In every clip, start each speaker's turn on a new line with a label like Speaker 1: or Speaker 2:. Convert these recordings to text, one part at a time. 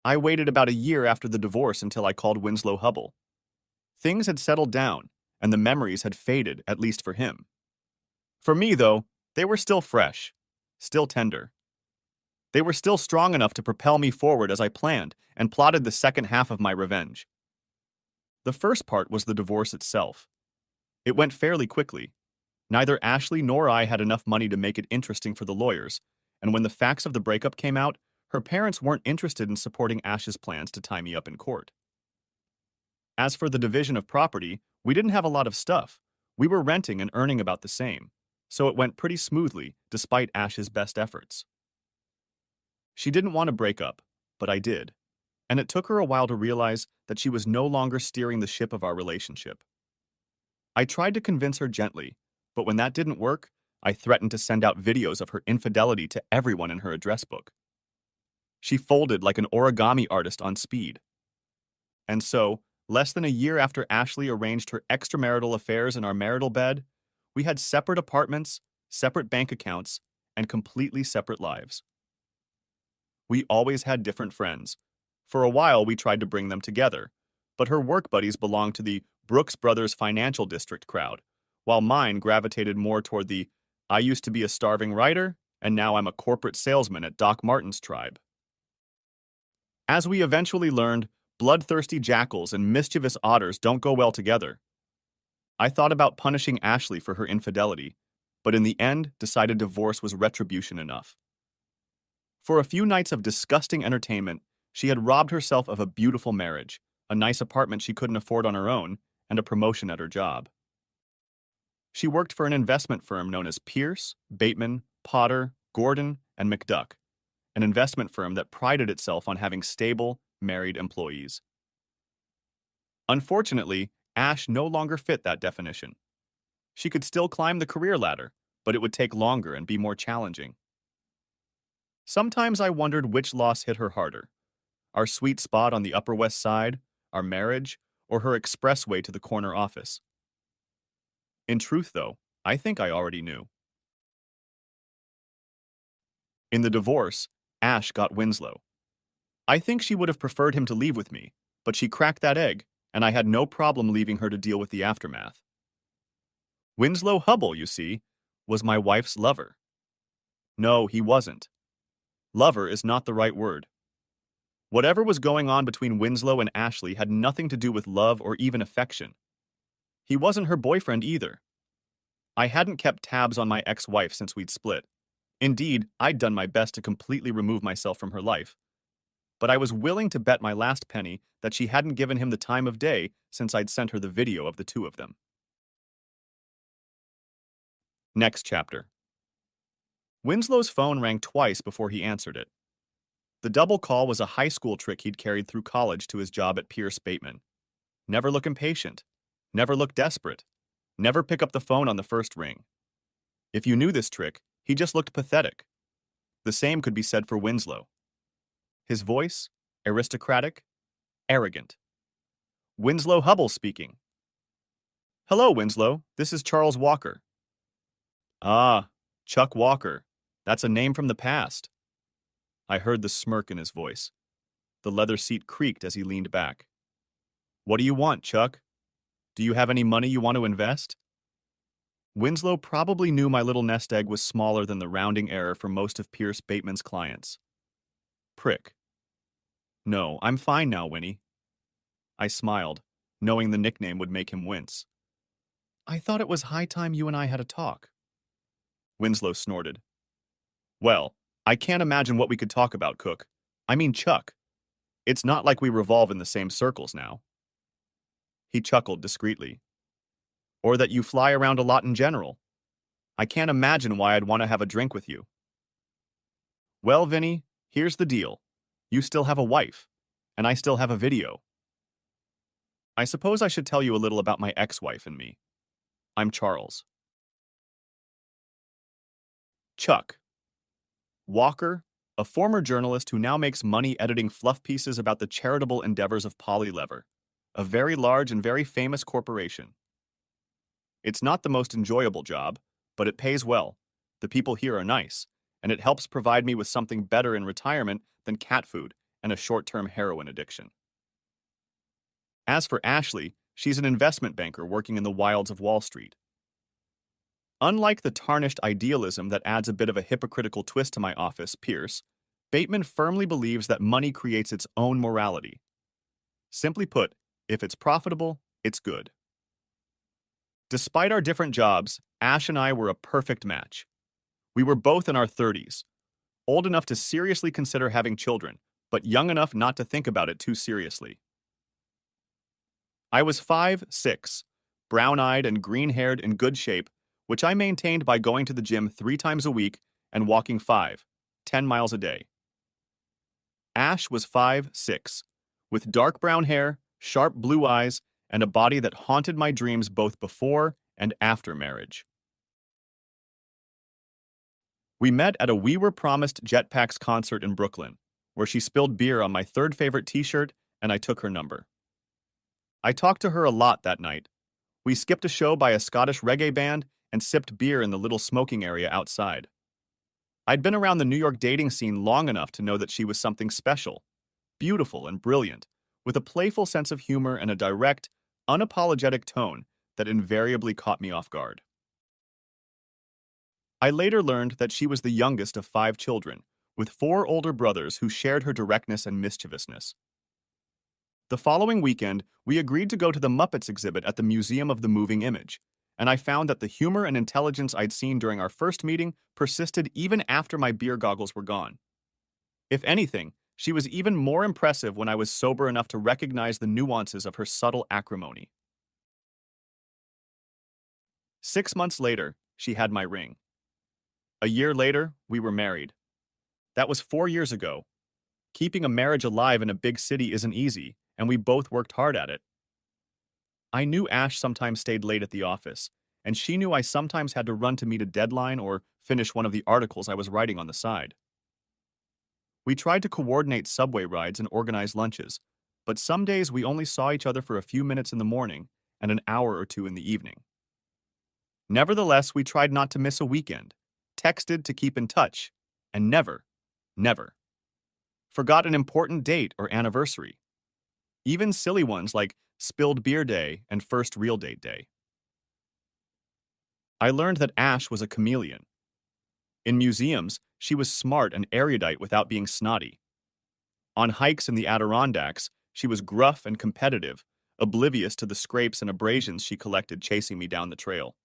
Speaker 1: I waited about a year after the divorce until I called Winslow Hubble. Things had settled down, and the memories had faded, at least for him. For me, though, they were still fresh, still tender. They were still strong enough to propel me forward as I planned and plotted the second half of my revenge. The first part was the divorce itself. It went fairly quickly. Neither Ashley nor I had enough money to make it interesting for the lawyers, and when the facts of the breakup came out, her parents weren't interested in supporting Ash's plans to tie me up in court. As for the division of property, we didn't have a lot of stuff. We were renting and earning about the same, so it went pretty smoothly despite Ash's best efforts. She didn't want to break up, but I did, and it took her a while to realize that she was no longer steering the ship of our relationship. I tried to convince her gently, but when that didn't work, I threatened to send out videos of her infidelity to everyone in her address book. She folded like an origami artist on speed. And so, less than a year after Ashley arranged her extramarital affairs in our marital bed, we had separate apartments, separate bank accounts, and completely separate lives. We always had different friends. For a while, we tried to bring them together, but her work buddies belonged to the Brooks Brothers Financial District crowd, while mine gravitated more toward the I used to be a starving writer, and now I'm a corporate salesman at Doc Martin's tribe. As we eventually learned, bloodthirsty jackals and mischievous otters don't go well together. I thought about punishing Ashley for her infidelity, but in the end decided divorce was retribution enough. For a few nights of disgusting entertainment, she had robbed herself of a beautiful marriage, a nice apartment she couldn't afford on her own, and a promotion at her job. She worked for an investment firm known as Pierce, Bateman, Potter, Gordon, and McDuck, an investment firm that prided itself on having stable, married employees. Unfortunately, Ash no longer fit that definition. She could still climb the career ladder, but it would take longer and be more challenging. Sometimes I wondered which loss hit her harder, our sweet spot on the Upper West Side, our marriage, or her expressway to the corner office. In truth, though, I think I already knew. In the divorce, Ash got Winslow. I think she would have preferred him to leave with me, but she cracked that egg, and I had no problem leaving her to deal with the aftermath. Winslow Hubble, you see, was my wife's lover. No, he wasn't. Lover is not the right word. Whatever was going on between Winslow and Ashley had nothing to do with love or even affection. He wasn't her boyfriend either. I hadn't kept tabs on my ex-wife since we'd split. Indeed, I'd done my best to completely remove myself from her life. But I was willing to bet my last penny that she hadn't given him the time of day since I'd sent her the video of the two of them. Next chapter. Winslow's phone rang twice before he answered it. The double call was a high school trick he'd carried through college to his job at Pierce Bateman. Never look impatient. Never look desperate. Never pick up the phone on the first ring. If you knew this trick, he just looked pathetic. The same could be said for Winslow. His voice, aristocratic, arrogant. Winslow Hubble speaking. Hello, Winslow. This is Charles Walker. Ah, Chuck Walker. That's a name from the past. I heard the smirk in his voice. The leather seat creaked as he leaned back. What do you want, Chuck? Do you have any money you want to invest? Winslow probably knew my little nest egg was smaller than the rounding error for most of Pierce Bateman's clients. Prick. No, I'm fine now, Winnie. I smiled, knowing the nickname would make him wince. I thought it was high time you and I had a talk. Winslow snorted. Well, I can't imagine what we could talk about, Cook. I mean, Chuck. It's not like we revolve in the same circles now. He chuckled discreetly. Or that you fly around a lot in general. I can't imagine why I'd want to have a drink with you. Well, Vinny, here's the deal. You still have a wife, and I still have a video. I suppose I should tell you a little about my ex-wife and me. I'm Charles. Chuck. Walker, a former journalist who now makes money editing fluff pieces about the charitable endeavors of Polly Lever, a very large and very famous corporation. It's not the most enjoyable job, but it pays well. The people here are nice, and it helps provide me with something better in retirement than cat food and a short-term heroin addiction. As for Ashley, she's an investment banker working in the wilds of Wall Street. Unlike the tarnished idealism that adds a bit of a hypocritical twist to my office, Pierce, Bateman firmly believes that money creates its own morality. Simply put, if it's profitable, it's good. Despite our different jobs, Ash and I were a perfect match. We were both in our 30s, old enough to seriously consider having children, but young enough not to think about it too seriously. I was 5'6", brown-eyed and green-haired in good shape, which I maintained by going to the gym 3 times a week and walking 10 miles a day. Ash was 5'6", with dark brown hair, sharp blue eyes, and a body that haunted my dreams both before and after marriage. We met at a We Were Promised Jetpacks concert in Brooklyn, where she spilled beer on my third favorite t-shirt and I took her number. I talked to her a lot that night. We skipped a show by a Scottish reggae band and sipped beer in the little smoking area outside. I'd been around the New York dating scene long enough to know that she was something special, beautiful and brilliant, with a playful sense of humor and a direct, unapologetic tone that invariably caught me off guard. I later learned that she was the youngest of 5 children, with 4 older brothers who shared her directness and mischievousness. The following weekend, we agreed to go to the Muppets exhibit at the Museum of the Moving Image, and I found that the humor and intelligence I'd seen during our first meeting persisted even after my beer goggles were gone. If anything, she was even more impressive when I was sober enough to recognize the nuances of her subtle acrimony. 6 months later, she had my ring. A year later, we were married. That was 4 years ago. Keeping a marriage alive in a big city isn't easy, and we both worked hard at it. I knew Ash sometimes stayed late at the office, and she knew I sometimes had to run to meet a deadline or finish one of the articles I was writing on the side. We tried to coordinate subway rides and organize lunches, but some days we only saw each other for a few minutes in the morning and an hour or two in the evening. Nevertheless, we tried not to miss a weekend, texted to keep in touch, and never forgot an important date or anniversary. Even silly ones like Spilled Beer Day and First Real Date Day. I learned that Ash was a chameleon. In museums, she was smart and erudite without being snotty. On hikes in the Adirondacks, she was gruff and competitive, oblivious to the scrapes and abrasions she collected chasing me down the trail.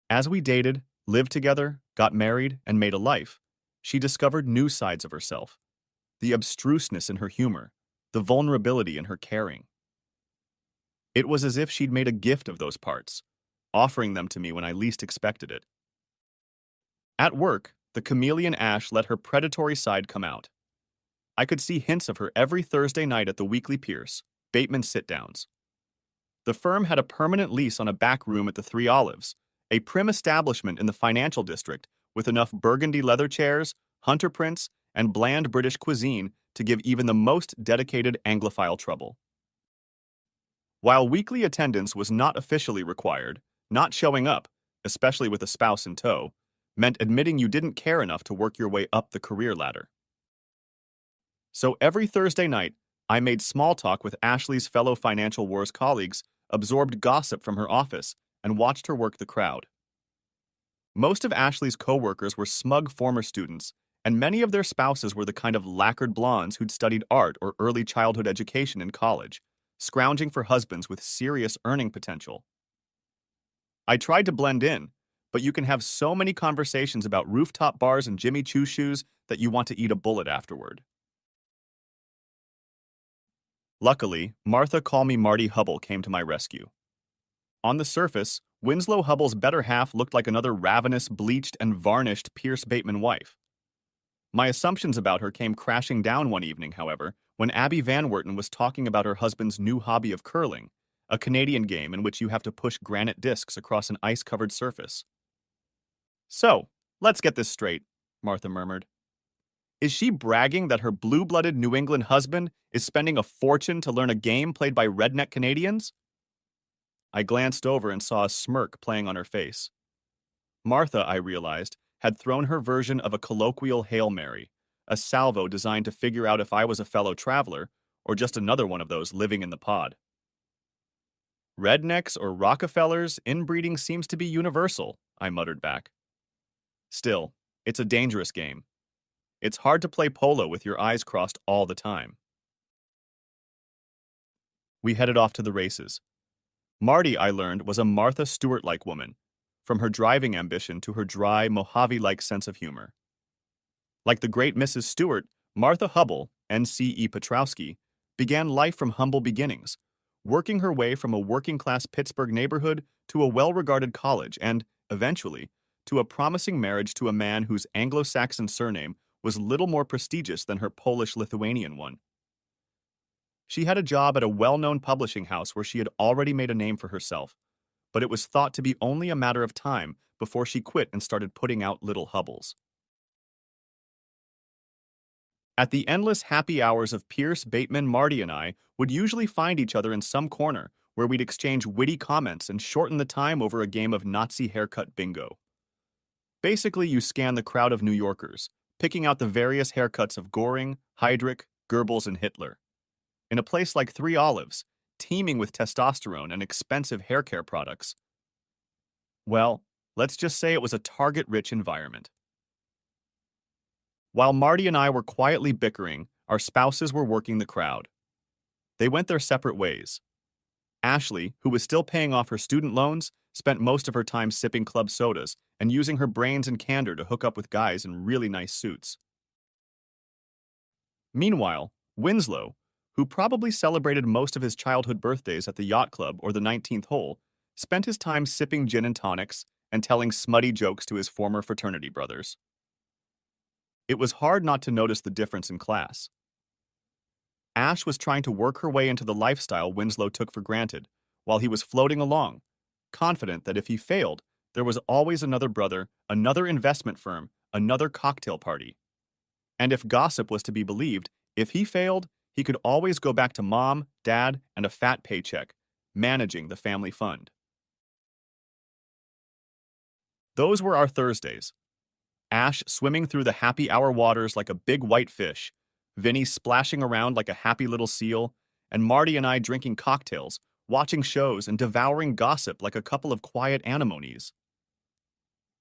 Speaker 1: As we dated, lived together, got married, and made a life, she discovered new sides of herself. The abstruseness in her humor, the vulnerability in her caring. It was as if she'd made a gift of those parts, offering them to me when I least expected it. At work, the chameleon Ash let her predatory side come out. I could see hints of her every Thursday night at the weekly Pierce, Bateman sit-downs. The firm had a permanent lease on a back room at the Three Olives, a prim establishment in the financial district with enough burgundy leather chairs, hunter prints, and bland British cuisine to give even the most dedicated Anglophile trouble. While weekly attendance was not officially required, not showing up, especially with a spouse in tow, meant admitting you didn't care enough to work your way up the career ladder. So every Thursday night, I made small talk with Ashley's fellow Financial Wars colleagues, absorbed gossip from her office, and watched her work the crowd. Most of Ashley's co-workers were smug former students, and many of their spouses were the kind of lacquered blondes who'd studied art or early childhood education in college, scrounging for husbands with serious earning potential. I tried to blend in, but you can have so many conversations about rooftop bars and Jimmy Choo shoes that you want to eat a bullet afterward. Luckily, Martha Call Me Marty Hubble came to my rescue. On the surface, Winslow Hubble's better half looked like another ravenous, bleached, and varnished Pierce Bateman wife. My assumptions about her came crashing down one evening, however, when Abby Van Werton was talking about her husband's new hobby of curling, a Canadian game in which you have to push granite discs across an ice-covered surface. "So, let's get this straight," Martha murmured. "Is she bragging that her blue-blooded New England husband is spending a fortune to learn a game played by redneck Canadians?" I glanced over and saw a smirk playing on her face. Martha, I realized, had thrown her version of a colloquial Hail Mary, a salvo designed to figure out if I was a fellow traveler or just another one of those living in the pod. Rednecks or Rockefellers, inbreeding seems to be universal, I muttered back. Still, it's a dangerous game. It's hard to play polo with your eyes crossed all the time. We headed off to the races. Marty, I learned, was a Martha Stewart-like woman, from her driving ambition to her dry, Mojave-like sense of humor. Like the great Mrs. Stewart, Martha Hubble, N.C.E. Petrowski, began life from humble beginnings, working her way from a working-class Pittsburgh neighborhood to a well-regarded college and, eventually, to a promising marriage to a man whose Anglo-Saxon surname was little more prestigious than her Polish-Lithuanian one. She had a job at a well-known publishing house where she had already made a name for herself, but it was thought to be only a matter of time before she quit and started putting out little Hubbles. At the endless happy hours of Pierce, Bateman, Marty, and I would usually find each other in some corner where we'd exchange witty comments and shorten the time over a game of Nazi haircut bingo. Basically, you scan the crowd of New Yorkers, picking out the various haircuts of Goring, Heydrich, Goebbels, and Hitler. In a place like Three Olives, teeming with testosterone and expensive hair care products, well, let's just say it was a target-rich environment. While Marty and I were quietly bickering, our spouses were working the crowd. They went their separate ways. Ashley, who was still paying off her student loans, spent most of her time sipping club sodas and using her brains and candor to hook up with guys in really nice suits. Meanwhile, Winslow, who probably celebrated most of his childhood birthdays at the yacht club or the 19th hole, spent his time sipping gin and tonics and telling smutty jokes to his former fraternity brothers. It was hard not to notice the difference in class. Ash was trying to work her way into the lifestyle Winslow took for granted, while he was floating along, confident that if he failed, there was always another brother, another investment firm, another cocktail party. And if gossip was to be believed, if he failed, he could always go back to mom, dad, and a fat paycheck, managing the family fund. Those were our Thursdays. Ash swimming through the happy hour waters like a big white fish, Vinny splashing around like a happy little seal, and Marty and I drinking cocktails, watching shows, and devouring gossip like a couple of quiet anemones.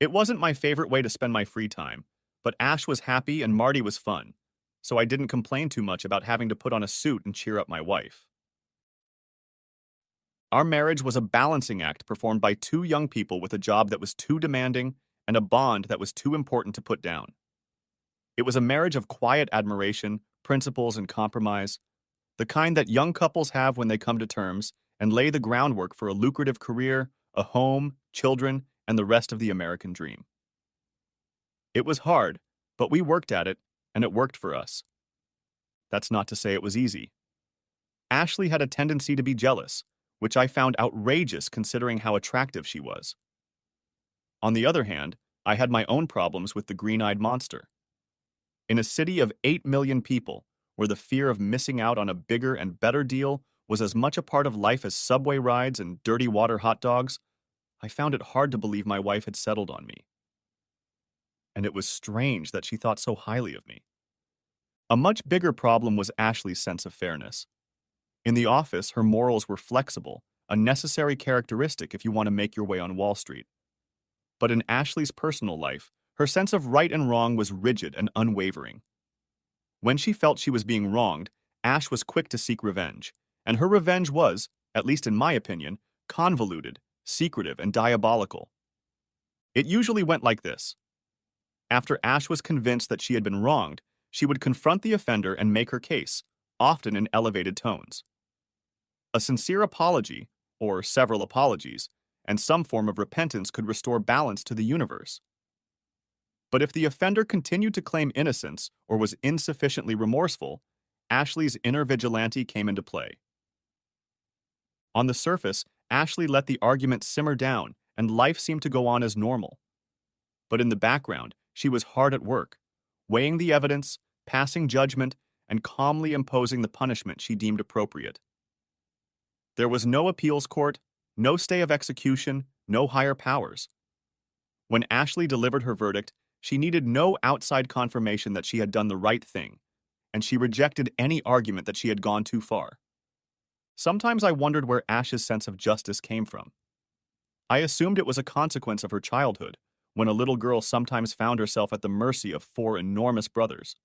Speaker 1: It wasn't my favorite way to spend my free time, but Ash was happy and Marty was fun, so I didn't complain too much about having to put on a suit and cheer up my wife. Our marriage was a balancing act performed by two young people with a job that was too demanding and a bond that was too important to put down. It was a marriage of quiet admiration, principles, and compromise, the kind that young couples have when they come to terms and lay the groundwork for a lucrative career, a home, children, and the rest of the American dream. It was hard, but we worked at it, and it worked for us. That's not to say it was easy. Ashley had a tendency to be jealous, which I found outrageous considering how attractive she was. On the other hand, I had my own problems with the green-eyed monster. In a city of 8 million people, where the fear of missing out on a bigger and better deal was as much a part of life as subway rides and dirty water hot dogs, I found it hard to believe my wife had settled on me. And it was strange that she thought so highly of me. A much bigger problem was Ashley's sense of fairness. In the office, her morals were flexible, a necessary characteristic if you want to make your way on Wall Street. But in Ashley's personal life, her sense of right and wrong was rigid and unwavering. When she felt she was being wronged, Ash was quick to seek revenge, and her revenge was, at least in my opinion, convoluted, secretive, and diabolical. It usually went like this. After Ash was convinced that she had been wronged, she would confront the offender and make her case, often in elevated tones. A sincere apology, or several apologies, and some form of repentance could restore balance to the universe. But if the offender continued to claim innocence or was insufficiently remorseful, Ashley's inner vigilante came into play. On the surface, Ashley let the argument simmer down and life seemed to go on as normal. But in the background, she was hard at work, weighing the evidence, passing judgment, and calmly imposing the punishment she deemed appropriate. There was no appeals court, no stay of execution, no higher powers. When Ashley delivered her verdict, She needed no outside confirmation that she had done the right thing, and she rejected any argument that she had gone too far. Sometimes I wondered where Ash's sense of justice came from. I assumed it was a consequence of her childhood, when a little girl sometimes found herself at the mercy of four enormous brothers.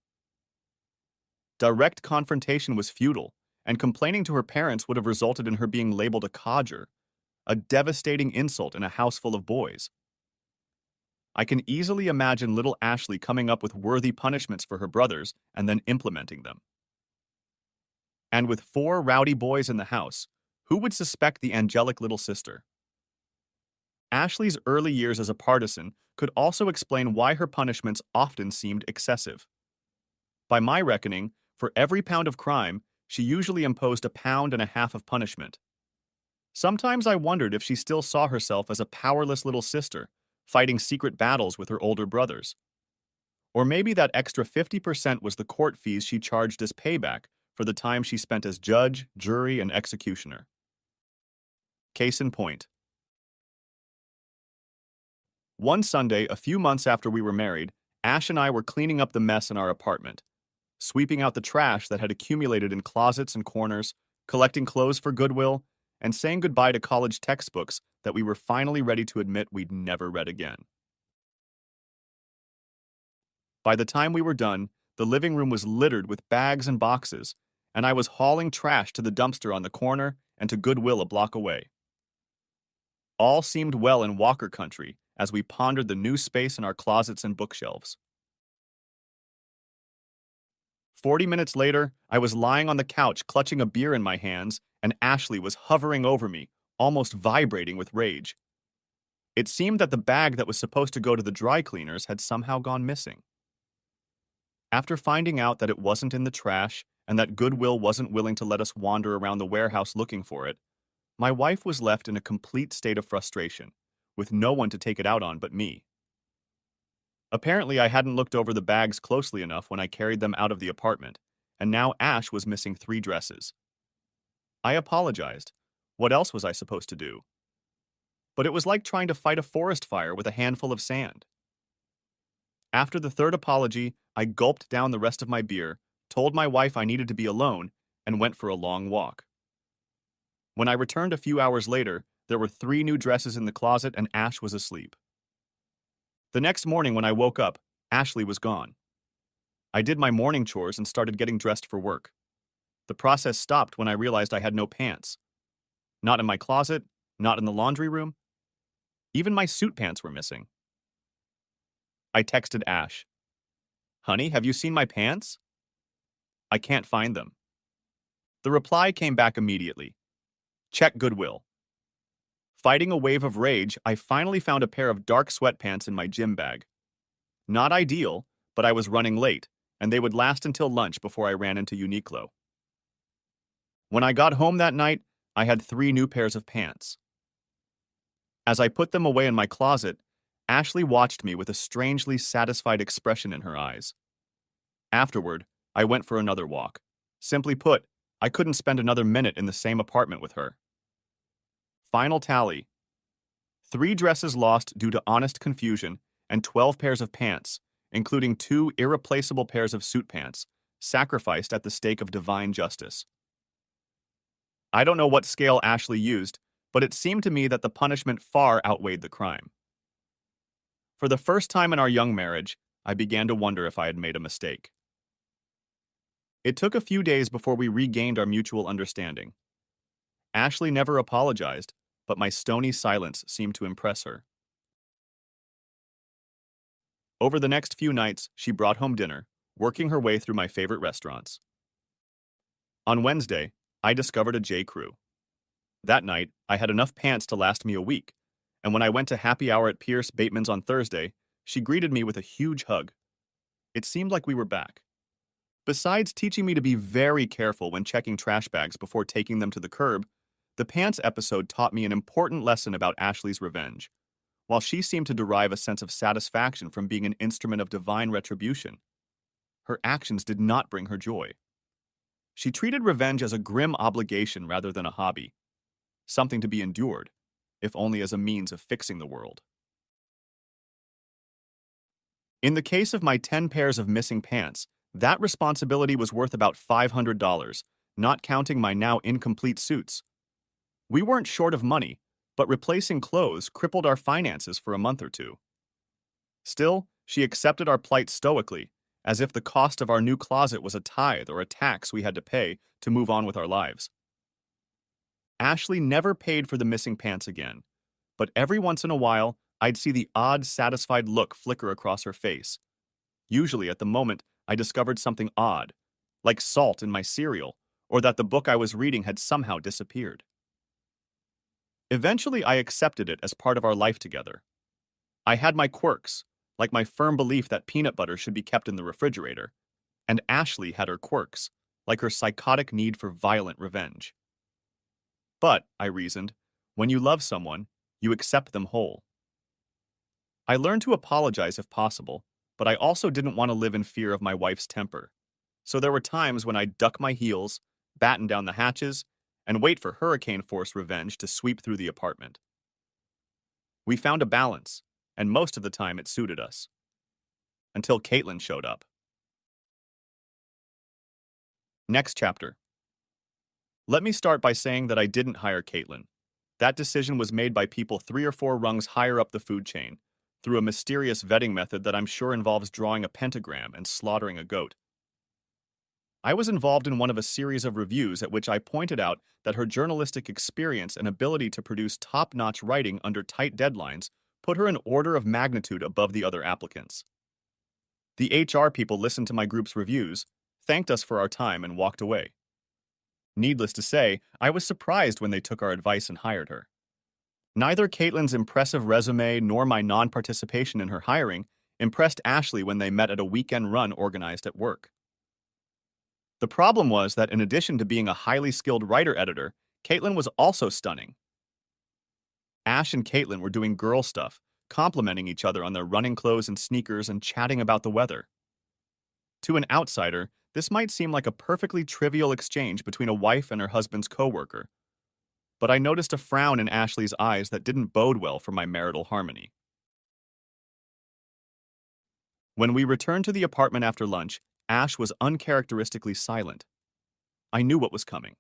Speaker 1: Direct confrontation was futile, and complaining to her parents would have resulted in her being labeled a codger, a devastating insult in a house full of boys. I can easily imagine little Ashley coming up with worthy punishments for her brothers and then implementing them. And with four rowdy boys in the house, who would suspect the angelic little sister? Ashley's early years as a partisan could also explain why her punishments often seemed excessive. By my reckoning, for every pound of crime, she usually imposed a pound and a half of punishment. Sometimes I wondered if she still saw herself as a powerless little sister, fighting secret battles with her older brothers. Or maybe that extra 50% was the court fees she charged as payback for the time she spent as judge, jury, and executioner. Case in point. One Sunday, a few months after we were married, Ash and I were cleaning up the mess in our apartment, sweeping out the trash that had accumulated in closets and corners, collecting clothes for Goodwill, and saying goodbye to college textbooks that we were finally ready to admit we'd never read again. By the time we were done, the living room was littered with bags and boxes, and I was hauling trash to the dumpster on the corner and to Goodwill a block away. All seemed well in Walker country as we pondered the new space in our closets and bookshelves. 40 minutes later, I was lying on the couch clutching a beer in my hands, and Ashley was hovering over me, almost vibrating with rage. It seemed that the bag that was supposed to go to the dry cleaners had somehow gone missing. After finding out that it wasn't in the trash and that Goodwill wasn't willing to let us wander around the warehouse looking for it, my wife was left in a complete state of frustration, with no one to take it out on but me. Apparently, I hadn't looked over the bags closely enough when I carried them out of the apartment, and now Ash was missing 3 dresses. I apologized. What else was I supposed to do? But it was like trying to fight a forest fire with a handful of sand. After the third apology, I gulped down the rest of my beer, told my wife I needed to be alone, and went for a long walk. When I returned a few hours later, there were 3 new dresses in the closet and Ash was asleep. The next morning when I woke up, Ashley was gone. I did my morning chores and started getting dressed for work. The process stopped when I realized I had no pants. Not in my closet, not in the laundry room. Even my suit pants were missing. I texted Ash. "Honey, have you seen my pants?" "I can't find them." The reply came back immediately. "Check Goodwill." Fighting a wave of rage, I finally found a pair of dark sweatpants in my gym bag. Not ideal, but I was running late, and they would last until lunch before I ran into Uniqlo. When I got home that night, I had 3 new pairs of pants. As I put them away in my closet, Ashley watched me with a strangely satisfied expression in her eyes. Afterward, I went for another walk. Simply put, I couldn't spend another minute in the same apartment with her. Final tally. 3 dresses lost due to honest confusion and 12 pairs of pants, including 2 irreplaceable pairs of suit pants, sacrificed at the stake of divine justice. I don't know what scale Ashley used, but it seemed to me that the punishment far outweighed the crime. For the first time in our young marriage, I began to wonder if I had made a mistake. It took a few days before we regained our mutual understanding. Ashley never apologized, but my stony silence seemed to impress her. Over the next few nights, she brought home dinner, working her way through my favorite restaurants. On Wednesday, I discovered a J. Crew. That night, I had enough pants to last me a week, and when I went to happy hour at Pierce Bateman's on Thursday, she greeted me with a huge hug. It seemed like we were back. Besides teaching me to be very careful when checking trash bags before taking them to the curb, the pants episode taught me an important lesson about Ashley's revenge. While she seemed to derive a sense of satisfaction from being an instrument of divine retribution, her actions did not bring her joy. She treated revenge as a grim obligation rather than a hobby, something to be endured, if only as a means of fixing the world. In the case of my 10 pairs of missing pants, that responsibility was worth about $500, not counting my now incomplete suits. We weren't short of money, but replacing clothes crippled our finances for a month or two. Still, she accepted our plight stoically, as if the cost of our new closet was a tithe or a tax we had to pay to move on with our lives. Ashley never paid for the missing pants again, but every once in a while, I'd see the odd, satisfied look flicker across her face. Usually at the moment, I discovered something odd, like salt in my cereal, or that the book I was reading had somehow disappeared. Eventually, I accepted it as part of our life together. I had my quirks, like my firm belief that peanut butter should be kept in the refrigerator, and Ashley had her quirks, like her psychotic need for violent revenge. But, I reasoned, when you love someone, you accept them whole. I learned to apologize if possible, but I also didn't want to live in fear of my wife's temper. So there were times when I'd duck my heels, batten down the hatches, and wait for hurricane-force revenge to sweep through the apartment. We found a balance, and most of the time it suited us. Until Caitlin showed up. Next chapter. Let me start by saying that I didn't hire Caitlin. That decision was made by people 3 or 4 rungs higher up the food chain, through a mysterious vetting method that I'm sure involves drawing a pentagram and slaughtering a goat. I was involved in one of a series of reviews at which I pointed out that her journalistic experience and ability to produce top-notch writing under tight deadlines put her an order of magnitude above the other applicants. The HR people listened to my group's reviews, thanked us for our time, and walked away. Needless to say, I was surprised when they took our advice and hired her. Neither Caitlin's impressive resume nor my non-participation in her hiring impressed Ashley when they met at a weekend run organized at work. The problem was that in addition to being a highly skilled writer-editor, Caitlin was also stunning. Ash and Caitlin were doing girl stuff, complimenting each other on their running clothes and sneakers and chatting about the weather. To an outsider, this might seem like a perfectly trivial exchange between a wife and her husband's coworker, but I noticed a frown in Ashley's eyes that didn't bode well for my marital harmony. When we returned to the apartment after lunch, Ash was uncharacteristically silent. I knew what was coming.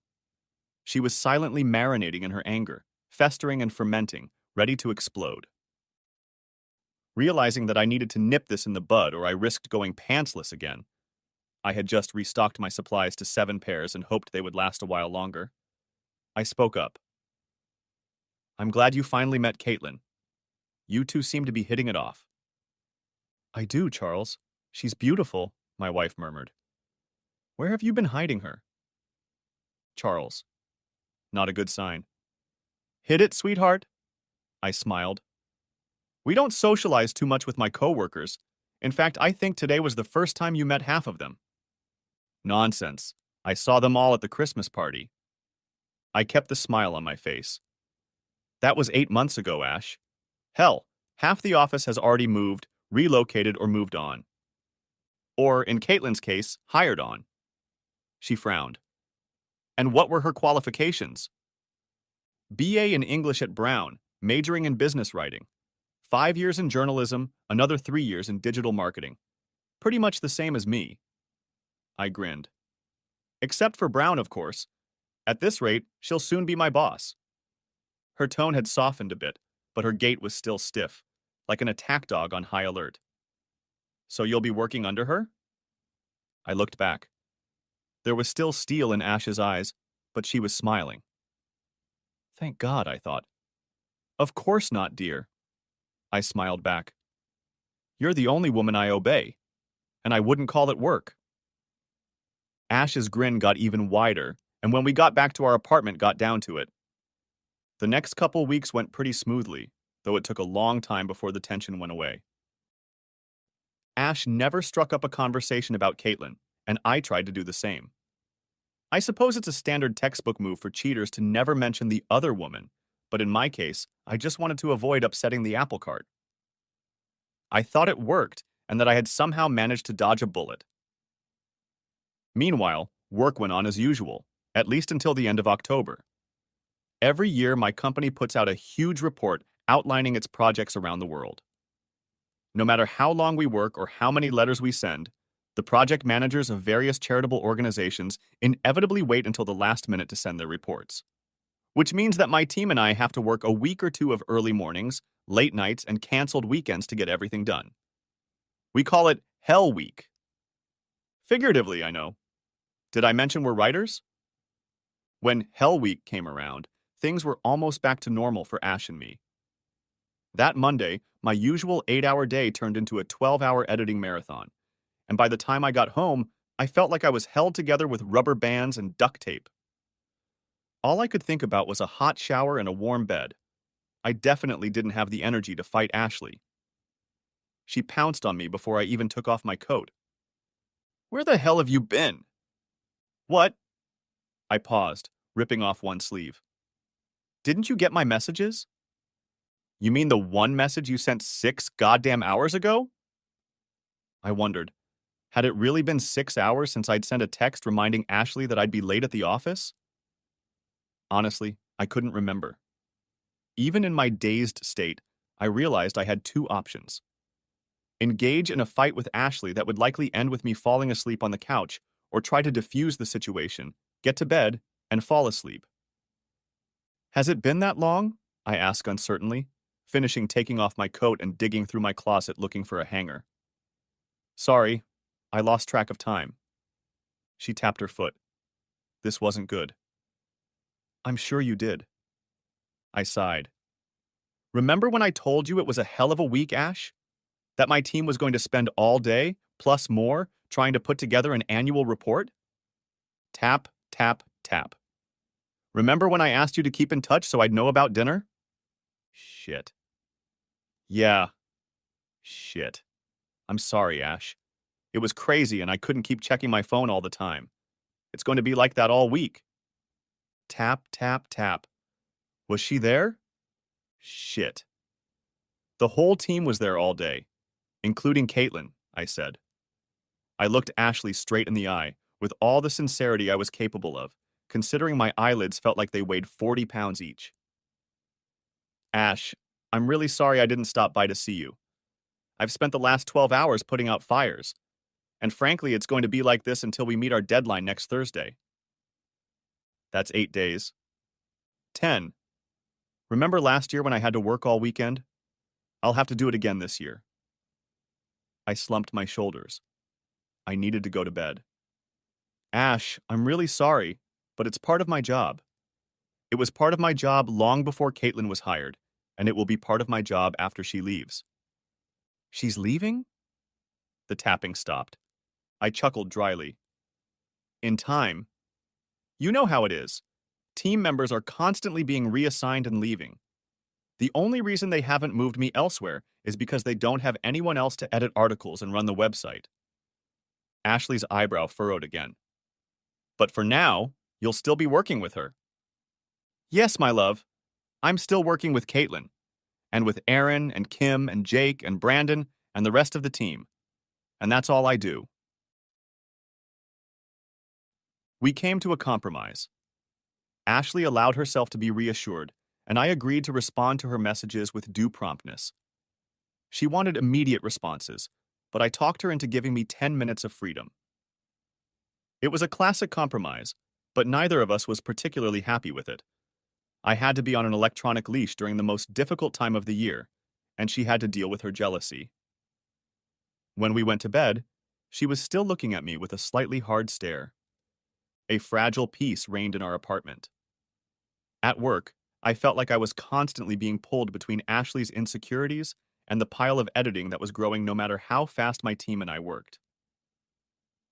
Speaker 1: She was silently marinating in her anger, festering and fermenting, ready to explode. Realizing that I needed to nip this in the bud or I risked going pantsless again, I had just restocked my supplies to 7 pairs and hoped they would last a while longer. I spoke up. I'm glad you finally met Caitlin. You two seem to be hitting it off. I do, Charles. She's beautiful, my wife murmured. Where have you been hiding her? Charles. Not a good sign. Hit it, sweetheart? I smiled. We don't socialize too much with my coworkers. In fact, I think today was the first time you met half of them. Nonsense. I saw them all at the Christmas party. I kept the smile on my face. That was 8 months ago, Ash. Hell, half the office has already moved, relocated, or moved on. Or, in Caitlin's case, hired on. She frowned. And what were her qualifications? BA in English at Brown, majoring in business writing. 5 years in journalism, another 3 years in digital marketing. Pretty much the same as me. I grinned. Except for Brown, of course. At this rate, she'll soon be my boss. Her tone had softened a bit, but her gait was still stiff, like an attack dog on high alert. So you'll be working under her? I looked back. There was still steel in Ash's eyes, but she was smiling. Thank God, I thought. Of course not, dear. I smiled back. You're the only woman I obey, and I wouldn't call it work. Ash's grin got even wider, and when we got back to our apartment, got down to it. The next couple weeks went pretty smoothly, though it took a long time before the tension went away. Ash never struck up a conversation about Caitlin, and I tried to do the same. I suppose it's a standard textbook move for cheaters to never mention the other woman, but in my case, I just wanted to avoid upsetting the apple cart. I thought it worked, and that I had somehow managed to dodge a bullet. Meanwhile, work went on as usual, at least until the end of October. Every year, my company puts out a huge report outlining its projects around the world. No matter how long we work or how many letters we send, the project managers of various charitable organizations inevitably wait until the last minute to send their reports. Which means that my team and I have to work a week or two of early mornings, late nights, and canceled weekends to get everything done. We call it Hell Week. Figuratively, I know. Did I mention we're writers? When Hell Week came around, things were almost back to normal for Ash and me. That Monday, my usual 8-hour day turned into a 12-hour editing marathon, and by the time I got home, I felt like I was held together with rubber bands and duct tape. All I could think about was a hot shower and a warm bed. I definitely didn't have the energy to fight Ashley. She pounced on me before I even took off my coat. "Where the hell have you been?" "What?" I paused, ripping off one sleeve. "Didn't you get my messages?" "You mean the one message you sent 6 goddamn hours ago?" I wondered. Had it really been 6 hours since I'd sent a text reminding Ashley that I'd be late at the office? Honestly, I couldn't remember. Even in my dazed state, I realized I had two options. Engage in a fight with Ashley that would likely end with me falling asleep on the couch, or try to defuse the situation, get to bed, and fall asleep. "Has it been that long?" I asked uncertainly, finishing taking off my coat and digging through my closet looking for a hanger. "Sorry, I lost track of time." She tapped her foot. This wasn't good. "I'm sure you did." I sighed. "Remember when I told you it was a hell of a week, Ash? That my team was going to spend all day, plus more, trying to put together an annual report?" Tap, tap, tap. "Remember when I asked you to keep in touch so I'd know about dinner?" Shit. "Yeah. Shit. I'm sorry, Ash. It was crazy and I couldn't keep checking my phone all the time. It's going to be like that all week." Tap, tap, tap. "Was she there?" Shit. "The whole team was there all day, including Caitlin," I said. I looked Ashley straight in the eye, with all the sincerity I was capable of, considering my eyelids felt like they weighed 40 pounds each. "Ash, I'm really sorry I didn't stop by to see you. I've spent the last 12 hours putting out fires, and frankly, it's going to be like this until we meet our deadline next Thursday." That's 8 days. 10. Remember last year when I had to work all weekend? I'll have to do it again this year. I slumped my shoulders. I needed to go to bed. "Ash, I'm really sorry, but it's part of my job. It was part of my job long before Caitlin was hired, and it will be part of my job after she leaves." "She's leaving?" The tapping stopped. I chuckled dryly. "In time. You know how it is. Team members are constantly being reassigned and leaving. The only reason they haven't moved me elsewhere is because they don't have anyone else to edit articles and run the website." Ashley's eyebrow furrowed again. "But for now, you'll still be working with her." "Yes, my love. I'm still working with Caitlin, and with Aaron and Kim and Jake and Brandon and the rest of the team. And that's all I do." We came to a compromise. Ashley allowed herself to be reassured, and I agreed to respond to her messages with due promptness. She wanted immediate responses, but I talked her into giving me 10 minutes of freedom. It was a classic compromise, but neither of us was particularly happy with it. I had to be on an electronic leash during the most difficult time of the year, and she had to deal with her jealousy. When we went to bed, she was still looking at me with a slightly hard stare. A fragile peace reigned in our apartment. At work, I felt like I was constantly being pulled between Ashley's insecurities and the pile of editing that was growing no matter how fast my team and I worked.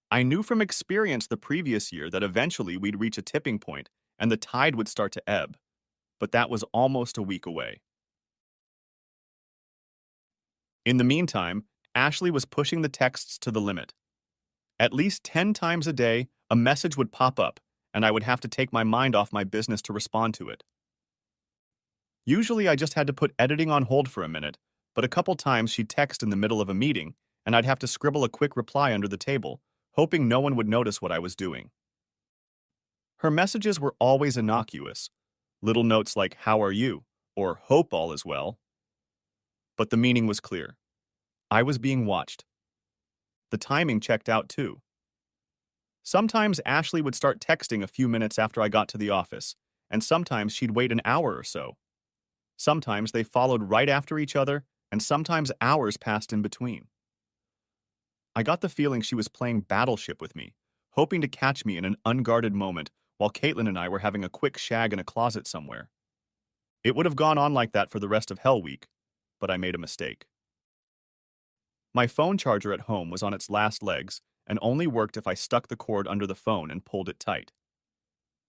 Speaker 1: I knew from experience the previous year that eventually we'd reach a tipping point and the tide would start to ebb, but that was almost a week away. In the meantime, Ashley was pushing the texts to the limit. At least 10 times a day, a message would pop up, and I would have to take my mind off my business to respond to it. Usually I just had to put editing on hold for a minute, but a couple times she'd text in the middle of a meeting, and I'd have to scribble a quick reply under the table, hoping no one would notice what I was doing. Her messages were always innocuous, little notes like, "How are you?" or "Hope all is well." But the meaning was clear. I was being watched. The timing checked out too. Sometimes Ashley would start texting a few minutes after I got to the office, and sometimes she'd wait an hour or so. Sometimes they followed right after each other, and sometimes hours passed in between. I got the feeling she was playing battleship with me, hoping to catch me in an unguarded moment while Caitlin and I were having a quick shag in a closet somewhere. It would have gone on like that for the rest of Hell Week, but I made a mistake. My phone charger at home was on its last legs and only worked if I stuck the cord under the phone and pulled it tight.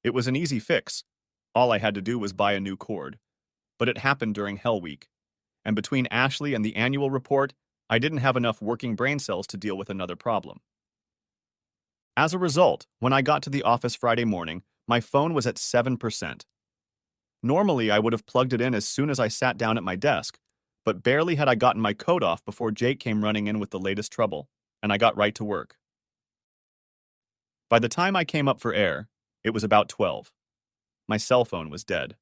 Speaker 1: It was an easy fix. All I had to do was buy a new cord. But it happened during Hell Week, and between Ashley and the annual report, I didn't have enough working brain cells to deal with another problem. As a result, when I got to the office Friday morning, my phone was at 7%. Normally, I would have plugged it in as soon as I sat down at my desk, but barely had I gotten my coat off before Jake came running in with the latest trouble, and I got right to work. By the time I came up for air, it was about 12. My cell phone was dead.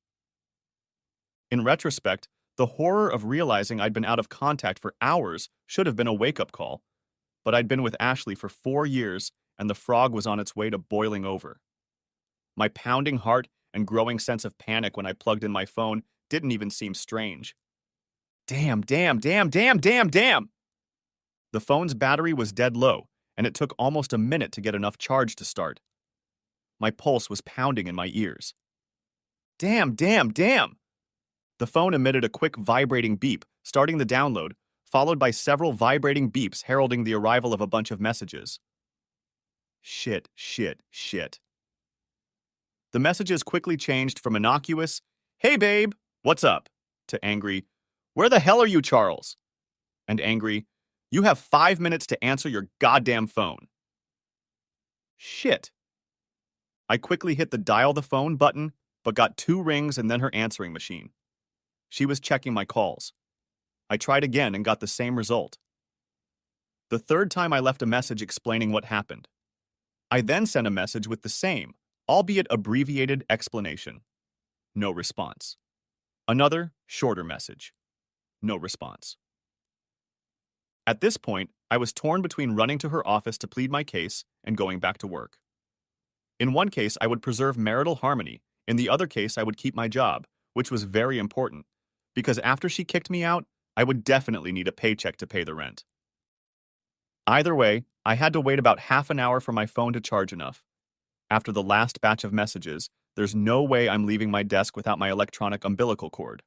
Speaker 1: In retrospect, the horror of realizing I'd been out of contact for hours should have been a wake-up call, but I'd been with Ashley for 4 years, and the frog was on its way to boiling over. My pounding heart and growing sense of panic when I plugged in my phone didn't even seem strange. Damn, damn, damn, damn, damn, damn! The phone's battery was dead low, and it took almost a minute to get enough charge to start. My pulse was pounding in my ears. Damn, damn, damn! The phone emitted a quick vibrating beep, starting the download, followed by several vibrating beeps heralding the arrival of a bunch of messages. Shit, shit, shit. The messages quickly changed from innocuous, "Hey babe, what's up?" to angry, "Where the hell are you, Charles?" and angry, "You have 5 minutes to answer your goddamn phone." Shit. I quickly hit the dial the phone button, but got 2 rings and then her answering machine. She was checking my calls. I tried again and got the same result. The third time I left a message explaining what happened. I then sent a message with the same, albeit abbreviated, explanation. No response. Another, shorter message. No response. At this point, I was torn between running to her office to plead my case and going back to work. In one case, I would preserve marital harmony. In the other case, I would keep my job, which was very important, because after she kicked me out, I would definitely need a paycheck to pay the rent. Either way, I had to wait about half an hour for my phone to charge enough. After the last batch of messages, there's no way I'm leaving my desk without my electronic umbilical cord.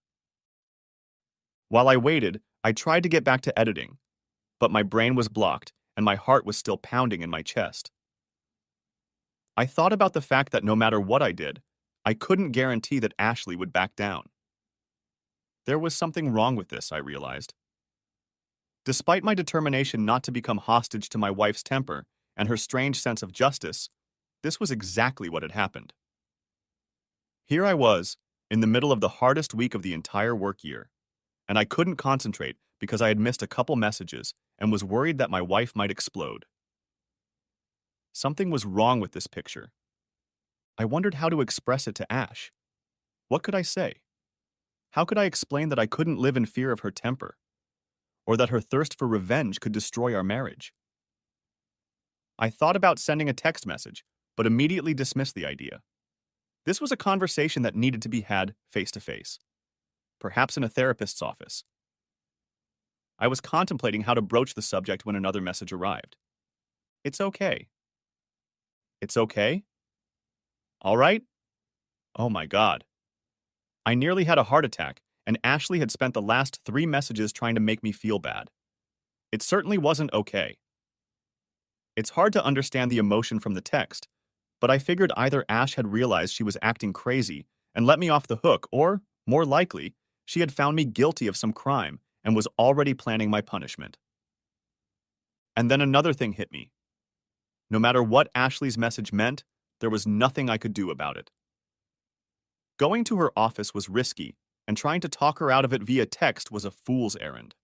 Speaker 1: While I waited, I tried to get back to editing, but my brain was blocked and my heart was still pounding in my chest. I thought about the fact that no matter what I did, I couldn't guarantee that Ashley would back down. There was something wrong with this, I realized. Despite my determination not to become hostage to my wife's temper and her strange sense of justice, this was exactly what had happened. Here I was, in the middle of the hardest week of the entire work year, and I couldn't concentrate because I had missed a couple messages and was worried that my wife might explode. Something was wrong with this picture. I wondered how to express it to Ash. What could I say? How could I explain that I couldn't live in fear of her temper, or that her thirst for revenge could destroy our marriage? I thought about sending a text message, but immediately dismissed the idea. This was a conversation that needed to be had face to face, perhaps in a therapist's office. I was contemplating how to broach the subject when another message arrived. It's okay. It's okay? All right? Oh my God. I nearly had a heart attack, and Ashley had spent the last 3 messages trying to make me feel bad. It certainly wasn't okay. It's hard to understand the emotion from the text, but I figured either Ash had realized she was acting crazy and let me off the hook, or, more likely, she had found me guilty of some crime and was already planning my punishment. And then another thing hit me. No matter what Ashley's message meant, there was nothing I could do about it. Going to her office was risky, and trying to talk her out of it via text was a fool's errand.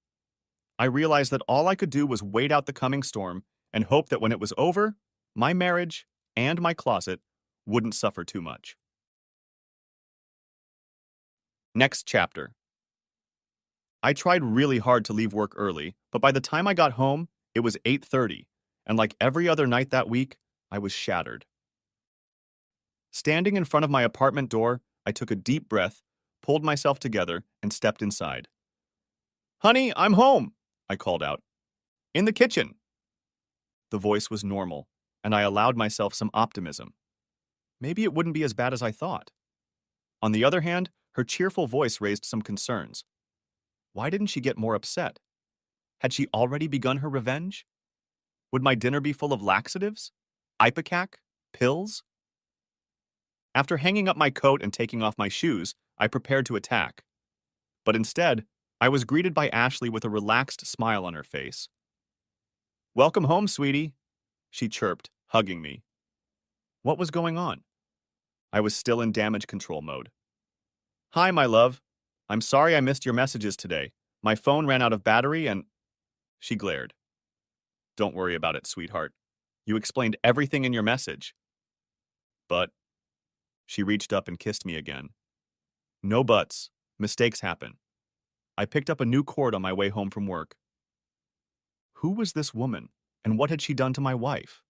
Speaker 1: I realized that all I could do was wait out the coming storm and hope that when it was over, my marriage and my closet wouldn't suffer too much. Next chapter. I tried really hard to leave work early, but by the time I got home, it was 8:30, and like every other night that week, I was shattered. Standing in front of my apartment door, I took a deep breath, pulled myself together, and stepped inside. "Honey, I'm home," I called out. "In the kitchen." The voice was normal, and I allowed myself some optimism. Maybe it wouldn't be as bad as I thought. On the other hand, her cheerful voice raised some concerns. Why didn't she get more upset? Had she already begun her revenge? Would my dinner be full of laxatives? Ipecac? Pills? After hanging up my coat and taking off my shoes, I prepared to attack. But instead, I was greeted by Ashley with a relaxed smile on her face. "Welcome home, sweetie," she chirped, hugging me. What was going on? I was still in damage control mode. "Hi, my love. I'm sorry I missed your messages today. My phone ran out of battery and—" She glared. "Don't worry about it, sweetheart. You explained everything in your message." But she reached up and kissed me again. No buts. Mistakes happen. I picked up a new cord on my way home from work. Who was this woman, and what had she done to my wife?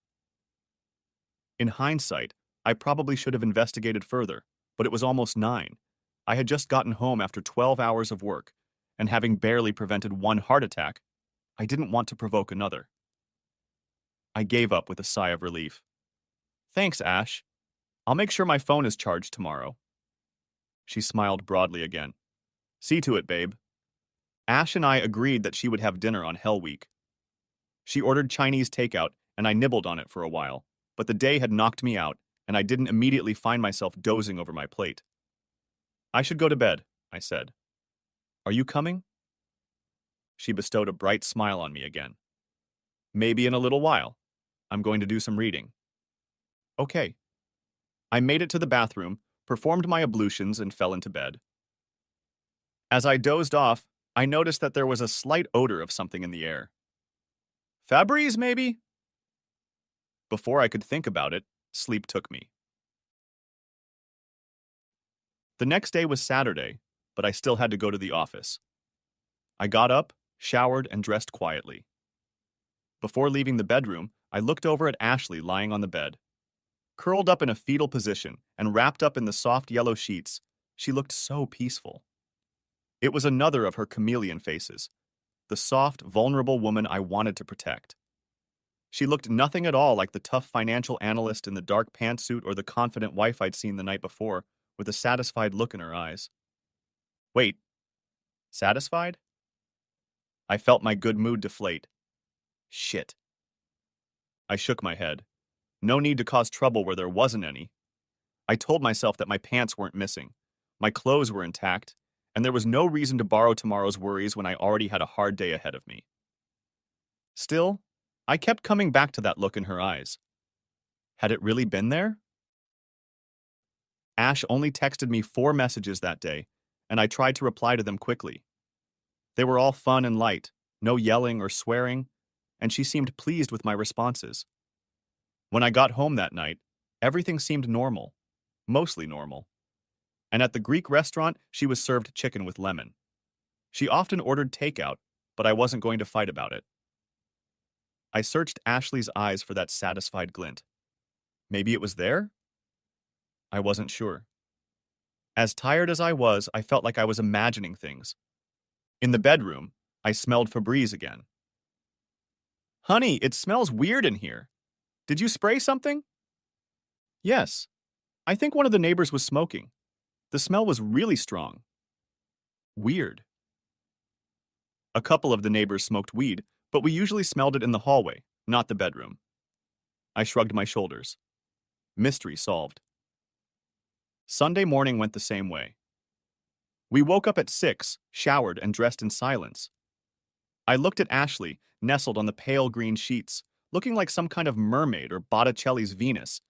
Speaker 1: In hindsight, I probably should have investigated further, but it was almost 9. I had just gotten home after 12 hours of work, and having barely prevented one heart attack, I didn't want to provoke another. I gave up with a sigh of relief. "Thanks, Ash. I'll make sure my phone is charged tomorrow." She smiled broadly again. "See to it, babe." Ash and I agreed that she would have dinner on Hell Week. She ordered Chinese takeout, and I nibbled on it for a while, but the day had knocked me out, and I didn't immediately find myself dozing over my plate. "I should go to bed," I said. "Are you coming?" She bestowed a bright smile on me again. "Maybe in a little while. I'm going to do some reading." "Okay." I made it to the bathroom, performed my ablutions, and fell into bed. As I dozed off, I noticed that there was a slight odor of something in the air. Febreze, maybe? Before I could think about it, sleep took me. The next day was Saturday, but I still had to go to the office. I got up, showered, and dressed quietly. Before leaving the bedroom, I looked over at Ashley lying on the bed. Curled up in a fetal position and wrapped up in the soft yellow sheets, she looked so peaceful. It was another of her chameleon faces, the soft, vulnerable woman I wanted to protect. She looked nothing at all like the tough financial analyst in the dark pantsuit or the confident wife I'd seen the night before, with a satisfied look in her eyes. Wait, satisfied? I felt my good mood deflate. Shit. I shook my head. No need to cause trouble where there wasn't any. I told myself that my pants weren't missing, my clothes were intact, and there was no reason to borrow tomorrow's worries when I already had a hard day ahead of me. Still, I kept coming back to that look in her eyes. Had it really been there? Ash only texted me 4 messages that day, and I tried to reply to them quickly. They were all fun and light, no yelling or swearing, and she seemed pleased with my responses. When I got home that night, everything seemed normal, mostly normal. And at the Greek restaurant, she was served chicken with lemon. She often ordered takeout, but I wasn't going to fight about it. I searched Ashley's eyes for that satisfied glint. Maybe it was there? I wasn't sure. As tired as I was, I felt like I was imagining things. In the bedroom, I smelled Febreze again. "Honey, it smells weird in here. Did you spray something?" "Yes. I think one of the neighbors was smoking. The smell was really strong." "Weird." "A couple of the neighbors smoked weed, but we usually smelled it in the hallway, not the bedroom." I shrugged my shoulders. Mystery solved. Sunday morning went the same way. We woke up at 6, showered, and dressed in silence. I looked at Ashley, nestled on the pale green sheets, looking like some kind of mermaid or Botticelli's Venus,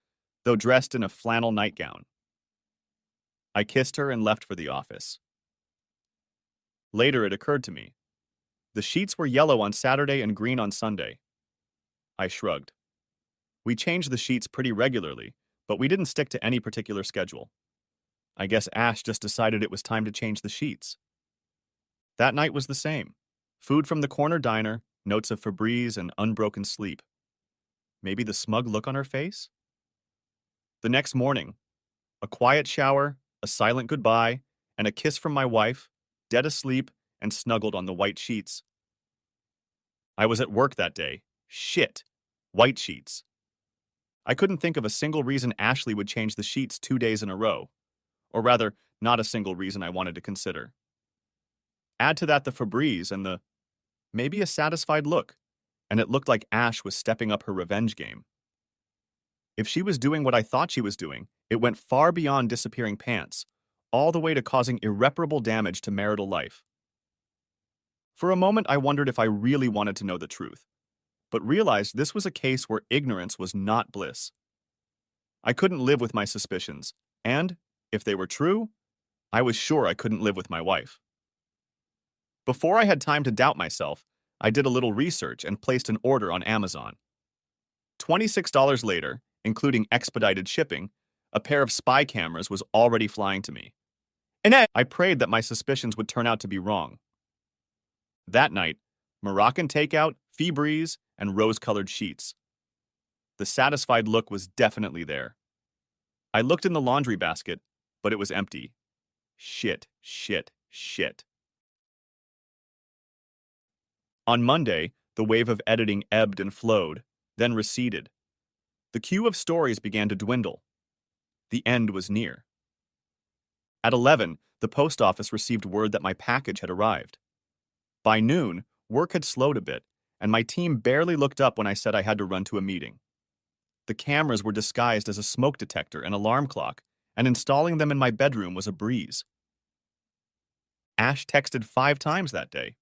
Speaker 1: though dressed in a flannel nightgown. I kissed her and left for the office. Later, it occurred to me. The sheets were yellow on Saturday and green on Sunday. I shrugged. We changed the sheets pretty regularly, but we didn't stick to any particular schedule. I guess Ash just decided it was time to change the sheets. That night was the same. Food from the corner diner, notes of Febreze, and unbroken sleep. Maybe the smug look on her face? The next morning, a quiet shower, a silent goodbye, and a kiss from my wife, dead asleep and snuggled on the white sheets. I was at work that day. Shit. White sheets. I couldn't think of a single reason Ashley would change the sheets 2 days in a row. Or rather, not a single reason I wanted to consider. Add to that the Febreze and the maybe a satisfied look, and it looked like Ash was stepping up her revenge game. If she was doing what I thought she was doing, it went far beyond disappearing pants, all the way to causing irreparable damage to marital life. For a moment, I wondered if I really wanted to know the truth, but realized this was a case where ignorance was not bliss. I couldn't live with my suspicions, and, if they were true, I was sure I couldn't live with my wife. Before I had time to doubt myself, I did a little research and placed an order on Amazon. $26 later, including expedited shipping, a pair of spy cameras was already flying to me. And I prayed that my suspicions would turn out to be wrong. That night, Moroccan takeout, Febreze, and rose-colored sheets. The satisfied look was definitely there. I looked in the laundry basket, but it was empty. Shit, shit, shit. On Monday, the wave of editing ebbed and flowed, then receded. The queue of stories began to dwindle. The end was near. At 11, the post office received word that my package had arrived. By noon, work had slowed a bit, and my team barely looked up when I said I had to run to a meeting. The cameras were disguised as a smoke detector and alarm clock, and installing them in my bedroom was a breeze. Ash texted 5 times that day.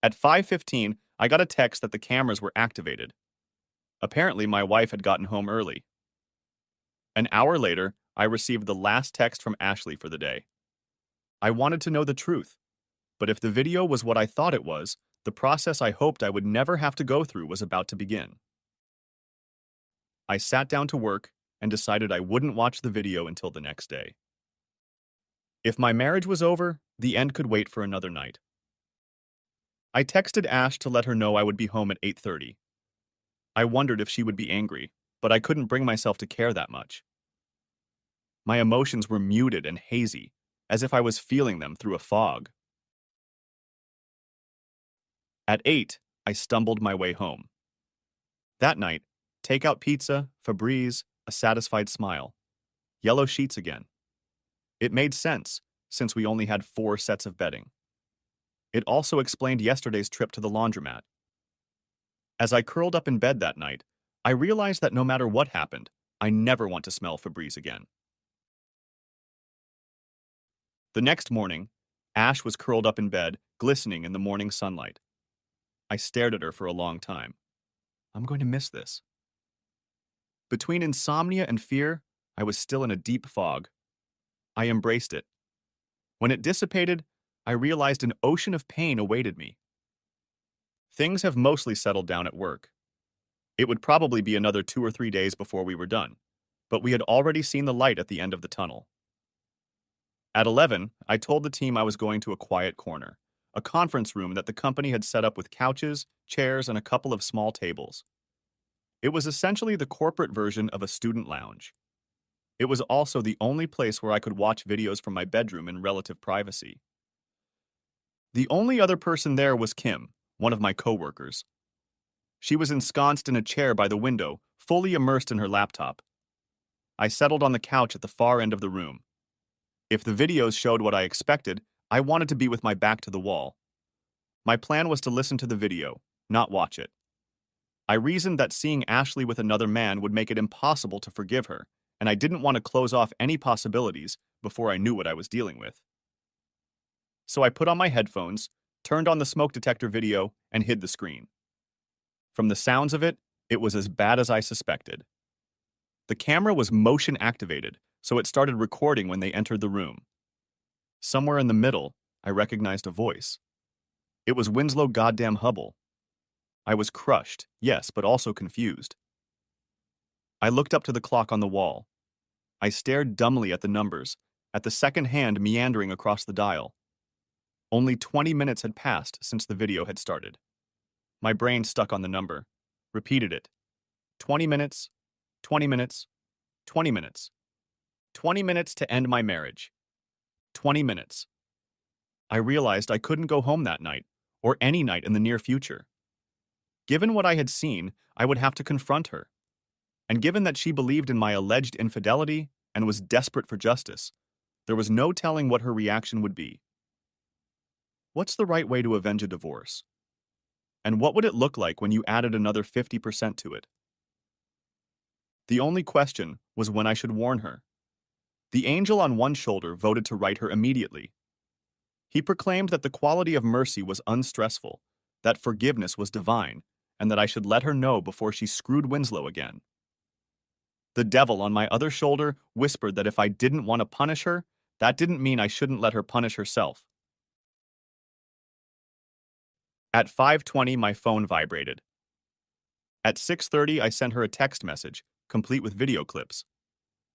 Speaker 1: At 5:15, I got a text that the cameras were activated. Apparently, my wife had gotten home early. An hour later, I received the last text from Ashley for the day. I wanted to know the truth, but if the video was what I thought it was, the process I hoped I would never have to go through was about to begin. I sat down to work and decided I wouldn't watch the video until the next day. If my marriage was over, the end could wait for another night. I texted Ash to let her know I would be home at 8:30. I wondered if she would be angry, but I couldn't bring myself to care that much. My emotions were muted and hazy, as if I was feeling them through a fog. At 8, I stumbled my way home. That night, takeout pizza, Febreze, a satisfied smile. Yellow sheets again. It made sense, since we only had 4 sets of bedding. It also explained yesterday's trip to the laundromat. As I curled up in bed that night, I realized that no matter what happened, I never want to smell Febreze again. The next morning, Ash was curled up in bed, glistening in the morning sunlight. I stared at her for a long time. I'm going to miss this. Between insomnia and fear, I was still in a deep fog. I embraced it. When it dissipated, I realized an ocean of pain awaited me. Things have mostly settled down at work. It would probably be another 2 or 3 days before we were done, but we had already seen the light at the end of the tunnel. At 11, I told the team I was going to a quiet corner, a conference room that the company had set up with couches, chairs, and a couple of small tables. It was essentially the corporate version of a student lounge. It was also the only place where I could watch videos from my bedroom in relative privacy. The only other person there was Kim, one of my coworkers. She was ensconced in a chair by the window, fully immersed in her laptop. I settled on the couch at the far end of the room. If the videos showed what I expected, I wanted to be with my back to the wall. My plan was to listen to the video, not watch it. I reasoned that seeing Ashley with another man would make it impossible to forgive her, and I didn't want to close off any possibilities before I knew what I was dealing with. So I put on my headphones, turned on the smoke detector video, and hid the screen. From the sounds of it, it was as bad as I suspected. The camera was motion activated, so it started recording when they entered the room. Somewhere in the middle, I recognized a voice. It was Winslow Goddamn Hubble. I was crushed, yes, but also confused. I looked up to the clock on the wall. I stared dumbly at the numbers, at the second hand meandering across the dial. Only 20 minutes had passed since the video had started. My brain stuck on the number, repeated it. 20 minutes, 20 minutes, 20 minutes. 20 minutes to end my marriage. 20 minutes. I realized I couldn't go home that night, or any night in the near future. Given what I had seen, I would have to confront her. And given that she believed in my alleged infidelity and was desperate for justice, there was no telling what her reaction would be. What's the right way to avenge a divorce? And what would it look like when you added another 50% to it? The only question was when I should warn her. The angel on one shoulder voted to right her immediately. He proclaimed that the quality of mercy was unstressful, that forgiveness was divine, and that I should let her know before she screwed Winslow again. The devil on my other shoulder whispered that if I didn't want to punish her, that didn't mean I shouldn't let her punish herself. At 5:20, my phone vibrated. At 6:30, I sent her a text message, complete with video clips.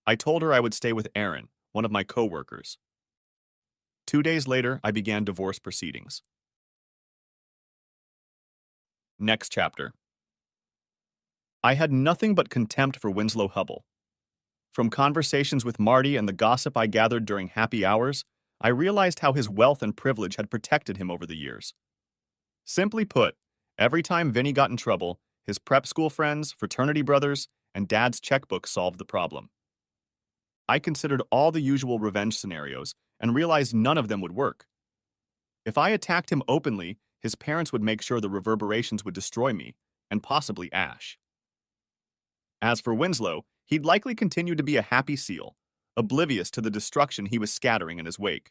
Speaker 1: I told her I would stay with Aaron, one of my co-workers. 2 days later, I began divorce proceedings. Next chapter. I had nothing but contempt for Winslow Hubble. From conversations with Marty and the gossip I gathered during happy hours, I realized how his wealth and privilege had protected him over the years. Simply put, every time Vinny got in trouble, his prep school friends, fraternity brothers, and dad's checkbook solved the problem. I considered all the usual revenge scenarios and realized none of them would work. If I attacked him openly, his parents would make sure the reverberations would destroy me, and possibly Ash. As for Winslow, he'd likely continue to be a happy seal, oblivious to the destruction he was scattering in his wake.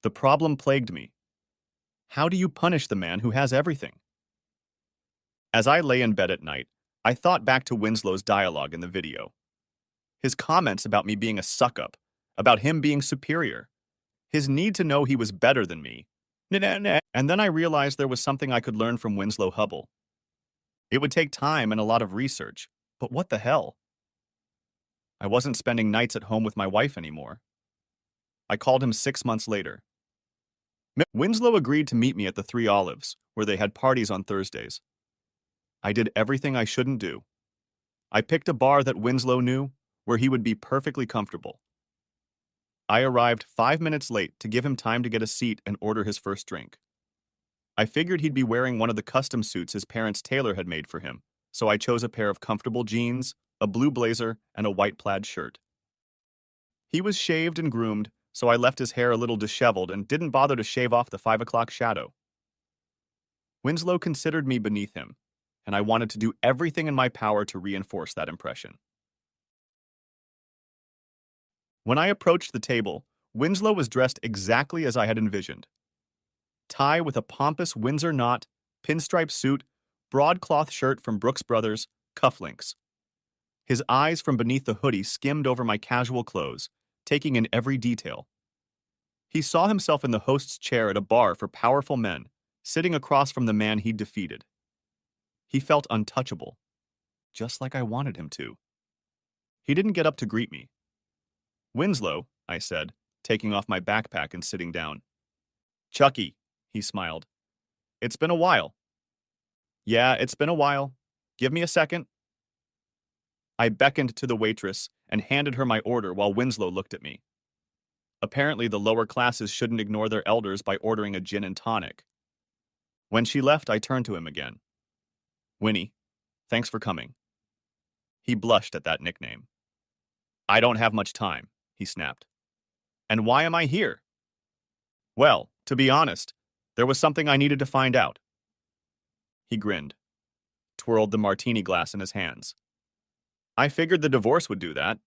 Speaker 1: The problem plagued me. How do you punish the man who has everything? As I lay in bed at night, I thought back to Winslow's dialogue in the video. His comments about me being a suck-up, about him being superior, his need to know he was better than me. And then I realized there was something I could learn from Winslow Hubble. It would take time and a lot of research, but what the hell? I wasn't spending nights at home with my wife anymore. I called him 6 months later. Winslow agreed to meet me at the Three Olives, where they had parties on Thursdays. I did everything I shouldn't do. I picked a bar that Winslow knew, where he would be perfectly comfortable. I arrived 5 minutes late to give him time to get a seat and order his first drink. I figured he'd be wearing one of the custom suits his parents' tailor had made for him, so I chose a pair of comfortable jeans, a blue blazer, and a white plaid shirt. He was shaved and groomed, so I left his hair a little disheveled and didn't bother to shave off the 5 o'clock shadow. Winslow considered me beneath him, and I wanted to do everything in my power to reinforce that impression. When I approached the table, Winslow was dressed exactly as I had envisioned. Tie with a pompous Windsor knot, pinstripe suit, broadcloth shirt from Brooks Brothers, cufflinks. His eyes from beneath the hoodie skimmed over my casual clothes, taking in every detail. He saw himself in the host's chair at a bar for powerful men, sitting across from the man he'd defeated. He felt untouchable, just like I wanted him to. He didn't get up to greet me. "Winslow," I said, taking off my backpack and sitting down. "Chucky," he smiled. "It's been a while." "Yeah, it's been a while. Give me a second." I beckoned to the waitress and handed her my order while Winslow looked at me. Apparently, the lower classes shouldn't ignore their elders by ordering a gin and tonic. When she left, I turned to him again. "Winnie, thanks for coming." He blushed at that nickname. "I don't have much time," he snapped. "And why am I here?" "Well, to be honest, there was something I needed to find out." He grinned, twirled the martini glass in his hands. "I figured the divorce would do that."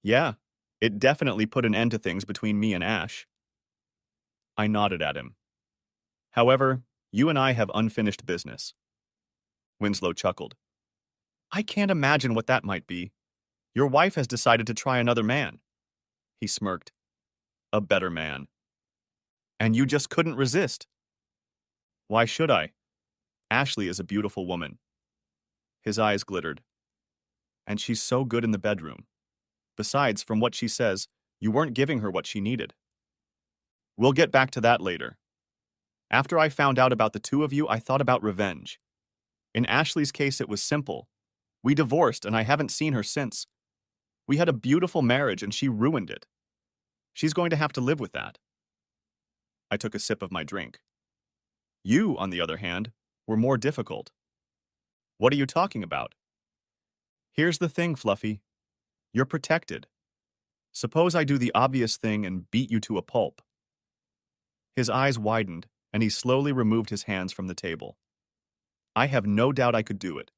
Speaker 1: "Yeah, it definitely put an end to things between me and Ash." I nodded at him. "However, you and I have unfinished business." Winslow chuckled. "I can't imagine what that might be. Your wife has decided to try another man." He smirked. "A better man." "And you just couldn't resist." "Why should I? Ashley is a beautiful woman." His eyes glittered. "And she's so good in the bedroom. Besides, from what she says, you weren't giving her what she needed." We'll get back to that later. After I found out about the two of you, I thought about revenge. In Ashley's case, it was simple. We divorced, and I haven't seen her since. We had a beautiful marriage, and she ruined it. She's going to have to live with that. I took a sip of my drink. You, on the other hand, were more difficult. What are you talking about? Here's the thing, Fluffy. You're protected. Suppose I do the obvious thing and beat you to a pulp. His eyes widened, and he slowly removed his hands from the table. I have no doubt I could do it,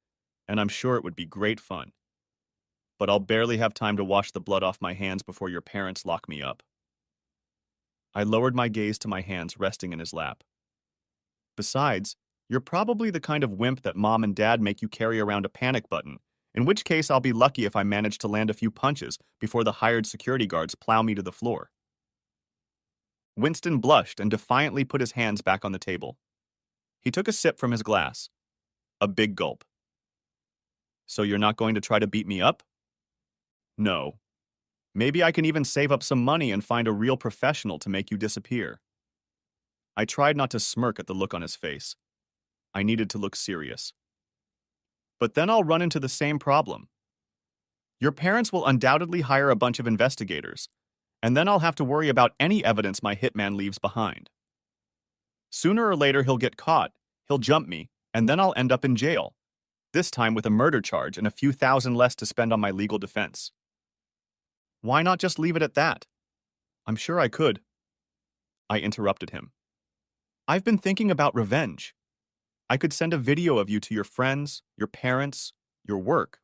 Speaker 1: and I'm sure it would be great fun. But I'll barely have time to wash the blood off my hands before your parents lock me up. I lowered my gaze to my hands resting in his lap. Besides, you're probably the kind of wimp that mom and dad make you carry around a panic button, in which case I'll be lucky if I manage to land a few punches before the hired security guards plow me to the floor. Winston blushed and defiantly put his hands back on the table. He took a sip from his glass. A big gulp. So you're not going to try to beat me up? No. Maybe I can even save up some money and find a real professional to make you disappear. I tried not to smirk at the look on his face. I needed to look serious. But then I'll run into the same problem. Your parents will undoubtedly hire a bunch of investigators, and then I'll have to worry about any evidence my hitman leaves behind. Sooner or later he'll get caught, he'll jump me, and then I'll end up in jail, this time with a murder charge and a few thousand less to spend on my legal defense. Why not just leave it at that? I'm sure I could. I interrupted him. I've been thinking about revenge. I could send a video of you to your friends, your parents, your work.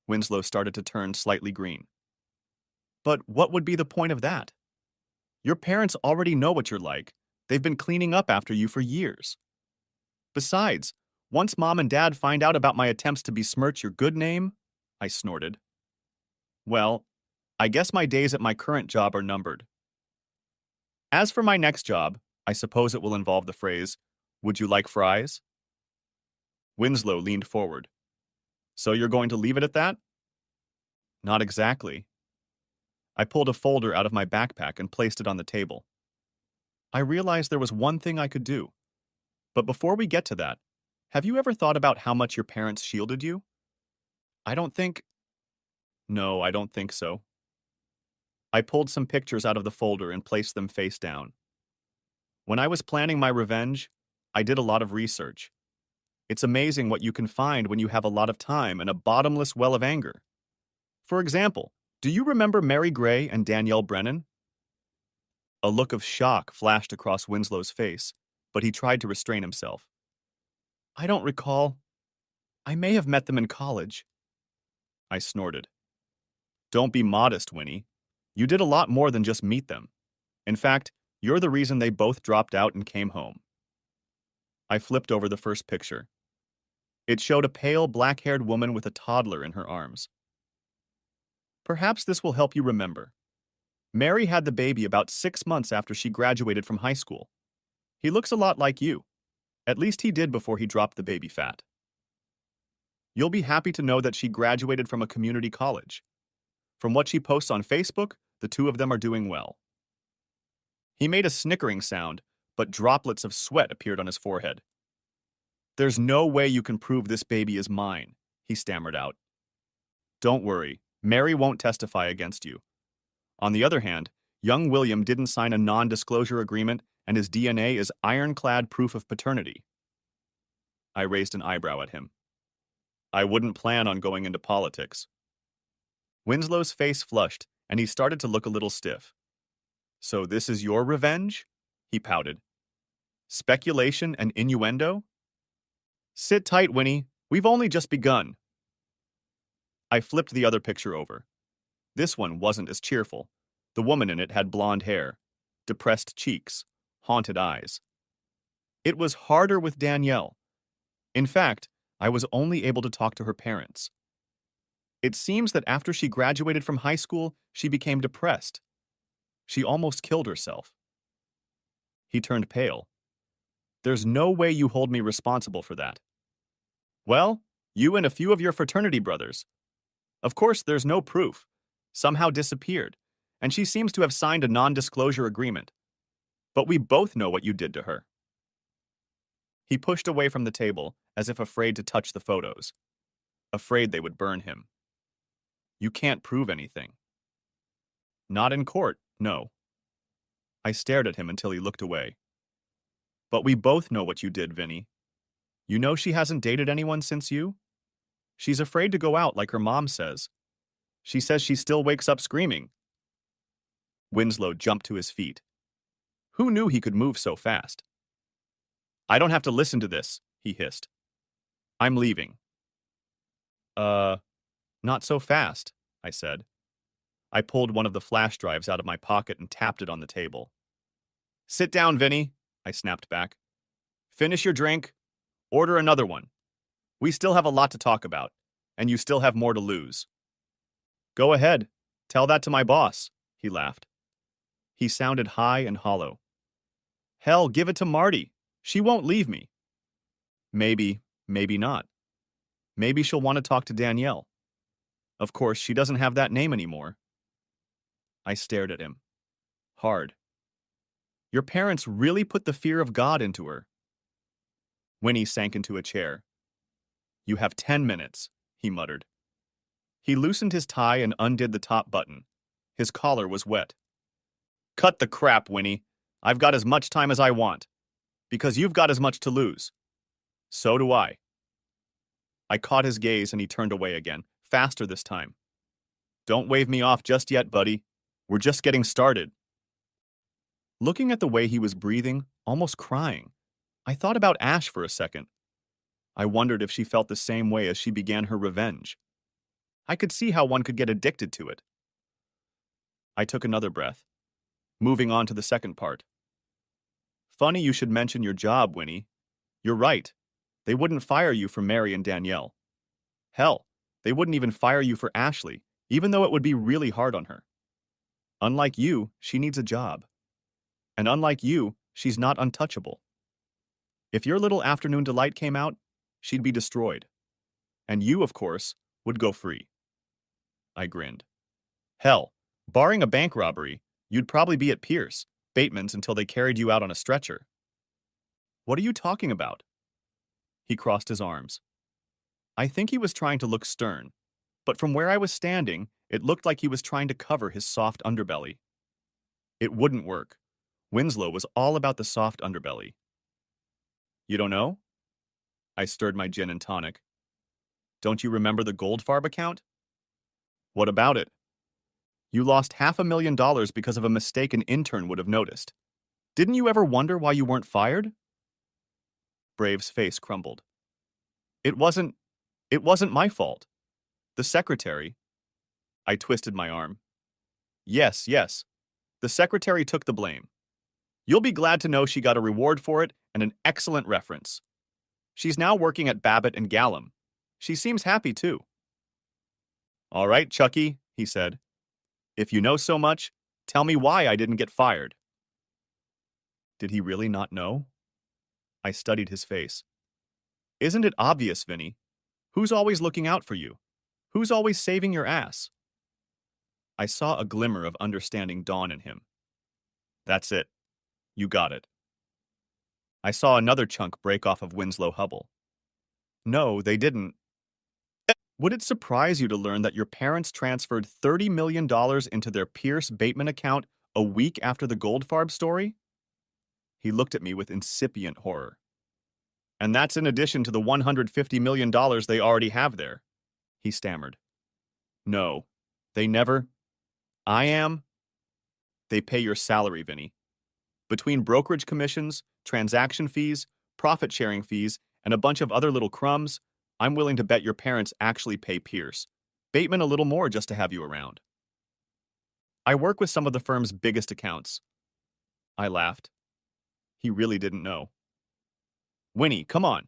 Speaker 1: Winslow started to turn slightly green. But what would be the point of that? Your parents already know what you're like. They've been cleaning up after you for years. Besides, once mom and dad find out about my attempts to besmirch your good name, I snorted. Well, I guess my days at my current job are numbered. As for my next job, I suppose it will involve the phrase, "Would you like fries?" Winslow leaned forward. So you're going to leave it at that? Not exactly. I pulled a folder out of my backpack and placed it on the table. I realized there was one thing I could do. But before we get to that, have you ever thought about how much your parents shielded you? No, I don't think so. I pulled some pictures out of the folder and placed them face down. When I was planning my revenge, I did a lot of research. It's amazing what you can find when you have a lot of time and a bottomless well of anger. For example, do you remember Mary Gray and Danielle Brennan? A look of shock flashed across Winslow's face, but he tried to restrain himself. I don't recall. I may have met them in college. I snorted. Don't be modest, Winnie. You did a lot more than just meet them. In fact, you're the reason they both dropped out and came home. I flipped over the first picture. It showed a pale, black-haired woman with a toddler in her arms. Perhaps this will help you remember. Mary had the baby about 6 months after she graduated from high school. He looks a lot like you. At least he did before he dropped the baby fat. You'll be happy to know that she graduated from a community college. From what she posts on Facebook, the two of them are doing well. He made a snickering sound, but droplets of sweat appeared on his forehead. There's no way you can prove this baby is mine, he stammered out. Don't worry, Mary won't testify against you. On the other hand, young William didn't sign a non-disclosure agreement, and his DNA is ironclad proof of paternity. I raised an eyebrow at him. I wouldn't plan on going into politics. Winslow's face flushed, and he started to look a little stiff. So this is your revenge? He pouted. Speculation and innuendo? Sit tight, Winnie. We've only just begun. I flipped the other picture over. This one wasn't as cheerful. The woman in it had blonde hair, depressed cheeks, haunted eyes. It was harder with Danielle. In fact, I was only able to talk to her parents. It seems that after she graduated from high school, she became depressed. She almost killed herself. He turned pale. There's no way you hold me responsible for that. Well, you and a few of your fraternity brothers. Of course, there's no proof. Somehow disappeared, and she seems to have signed a non-disclosure agreement. But we both know what you did to her. He pushed away from the table, as if afraid to touch the photos, afraid they would burn him. You can't prove anything. Not in court, no. I stared at him until he looked away. But we both know what you did, Vinny. You know she hasn't dated anyone since you? She's afraid to go out like her mom says. She says she still wakes up screaming. Winslow jumped to his feet. Who knew he could move so fast? I don't have to listen to this, he hissed. I'm leaving. Not so fast, I said. I pulled one of the flash drives out of my pocket and tapped it on the table. Sit down, Vinny, I snapped back. Finish your drink. Order another one. We still have a lot to talk about, and you still have more to lose. Go ahead. Tell that to my boss, he laughed. He sounded high and hollow. Hell, give it to Marty. She won't leave me. Maybe, maybe not. Maybe she'll want to talk to Danielle. Of course, she doesn't have that name anymore. I stared at him. Hard. Your parents really put the fear of God into her. Winnie sank into a chair. You have 10 minutes, he muttered. He loosened his tie and undid the top button. His collar was wet. Cut the crap, Winnie. I've got as much time as I want. Because you've got as much to lose. So do I. I caught his gaze and he turned away again, faster this time. Don't wave me off just yet, buddy. We're just getting started. Looking at the way he was breathing, almost crying, I thought about Ash for a second. I wondered if she felt the same way as she began her revenge. I could see how one could get addicted to it. I took another breath, moving on to the second part. Funny you should mention your job, Winnie. You're right. They wouldn't fire you for Mary and Danielle. Hell, they wouldn't even fire you for Ashley, even though it would be really hard on her. Unlike you, she needs a job. And unlike you, she's not untouchable. If your little afternoon delight came out, she'd be destroyed. And you, of course, would go free. I grinned. Hell, barring a bank robbery, you'd probably be at Pierce, Bateman's until they carried you out on a stretcher. What are you talking about? He crossed his arms. I think he was trying to look stern, but from where I was standing, it looked like he was trying to cover his soft underbelly. It wouldn't work. Winslow was all about the soft underbelly. You don't know? I stirred my gin and tonic. Don't you remember the Goldfarb account? What about it? You lost $500,000 because of a mistake an intern would have noticed. Didn't you ever wonder why you weren't fired? Brave's face crumbled. It wasn't my fault. The secretary. I twisted my arm. Yes. The secretary took the blame. You'll be glad to know she got a reward for it and an excellent reference. She's now working at Babbitt and Gallum. She seems happy, too. All right, Chucky, he said. If you know so much, tell me why I didn't get fired. Did he really not know? I studied his face. Isn't it obvious, Vinny? Who's always looking out for you? Who's always saving your ass? I saw a glimmer of understanding dawn in him. That's it. You got it. I saw another chunk break off of Winslow Hubble. No, they didn't. Would it surprise you to learn that your parents transferred $30 million into their Pierce Bateman account a week after the Goldfarb story? He looked at me with incipient horror. And that's in addition to the $150 million they already have there, he stammered. No, they never. I am. They pay your salary, Vinny. Between brokerage commissions, transaction fees, profit-sharing fees, and a bunch of other little crumbs, I'm willing to bet your parents actually pay Pierce. Bateman a little more just to have you around. I work with some of the firm's biggest accounts. I laughed. He really didn't know. Winnie, come on.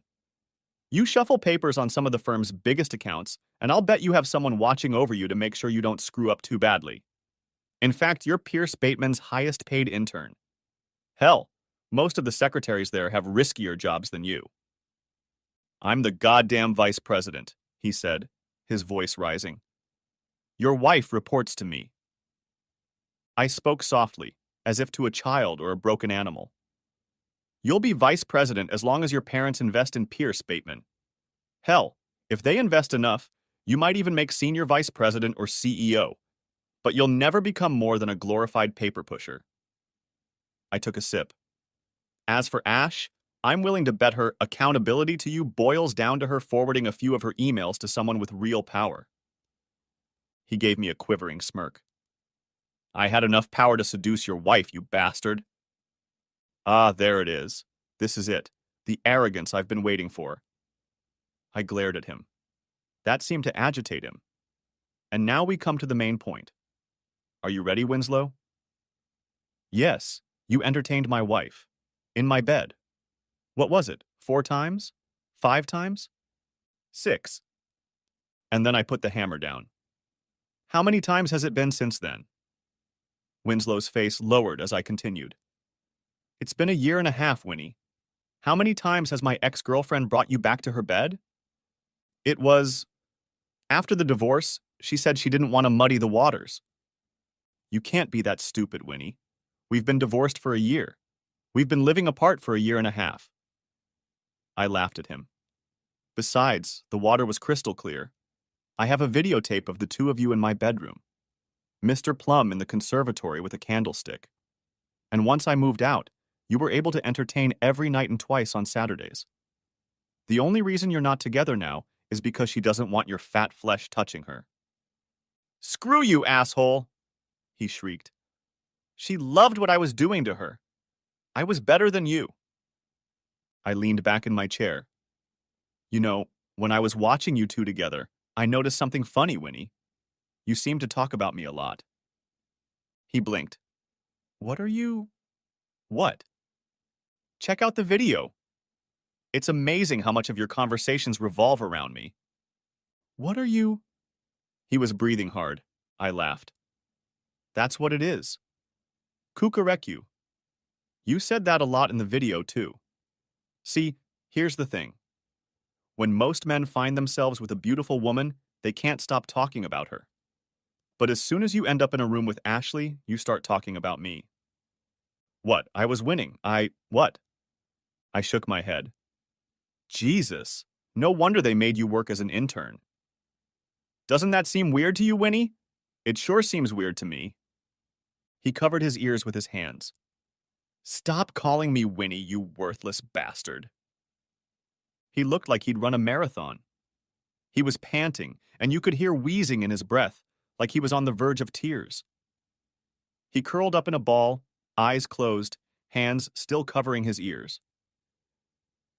Speaker 1: You shuffle papers on some of the firm's biggest accounts, and I'll bet you have someone watching over you to make sure you don't screw up too badly. In fact, you're Pierce Bateman's highest-paid intern. Hell, most of the secretaries there have riskier jobs than you. I'm the goddamn vice president, he said, his voice rising. Your wife reports to me. I spoke softly, as if to a child or a broken animal. You'll be vice president as long as your parents invest in Pierce, Bateman. Hell, if they invest enough, you might even make senior vice president or CEO, but you'll never become more than a glorified paper pusher. I took a sip. As for Ash, I'm willing to bet her accountability to you boils down to her forwarding a few of her emails to someone with real power. He gave me a quivering smirk. I had enough power to seduce your wife, you bastard. Ah, there it is. This is it. The arrogance I've been waiting for. I glared at him. That seemed to agitate him. And now we come to the main point. Are you ready, Winslow? Yes, you entertained my wife. In my bed. What was it? 4 times? 5 times? 6. And then I put the hammer down. How many times has it been since then? Winslow's face lowered as I continued. It's been 1.5 years, Winnie. How many times has my ex-girlfriend brought you back to her bed? It was... After the divorce, she said she didn't want to muddy the waters. You can't be that stupid, Winnie. We've been divorced for 1 year. We've been living apart for 1.5 years. I laughed at him. Besides, the water was crystal clear. I have a videotape of the 2 of you in my bedroom. Mr. Plum in the conservatory with a candlestick. And once I moved out, you were able to entertain every night and twice on Saturdays. The only reason you're not together now is because she doesn't want your fat flesh touching her. Screw you, asshole! He shrieked. She loved what I was doing to her. I was better than you. I leaned back in my chair. You know, when I was watching you 2 together, I noticed something funny, Winnie. You seemed to talk about me a lot. He blinked. What are you... What? Check out the video. It's amazing how much of your conversations revolve around me. What are you... He was breathing hard. I laughed. That's what it is. Kukureku. You said that a lot in the video, too. See, here's the thing. When most men find themselves with a beautiful woman, they can't stop talking about her. But as soon as you end up in a room with Ashley, you start talking about me. What? I was winning. What? I shook my head. Jesus. No wonder they made you work as an intern. Doesn't that seem weird to you, Winnie? It sure seems weird to me. He covered his ears with his hands. Stop calling me Winnie, you worthless bastard. He looked like he'd run a marathon. He was panting, and you could hear wheezing in his breath, like he was on the verge of tears. He curled up in a ball, eyes closed, hands still covering his ears.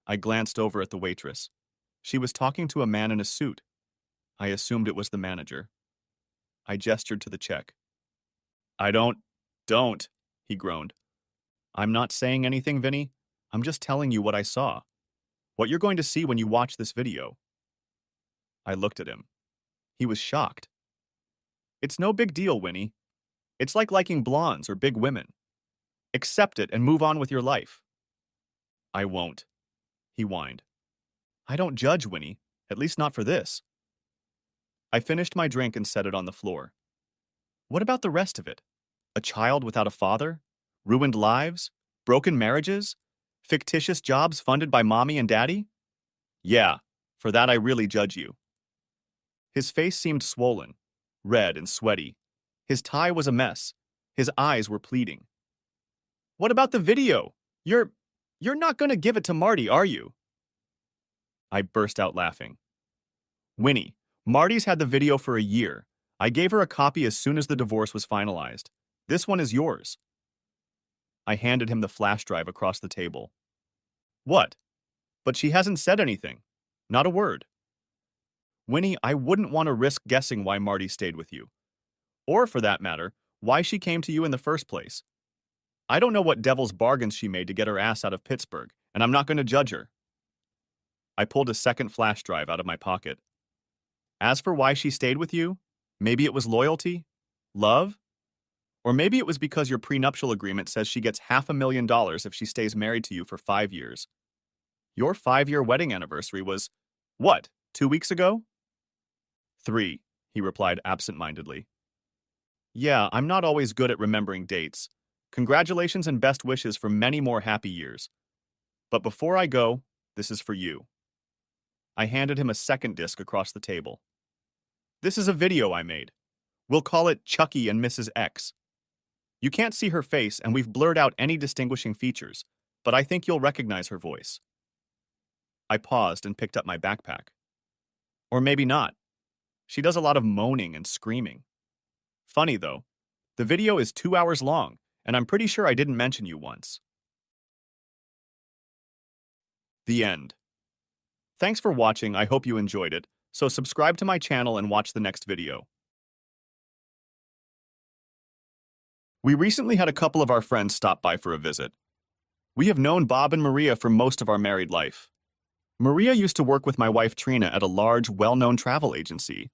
Speaker 1: I glanced over at the waitress. She was talking to a man in a suit. I assumed it was the manager. I gestured to the check. Don't, he groaned. I'm not saying anything, Vinny. I'm just telling you what I saw. What you're going to see when you watch this video. I looked at him. He was shocked. It's no big deal, Winnie. It's like liking blondes or big women. Accept it and move on with your life. I won't, he whined. I don't judge, Winnie, at least not for this. I finished my drink and set it on the floor. What about the rest of it? A child without a father? Ruined lives? Broken marriages? Fictitious jobs funded by mommy and daddy? Yeah, for that I really judge you. His face seemed swollen, red and sweaty. His tie was a mess. His eyes were pleading. What about the video? You're not going to give it to Marty, are you? I burst out laughing. Winnie, Marty's had the video for 1 year. I gave her a copy as soon as the divorce was finalized. This one is yours. I handed him the flash drive across the table. What? But she hasn't said anything. Not a word. Winnie, I wouldn't want to risk guessing why Marty stayed with you. Or, for that matter, why she came to you in the first place. I don't know what devil's bargains she made to get her ass out of Pittsburgh, and I'm not going to judge her. I pulled a second flash drive out of my pocket. As for why she stayed with you, maybe it was loyalty? Love? Or maybe it was because your prenuptial agreement says she gets $500,000 if she stays married to you for 5 years. Your 5-year wedding anniversary was, what, 2 weeks ago? 3, he replied absent-mindedly. Yeah, I'm not always good at remembering dates. Congratulations and best wishes for many more happy years. But before I go, this is for you. I handed him a second disc across the table. This is a video I made. We'll call it Chucky and Mrs. X. You can't see her face, and we've blurred out any distinguishing features, but I think you'll recognize her voice. I paused and picked up my backpack. Or maybe not. She does a lot of moaning and screaming. Funny, though. The video is 2 hours long, and I'm pretty sure I didn't mention you once. The end. Thanks for watching. I hope you enjoyed it, so subscribe to my channel and watch the next video. We recently had a couple of our friends stop by for a visit. We have known Bob and Maria for most of our married life. Maria used to work with my wife Trina at a large, well-known travel agency.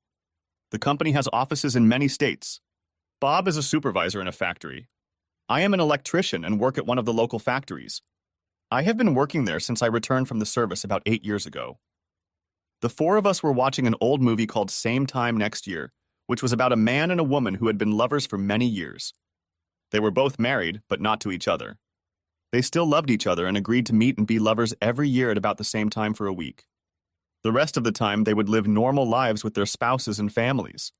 Speaker 1: The company has offices in many states. Bob is a supervisor in a factory. I am an electrician and work at one of the local factories. I have been working there since I returned from the service about 8 years ago. The four of us were watching an old movie called Same Time Next Year, which was about a man and a woman who had been lovers for many years. They were both married, but not to each other. They still loved each other and agreed to meet and be lovers every year at about the same time for a week. The rest of the time, they would live normal lives with their spouses and families.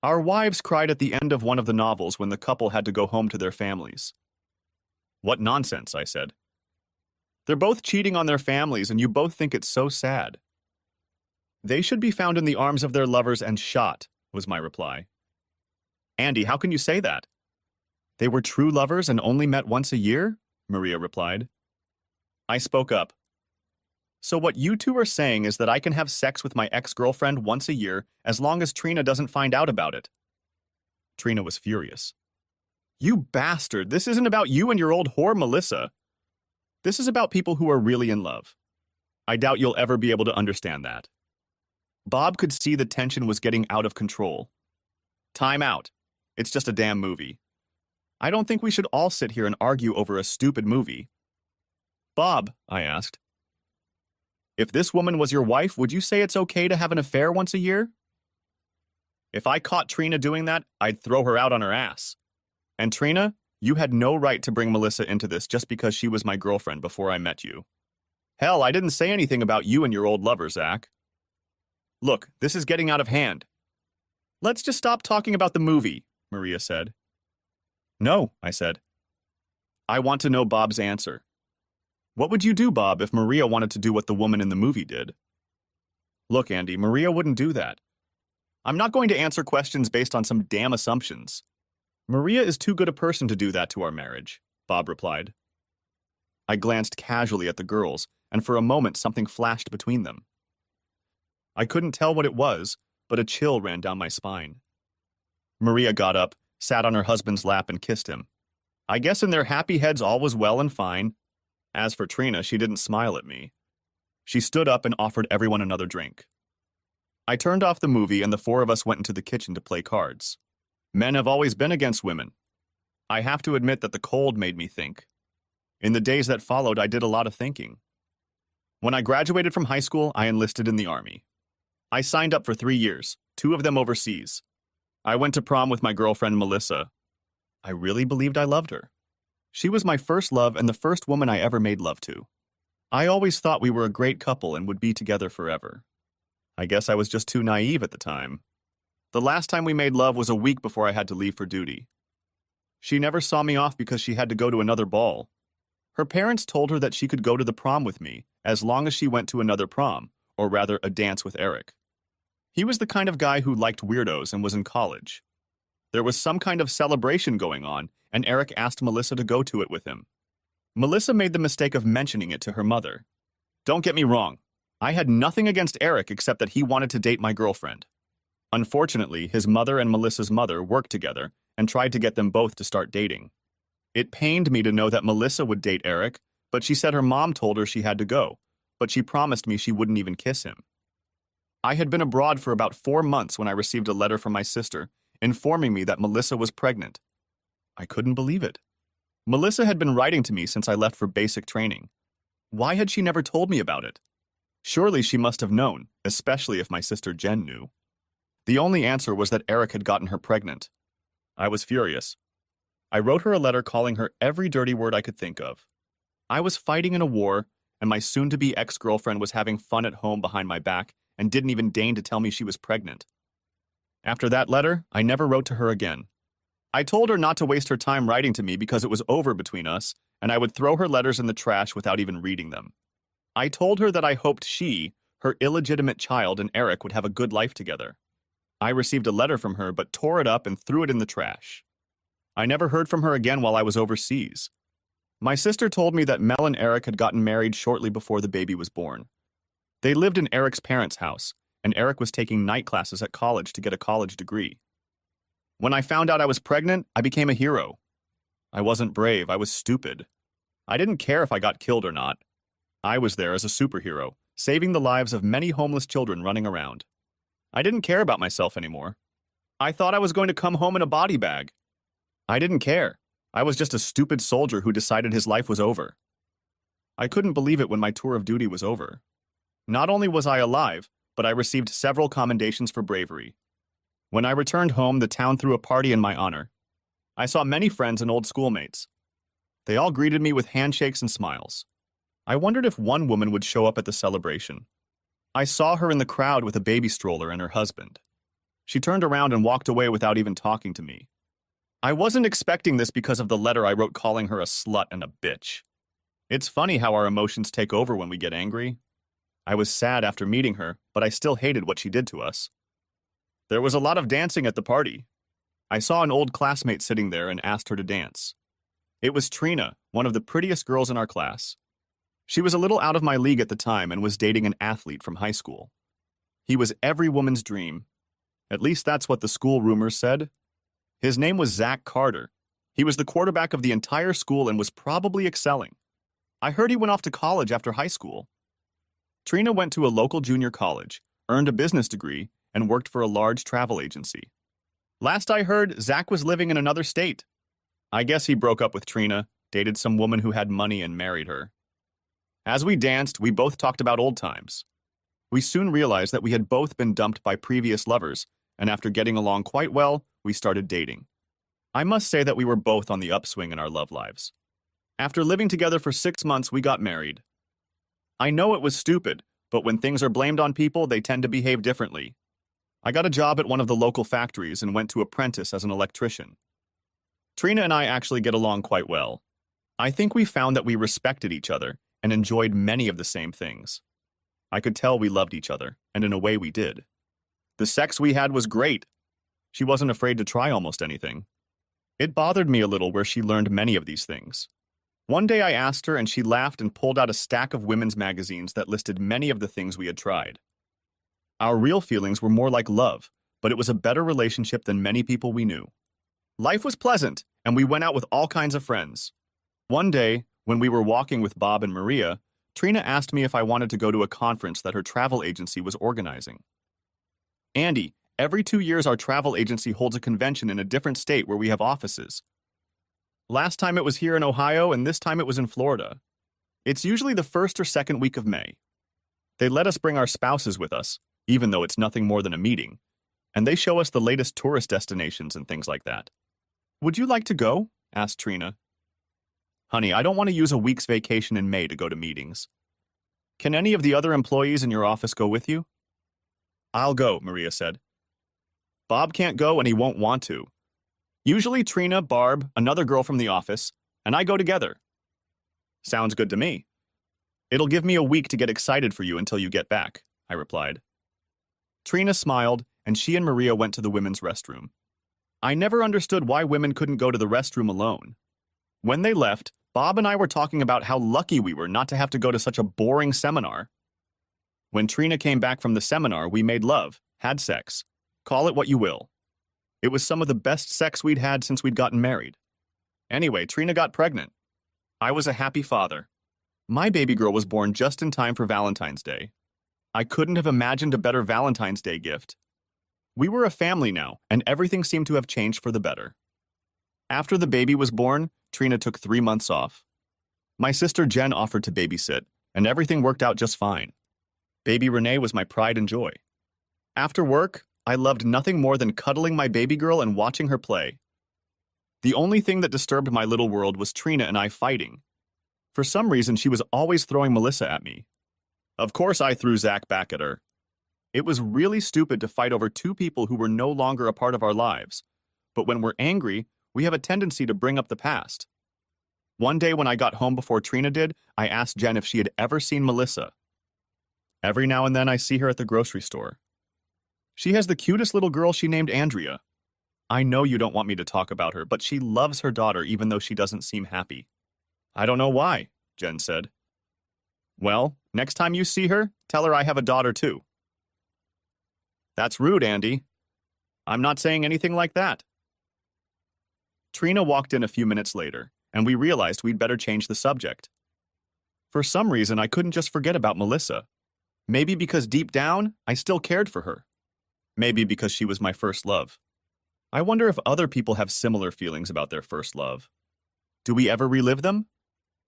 Speaker 1: Our wives cried at the end of one of the novels when the couple had to go home to their families. What nonsense, I said. They're both cheating on their families, and you both think it's so sad. They should be found in the arms of their lovers and shot, was my reply. Andy, how can you say that? They were true lovers and only met once a year? Maria replied. I spoke up. So what you two are saying is that I can have sex with my ex-girlfriend once a year as long as Trina doesn't find out about it. Trina was furious. You bastard, this isn't about you and your old whore, Melissa. This is about people who are really in love. I doubt you'll ever be able to understand that. Bob could see the tension was getting out of control. Time out. It's just a damn movie. I don't think we should all sit here and argue over a stupid movie. Bob, I asked, if this woman was your wife, would you say it's okay to have an affair once a year? If I caught Trina doing that, I'd throw her out on her ass. And Trina, you had no right to bring Melissa into this just because she was my girlfriend before I met you. Hell, I didn't say anything about you and your old lover, Zach. Look, this is getting out of hand. Let's just stop talking about the movie, Maria said. No, I said. I want to know Bob's answer. What would you do, Bob, if Maria wanted to do what the woman in the movie did? Look, Andy, Maria wouldn't do that. I'm not going to answer questions based on some damn assumptions. Maria is too good a person to do that to our marriage, Bob replied. I glanced casually at the girls, and for a moment something flashed between them. I couldn't tell what it was, but a chill ran down my spine. Maria got up, sat on her husband's lap, and kissed him. I guess in their happy heads all was well and fine. As for Trina, she didn't smile at me. She stood up and offered everyone another drink. I turned off the movie and the four of us went into the kitchen to play cards. Men have always been against women. I have to admit that the cold made me think. In the days that followed, I did a lot of thinking. When I graduated from high school, I enlisted in the Army. I signed up for 3 years, 2 of them overseas. I went to prom with my girlfriend, Melissa. I really believed I loved her. She was my first love and the first woman I ever made love to. I always thought we were a great couple and would be together forever. I guess I was just too naive at the time. The last time we made love was a week before I had to leave for duty. She never saw me off because she had to go to another ball. Her parents told her that she could go to the prom with me as long as she went to another prom, or rather a dance with Eric. He was the kind of guy who liked weirdos and was in college. There was some kind of celebration going on, and Eric asked Melissa to go to it with him. Melissa made the mistake of mentioning it to her mother. Don't get me wrong. I had nothing against Eric except that he wanted to date my girlfriend. Unfortunately, his mother and Melissa's mother worked together and tried to get them both to start dating. It pained me to know that Melissa would date Eric, but she said her mom told her she had to go, but she promised me she wouldn't even kiss him. I had been abroad for about 4 months when I received a letter from my sister informing me that Melissa was pregnant. I couldn't believe it. Melissa had been writing to me since I left for basic training. Why had she never told me about it? Surely she must have known, especially if my sister Jen knew. The only answer was that Eric had gotten her pregnant. I was furious. I wrote her a letter calling her every dirty word I could think of. I was fighting in a war, and my soon-to-be ex-girlfriend was having fun at home behind my back and didn't even deign to tell me she was pregnant. After that letter, I never wrote to her again. I told her not to waste her time writing to me because it was over between us, and I would throw her letters in the trash without even reading them. I told her that I hoped she, her illegitimate child, and Eric would have a good life together. I received a letter from her but tore it up and threw it in the trash. I never heard from her again while I was overseas. My sister told me that Mel and Eric had gotten married shortly before the baby was born. They lived in Eric's parents' house, and Eric was taking night classes at college to get a college degree. When I found out I was pregnant, I became a hero. I wasn't brave, I was stupid. I didn't care if I got killed or not. I was there as a superhero, saving the lives of many homeless children running around. I didn't care about myself anymore. I thought I was going to come home in a body bag. I didn't care. I was just a stupid soldier who decided his life was over. I couldn't believe it when my tour of duty was over. Not only was I alive, but I received several commendations for bravery. When I returned home, the town threw a party in my honor. I saw many friends and old schoolmates. They all greeted me with handshakes and smiles. I wondered if one woman would show up at the celebration. I saw her in the crowd with a baby stroller and her husband. She turned around and walked away without even talking to me. I wasn't expecting this because of the letter I wrote calling her a slut and a bitch. It's funny how our emotions take over when we get angry. I was sad after meeting her, but I still hated what she did to us. There was a lot of dancing at the party. I saw an old classmate sitting there and asked her to dance. It was Trina, one of the prettiest girls in our class. She was a little out of my league at the time and was dating an athlete from high school. He was every woman's dream. At least that's what the school rumors said. His name was Zach Carter. He was the quarterback of the entire school and was probably excelling. I heard he went off to college after high school. Trina went to a local junior college, earned a business degree, and worked for a large travel agency. Last I heard, Zach was living in another state. I guess he broke up with Trina, dated some woman who had money and married her. As we danced, we both talked about old times. We soon realized that we had both been dumped by previous lovers, and after getting along quite well, we started dating. I must say that we were both on the upswing in our love lives. After living together for 6 months, we got married. I know it was stupid, but when things are blamed on people, they tend to behave differently. I got a job at one of the local factories and went to apprentice as an electrician. Trina and I actually get along quite well. I think we found that we respected each other and enjoyed many of the same things. I could tell we loved each other, and in a way we did. The sex we had was great. She wasn't afraid to try almost anything. It bothered me a little where she learned many of these things. One day I asked her and she laughed and pulled out a stack of women's magazines that listed many of the things we had tried. Our real feelings were more like love, but it was a better relationship than many people we knew. Life was pleasant, and we went out with all kinds of friends. One day, when we were walking with Bob and Maria, Trina asked me if I wanted to go to a conference that her travel agency was organizing. Andy, every 2 years our travel agency holds a convention in a different state where we have offices. Last time it was here in Ohio, and this time it was in Florida. It's usually the first or second week of May. They let us bring our spouses with us, even though it's nothing more than a meeting, and they show us the latest tourist destinations and things like that. Would you like to go? Asked Trina. Honey, I don't want to use a week's vacation in May to go to meetings. Can any of the other employees in your office go with you? I'll go, Maria said. Bob can't go and he won't want to. Usually Trina, Barb, another girl from the office, and I go together. Sounds good to me. It'll give me a week to get excited for you until you get back, I replied. Trina smiled, and she and Maria went to the women's restroom. I never understood why women couldn't go to the restroom alone. When they left, Bob and I were talking about how lucky we were not to have to go to such a boring seminar. When Trina came back from the seminar, we made love, had sex. Call it what you will. It was some of the best sex we'd had since we'd gotten married. Anyway, Trina got pregnant. I was a happy father. My baby girl was born just in time for Valentine's Day. I couldn't have imagined a better Valentine's Day gift. We were a family now, and everything seemed to have changed for the better. After the baby was born, Trina took 3 months off. My sister Jen offered to babysit, and everything worked out just fine. Baby Renee was my pride and joy. After work, I loved nothing more than cuddling my baby girl and watching her play. The only thing that disturbed my little world was Trina and I fighting. For some reason, she was always throwing Melissa at me. Of course, I threw Zach back at her. It was really stupid to fight over two people who were no longer a part of our lives. But when we're angry, we have a tendency to bring up the past. One day when I got home before Trina did, I asked Jen if she had ever seen Melissa. Every now and then I see her at the grocery store. She has the cutest little girl she named Andrea. I know you don't want me to talk about her, but she loves her daughter even though she doesn't seem happy. I don't know why, Jen said. Well, next time you see her, tell her I have a daughter too. That's rude, Andy. I'm not saying anything like that. Trina walked in a few minutes later, and we realized we'd better change the subject. For some reason, I couldn't just forget about Melissa. Maybe because deep down, I still cared for her. Maybe because she was my first love. I wonder if other people have similar feelings about their first love. Do we ever relive them?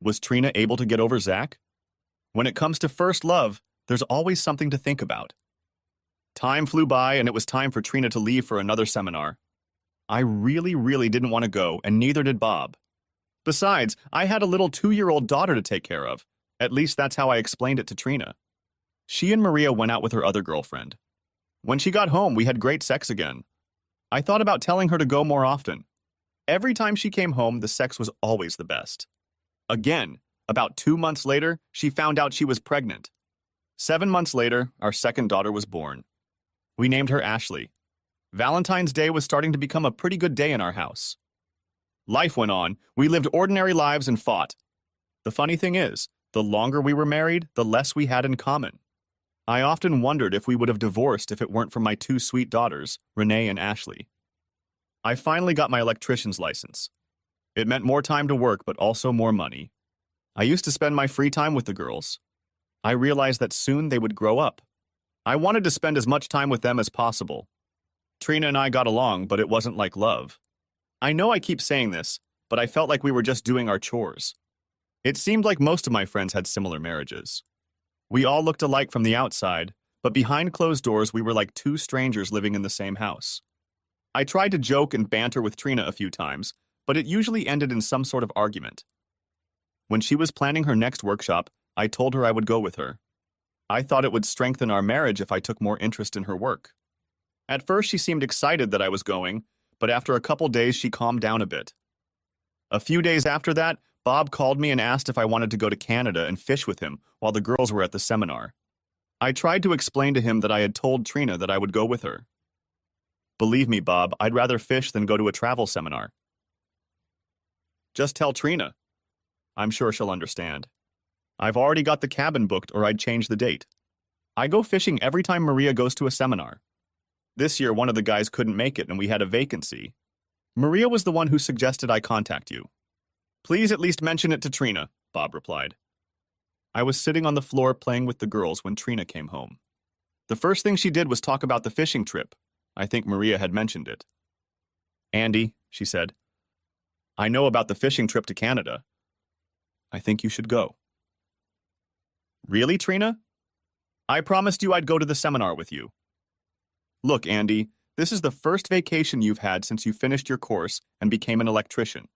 Speaker 1: Was Trina able to get over Zach? When it comes to first love, there's always something to think about. Time flew by and it was time for Trina to leave for another seminar. I really didn't want to go, and neither did Bob. Besides, I had a little 2-year-old daughter to take care of. At least that's how I explained it to Trina. She and Maria went out with her other girlfriend. When she got home, we had great sex again. I thought about telling her to go more often. Every time she came home, the sex was always the best. Again, about 2 months later, she found out she was pregnant. 7 months later, our second daughter was born. We named her Ashley. Valentine's Day was starting to become a pretty good day in our house. Life went on. We lived ordinary lives and fought. The funny thing is, the longer we were married, the less we had in common. I often wondered if we would have divorced if it weren't for my 2 sweet daughters, Renee and Ashley. I finally got my electrician's license. It meant more time to work, but also more money. I used to spend my free time with the girls. I realized that soon they would grow up. I wanted to spend as much time with them as possible. Trina and I got along, but it wasn't like love. I know I keep saying this, but I felt like we were just doing our chores. It seemed like most of my friends had similar marriages. We all looked alike from the outside, but behind closed doors we were like 2 strangers living in the same house. I tried to joke and banter with Trina a few times, but it usually ended in some sort of argument. When she was planning her next workshop, I told her I would go with her. I thought it would strengthen our marriage if I took more interest in her work. At first she seemed excited that I was going, but after a couple days she calmed down a bit. A few days after that, Bob called me and asked if I wanted to go to Canada and fish with him while the girls were at the seminar. I tried to explain to him that I had told Trina that I would go with her. Believe me, Bob, I'd rather fish than go to a travel seminar. Just tell Trina. I'm sure she'll understand. I've already got the cabin booked or I'd change the date. I go fishing every time Maria goes to a seminar. This year, one of the guys couldn't make it and we had a vacancy. Maria was the one who suggested I contact you. Please at least mention it to Trina, Bob replied. I was sitting on the floor playing with the girls when Trina came home. The first thing she did was talk about the fishing trip. I think Maria had mentioned it. Andy, she said, I know about the fishing trip to Canada. I think you should go. Really, Trina? I promised you I'd go to the seminar with you. Look, Andy, this is the first vacation you've had since you finished your course and became an electrician.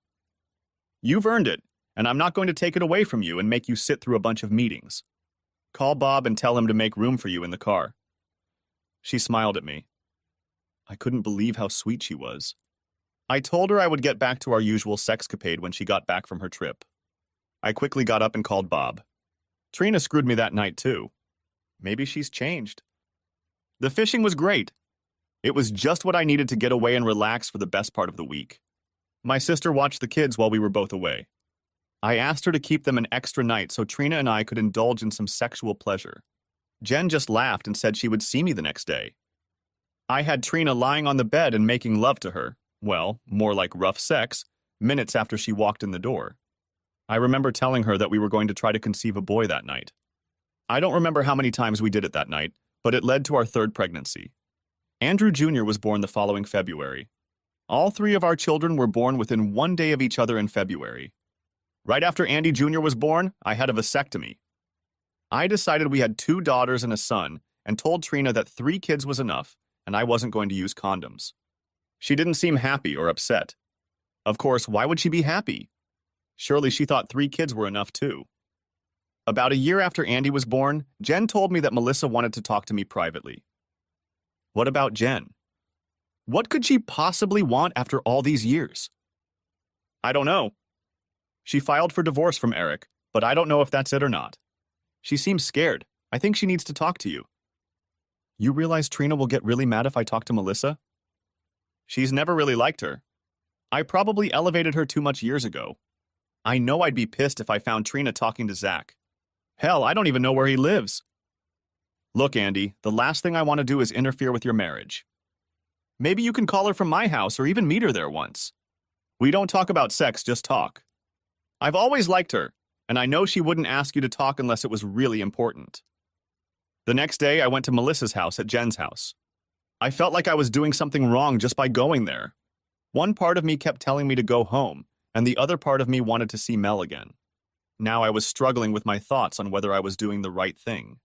Speaker 1: You've earned it, and I'm not going to take it away from you and make you sit through a bunch of meetings. Call Bob and tell him to make room for you in the car. She smiled at me. I couldn't believe how sweet she was. I told her I would get back to our usual sexcapade when she got back from her trip. I quickly got up and called Bob. Trina screwed me that night, too. Maybe she's changed. The fishing was great. It was just what I needed to get away and relax for the best part of the week. My sister watched the kids while we were both away. I asked her to keep them an extra night so Trina and I could indulge in some sexual pleasure. Jen just laughed and said she would see me the next day. I had Trina lying on the bed and making love to her, well, more like rough sex, minutes after she walked in the door. I remember telling her that we were going to try to conceive a boy that night. I don't remember how many times we did it that night, but it led to our 3rd pregnancy. Andrew Jr. was born the following February. All 3 of our children were born within 1 day of each other in February. Right after Andy Jr. was born, I had a vasectomy. I decided we had 2 daughters and a son and told Trina that 3 kids was enough and I wasn't going to use condoms. She didn't seem happy or upset. Of course, why would she be happy? Surely she thought 3 kids were enough too. About a year after Andy was born, Jen told me that Melissa wanted to talk to me privately. What about Jen? What could she possibly want after all these years? I don't know. She filed for divorce from Eric, but I don't know if that's it or not. She seems scared. I think she needs to talk to you. You realize Trina will get really mad if I talk to Melissa? She's never really liked her. I probably elevated her too much years ago. I know I'd be pissed if I found Trina talking to Zach. Hell, I don't even know where he lives. Look, Andy, the last thing I want to do is interfere with your marriage. Maybe you can call her from my house or even meet her there once. We don't talk about sex, just talk. I've always liked her, and I know she wouldn't ask you to talk unless it was really important. The next day, I went to Melissa's house at Jen's house. I felt like I was doing something wrong just by going there. One part of me kept telling me to go home, and the other part of me wanted to see Mel again. Now I was struggling with my thoughts on whether I was doing the right thing.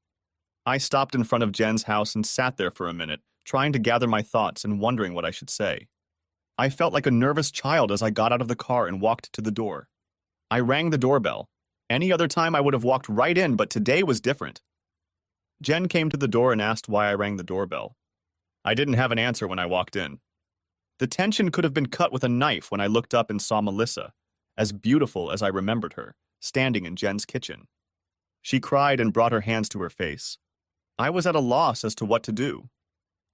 Speaker 1: I stopped in front of Jen's house and sat there for a minute, trying to gather my thoughts and wondering what I should say. I felt like a nervous child as I got out of the car and walked to the door. I rang the doorbell. Any other time I would have walked right in, but today was different. Jen came to the door and asked why I rang the doorbell. I didn't have an answer when I walked in. The tension could have been cut with a knife when I looked up and saw Melissa, as beautiful as I remembered her, standing in Jen's kitchen. She cried and brought her hands to her face. I was at a loss as to what to do.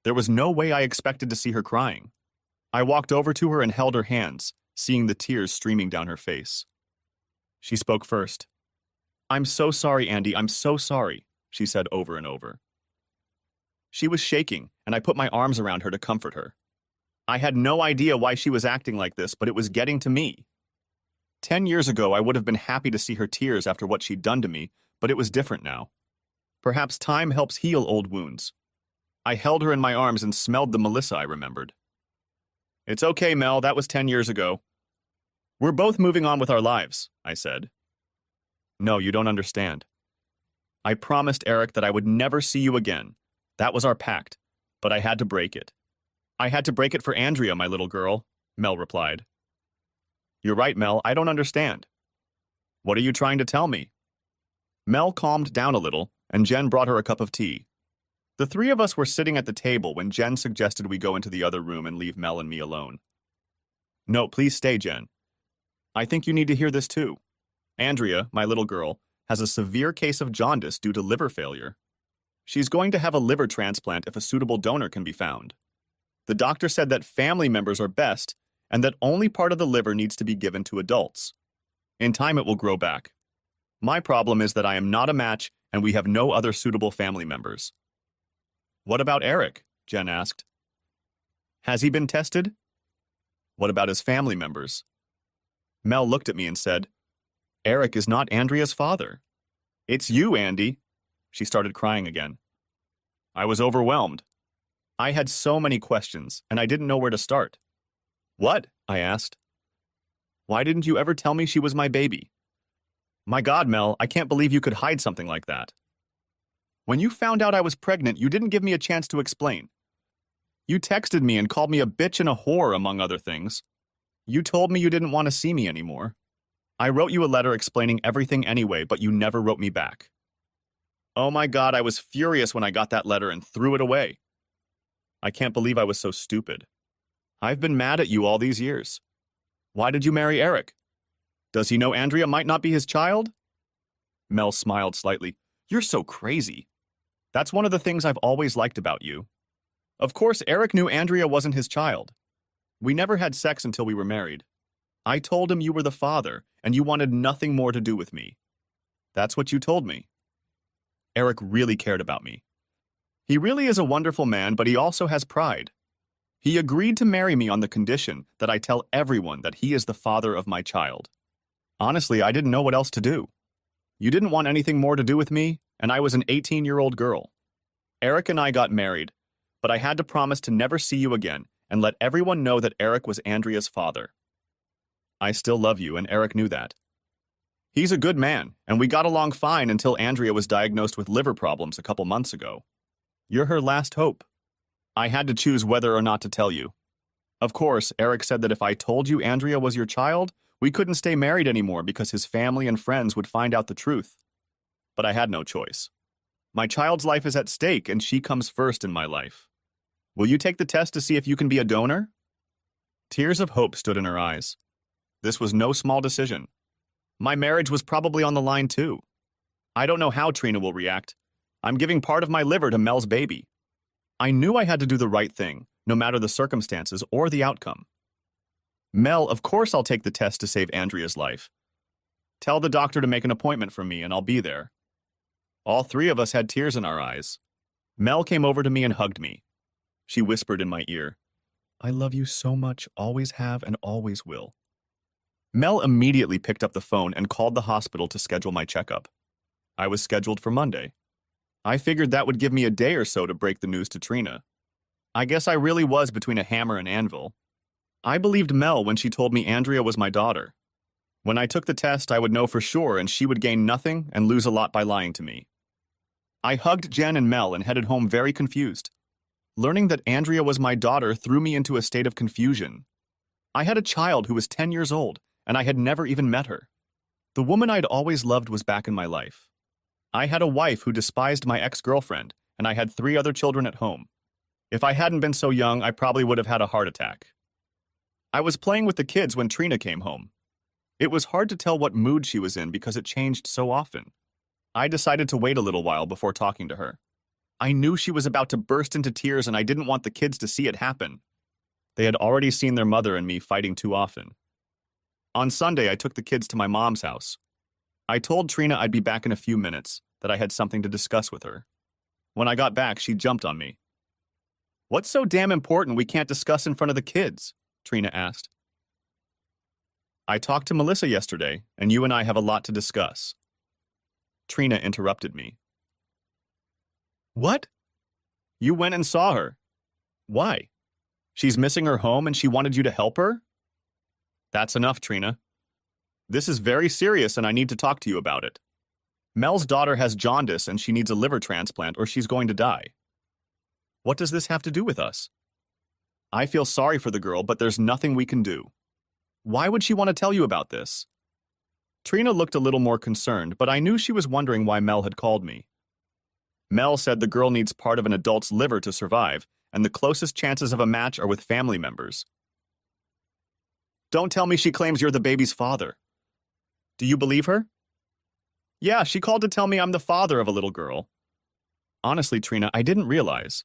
Speaker 1: There was no way I expected to see her crying. I walked over to her and held her hands, seeing the tears streaming down her face. She spoke first. "I'm so sorry, Andy, I'm so sorry," she said over and over. She was shaking, and I put my arms around her to comfort her. I had no idea why she was acting like this, but it was getting to me. 10 years ago, I would have been happy to see her tears after what she'd done to me, but it was different now. Perhaps time helps heal old wounds. I held her in my arms and smelled the Melissa I remembered. "It's okay, Mel, that was 10 years ago. We're both moving on with our lives," I said. "No, you don't understand. I promised Eric that I would never see you again. That was our pact, but I had to break it. I had to break it for Andrea, my little girl," Mel replied. "You're right, Mel, I don't understand. What are you trying to tell me?" Mel calmed down a little, and Jen brought her a cup of tea. The 3 of us were sitting at the table when Jen suggested we go into the other room and leave Mel and me alone. "No, please stay, Jen. I think you need to hear this too. Andrea, my little girl, has a severe case of jaundice due to liver failure. She's going to have a liver transplant if a suitable donor can be found. The doctor said that family members are best and that only part of the liver needs to be given to adults. In time, it will grow back. My problem is that I am not a match and we have no other suitable family members." "What about Eric?" Jen asked. "Has he been tested?" "What about his family members?" Mel looked at me and said, "Eric is not Andrea's father. It's you, Andy." She started crying again. I was overwhelmed. I had so many questions, and I didn't know where to start. "What?" I asked. "Why didn't you ever tell me she was my baby?" "My God, Mel, I can't believe you could hide something like that. When you found out I was pregnant, you didn't give me a chance to explain. You texted me and called me a bitch and a whore, among other things. You told me you didn't want to see me anymore. I wrote you a letter explaining everything anyway, but you never wrote me back. Oh my God, I was furious when I got that letter and threw it away. I can't believe I was so stupid. I've been mad at you all these years. Why did you marry Eric? Does he know Andrea might not be his child?" Mel smiled slightly. "You're so crazy. That's one of the things I've always liked about you. Of course, Eric knew Andrea wasn't his child. We never had sex until we were married. I told him you were the father, and you wanted nothing more to do with me. That's what you told me. Eric really cared about me. He really is a wonderful man, but he also has pride. He agreed to marry me on the condition that I tell everyone that he is the father of my child. Honestly, I didn't know what else to do. You didn't want anything more to do with me, and I was an 18-year-old girl. Eric and I got married, but I had to promise to never see you again and let everyone know that Eric was Andrea's father. I still love you, and Eric knew that. He's a good man, and we got along fine until Andrea was diagnosed with liver problems a couple months ago. You're her last hope. I had to choose whether or not to tell you. Of course, Eric said that if I told you Andrea was your child, we couldn't stay married anymore because his family and friends would find out the truth. But I had no choice. My child's life is at stake, and she comes first in my life. Will you take the test to see if you can be a donor? Tears of hope stood in her eyes. This was no small decision. My marriage was probably on the line too. I don't know how Trina will react. I'm giving part of my liver to Mel's baby. I knew I had to do the right thing, no matter the circumstances or the outcome. Mel, of course I'll take the test to save Andrea's life. Tell the doctor to make an appointment for me and I'll be there. All three of us had tears in our eyes. Mel came over to me and hugged me. She whispered in my ear, "I love you so much, always have and always will." Mel immediately picked up the phone and called the hospital to schedule my checkup. I was scheduled for Monday. I figured that would give me a day or so to break the news to Trina. I guess I really was between a hammer and anvil. I believed Mel when she told me Andrea was my daughter. When I took the test, I would know for sure and she would gain nothing and lose a lot by lying to me. I hugged Jen and Mel and headed home very confused. Learning that Andrea was my daughter threw me into a state of confusion. I had a child who was 10 years old, and I had never even met her. The woman I'd always loved was back in my life. I had a wife who despised my ex-girlfriend, and I had 3 other children at home. If I hadn't been so young, I probably would have had a heart attack. I was playing with the kids when Trina came home. It was hard to tell what mood she was in because it changed so often. I decided to wait a little while before talking to her. I knew she was about to burst into tears and I didn't want the kids to see it happen. They had already seen their mother and me fighting too often. On Sunday, I took the kids to my mom's house. I told Trina I'd be back in a few minutes, that I had something to discuss with her. When I got back, she jumped on me. "What's so damn important we can't discuss in front of the kids?" Trina asked. "I talked to Melissa yesterday, and you and I have a lot to discuss." Trina interrupted me. "What? You went and saw her. Why? She's missing her home and she wanted you to help her?" "That's enough, Trina. This is very serious and I need to talk to you about it. Mel's daughter has jaundice and she needs a liver transplant or she's going to die. What does this have to do with us? I feel sorry for the girl, but there's nothing we can do. Why would she want to tell you about this?" Trina looked a little more concerned, but I knew she was wondering why Mel had called me. Mel said the girl needs part of an adult's liver to survive, and the closest chances of a match are with family members. "Don't tell me she claims you're the baby's father. Do you believe her?" "Yeah, she called to tell me I'm the father of a little girl." "Honestly, Trina, I didn't realize.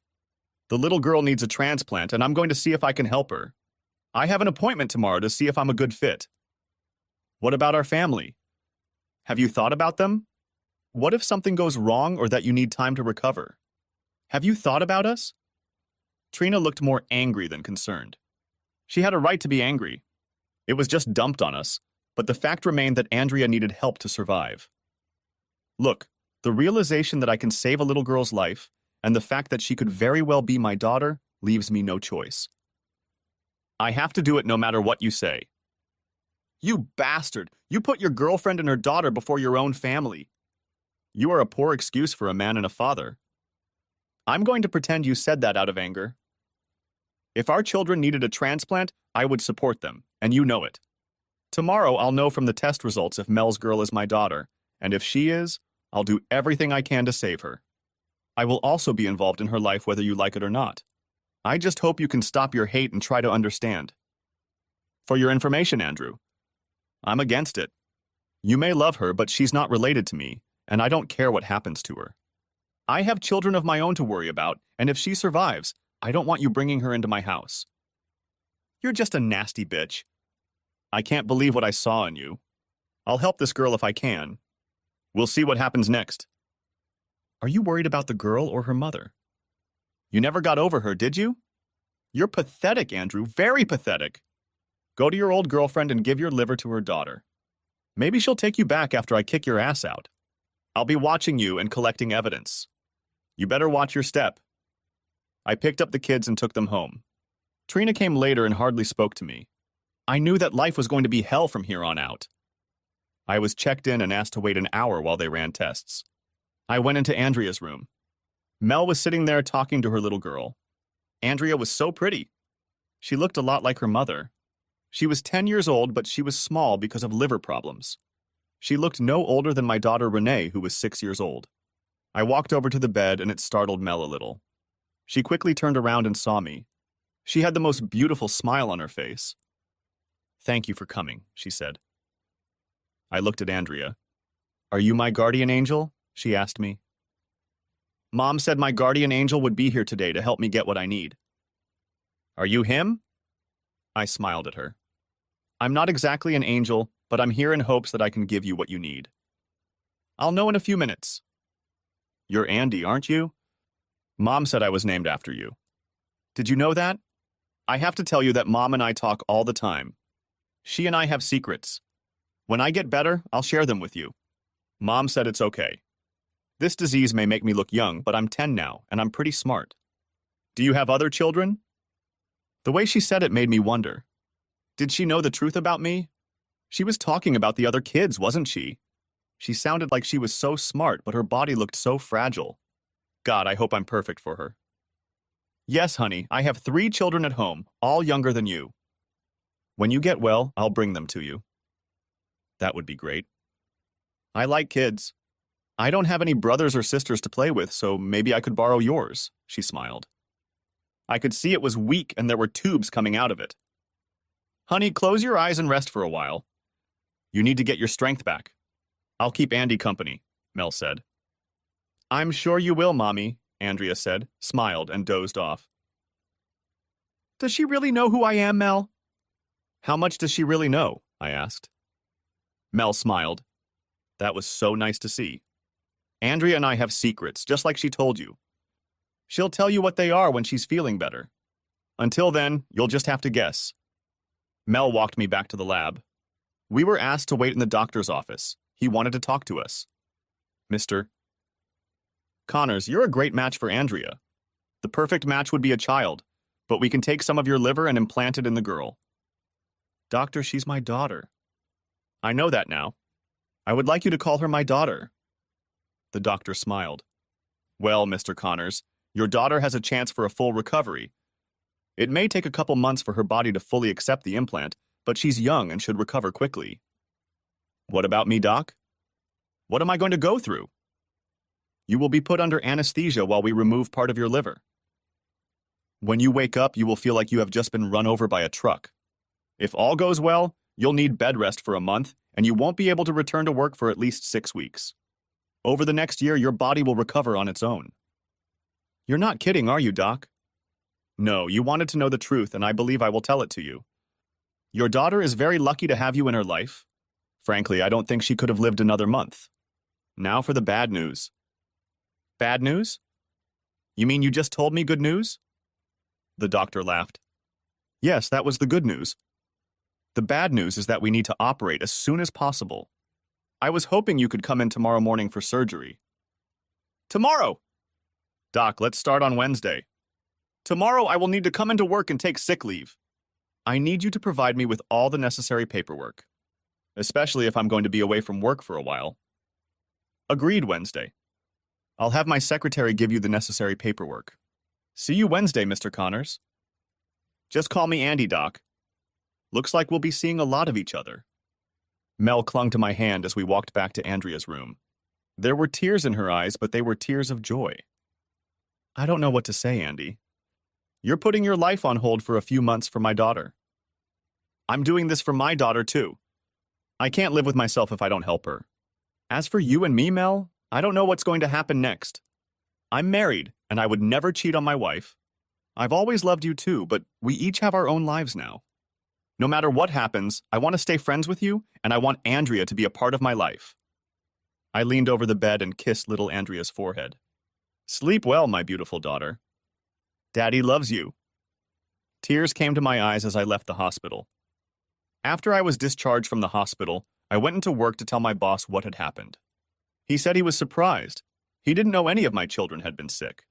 Speaker 1: The little girl needs a transplant, and I'm going to see if I can help her. I have an appointment tomorrow to see if I'm a good fit." "What about our family? Have you thought about them? What if something goes wrong or that you need time to recover? Have you thought about us?" Trina looked more angry than concerned. She had a right to be angry. It was just dumped on us, but the fact remained that Andrea needed help to survive. Look, the realization that I can save a little girl's life, and the fact that she could very well be my daughter, leaves me no choice. I have to do it no matter what you say. "You bastard! You put your girlfriend and her daughter before your own family. You are a poor excuse for a man and a father. I'm going to pretend you said that out of anger. If our children needed a transplant, I would support them, and you know it. Tomorrow I'll know from the test results if Mel's girl is my daughter, and if she is, I'll do everything I can to save her. I will also be involved in her life whether you like it or not. I just hope you can stop your hate and try to understand. For your information, Andrew, I'm against it. You may love her, but she's not related to me, and I don't care what happens to her. I have children of my own to worry about, and if she survives, I don't want you bringing her into my house. You're just a nasty bitch. I can't believe what I saw in you. I'll help this girl if I can. We'll see what happens next." "Are you worried about the girl or her mother? You never got over her, did you? You're pathetic, Andrew, very pathetic. Go to your old girlfriend and give your liver to her daughter. Maybe she'll take you back after I kick your ass out. I'll be watching you and collecting evidence. You better watch your step." I picked up the kids and took them home. Trina came later and hardly spoke to me. I knew that life was going to be hell from here on out. I was checked in and asked to wait an hour while they ran tests. I went into Andrea's room. Mel was sitting there talking to her little girl. Andrea was so pretty. She looked a lot like her mother. She was 10 years old, but she was small because of liver problems. She looked no older than my daughter Renee, who was 6 years old. I walked over to the bed and it startled Mel a little. She quickly turned around and saw me. She had the most beautiful smile on her face. "Thank you for coming," she said. I looked at Andrea. "Are you my guardian angel?" she asked me. "Mom said my guardian angel would be here today to help me get what I need." "Are you him?" I smiled at her. "I'm not exactly an angel, but I'm here in hopes that I can give you what you need." "I'll know in a few minutes." "You're Andy, aren't you? Mom said I was named after you. Did you know that? I have to tell you that Mom and I talk all the time. She and I have secrets. When I get better, I'll share them with you. Mom said it's okay. This disease may make me look young, but I'm 10 now, and I'm pretty smart. Do you have other children?" The way she said it made me wonder. Did she know the truth about me? She was talking about the other kids, wasn't she? She sounded like she was so smart, but her body looked so fragile. God, I hope I'm perfect for her. "Yes, honey, I have 3 children at home, all younger than you. When you get well, I'll bring them to you." That would be great. "I like kids. I don't have any brothers or sisters to play with, so maybe I could borrow yours," she smiled. I could see it was weak and there were tubes coming out of it. "Honey, close your eyes and rest for a while. You need to get your strength back. I'll keep Andy company," Mel said. "I'm sure you will, Mommy," Andrea said, smiled, and dozed off. "Does she really know who I am, Mel?" "How much does she really know?" I asked. Mel smiled. That was so nice to see. "Andrea and I have secrets, just like she told you. She'll tell you what they are when she's feeling better. Until then, you'll just have to guess." Mel walked me back to the lab. We were asked to wait in the doctor's office. He wanted to talk to us. "Mr. Connors, you're a great match for Andrea. The perfect match would be a child, but we can take some of your liver and implant it in the girl." "Doctor, she's my daughter." "I know that now. I would like you to call her my daughter." The doctor smiled. "Well, Mr. Connors, your daughter has a chance for a full recovery. It may take a couple months for her body to fully accept the implant, but she's young and should recover quickly." "What about me, Doc? What am I going to go through?" "You will be put under anesthesia while we remove part of your liver. When you wake up, you will feel like you have just been run over by a truck. If all goes well, you'll need bed rest for a month, and you won't be able to return to work for at least 6 weeks. Over the next year, your body will recover on its own." "You're not kidding, are you, Doc?" "No, you wanted to know the truth, and I believe I will tell it to you. Your daughter is very lucky to have you in her life. Frankly, I don't think she could have lived another month. Now for the bad news." "Bad news? You mean you just told me good news?" The doctor laughed. "Yes, that was the good news. The bad news is that we need to operate as soon as possible. I was hoping you could come in tomorrow morning for surgery." "Tomorrow?" "Doc, let's start on Wednesday. Tomorrow I will need to come into work and take sick leave. I need you to provide me with all the necessary paperwork, especially if I'm going to be away from work for a while." "Agreed, Wednesday. I'll have my secretary give you the necessary paperwork. See you Wednesday, Mr. Connors." "Just call me Andy, Doc. Looks like we'll be seeing a lot of each other." Mel clung to my hand as we walked back to Andrea's room. There were tears in her eyes, but they were tears of joy. "I don't know what to say, Andy. You're putting your life on hold for a few months for my daughter. I'm doing this for my daughter, too. I can't live with myself if I don't help her. As for you and me, Mel, I don't know what's going to happen next. I'm married, and I would never cheat on my wife. I've always loved you too, but we each have our own lives now. No matter what happens, I want to stay friends with you, and I want Andrea to be a part of my life." I leaned over the bed and kissed little Andrea's forehead. "Sleep well, my beautiful daughter. Daddy loves you." Tears came to my eyes as I left the hospital. After I was discharged from the hospital, I went into work to tell my boss what had happened. He said he was surprised. He didn't know any of my children had been sick.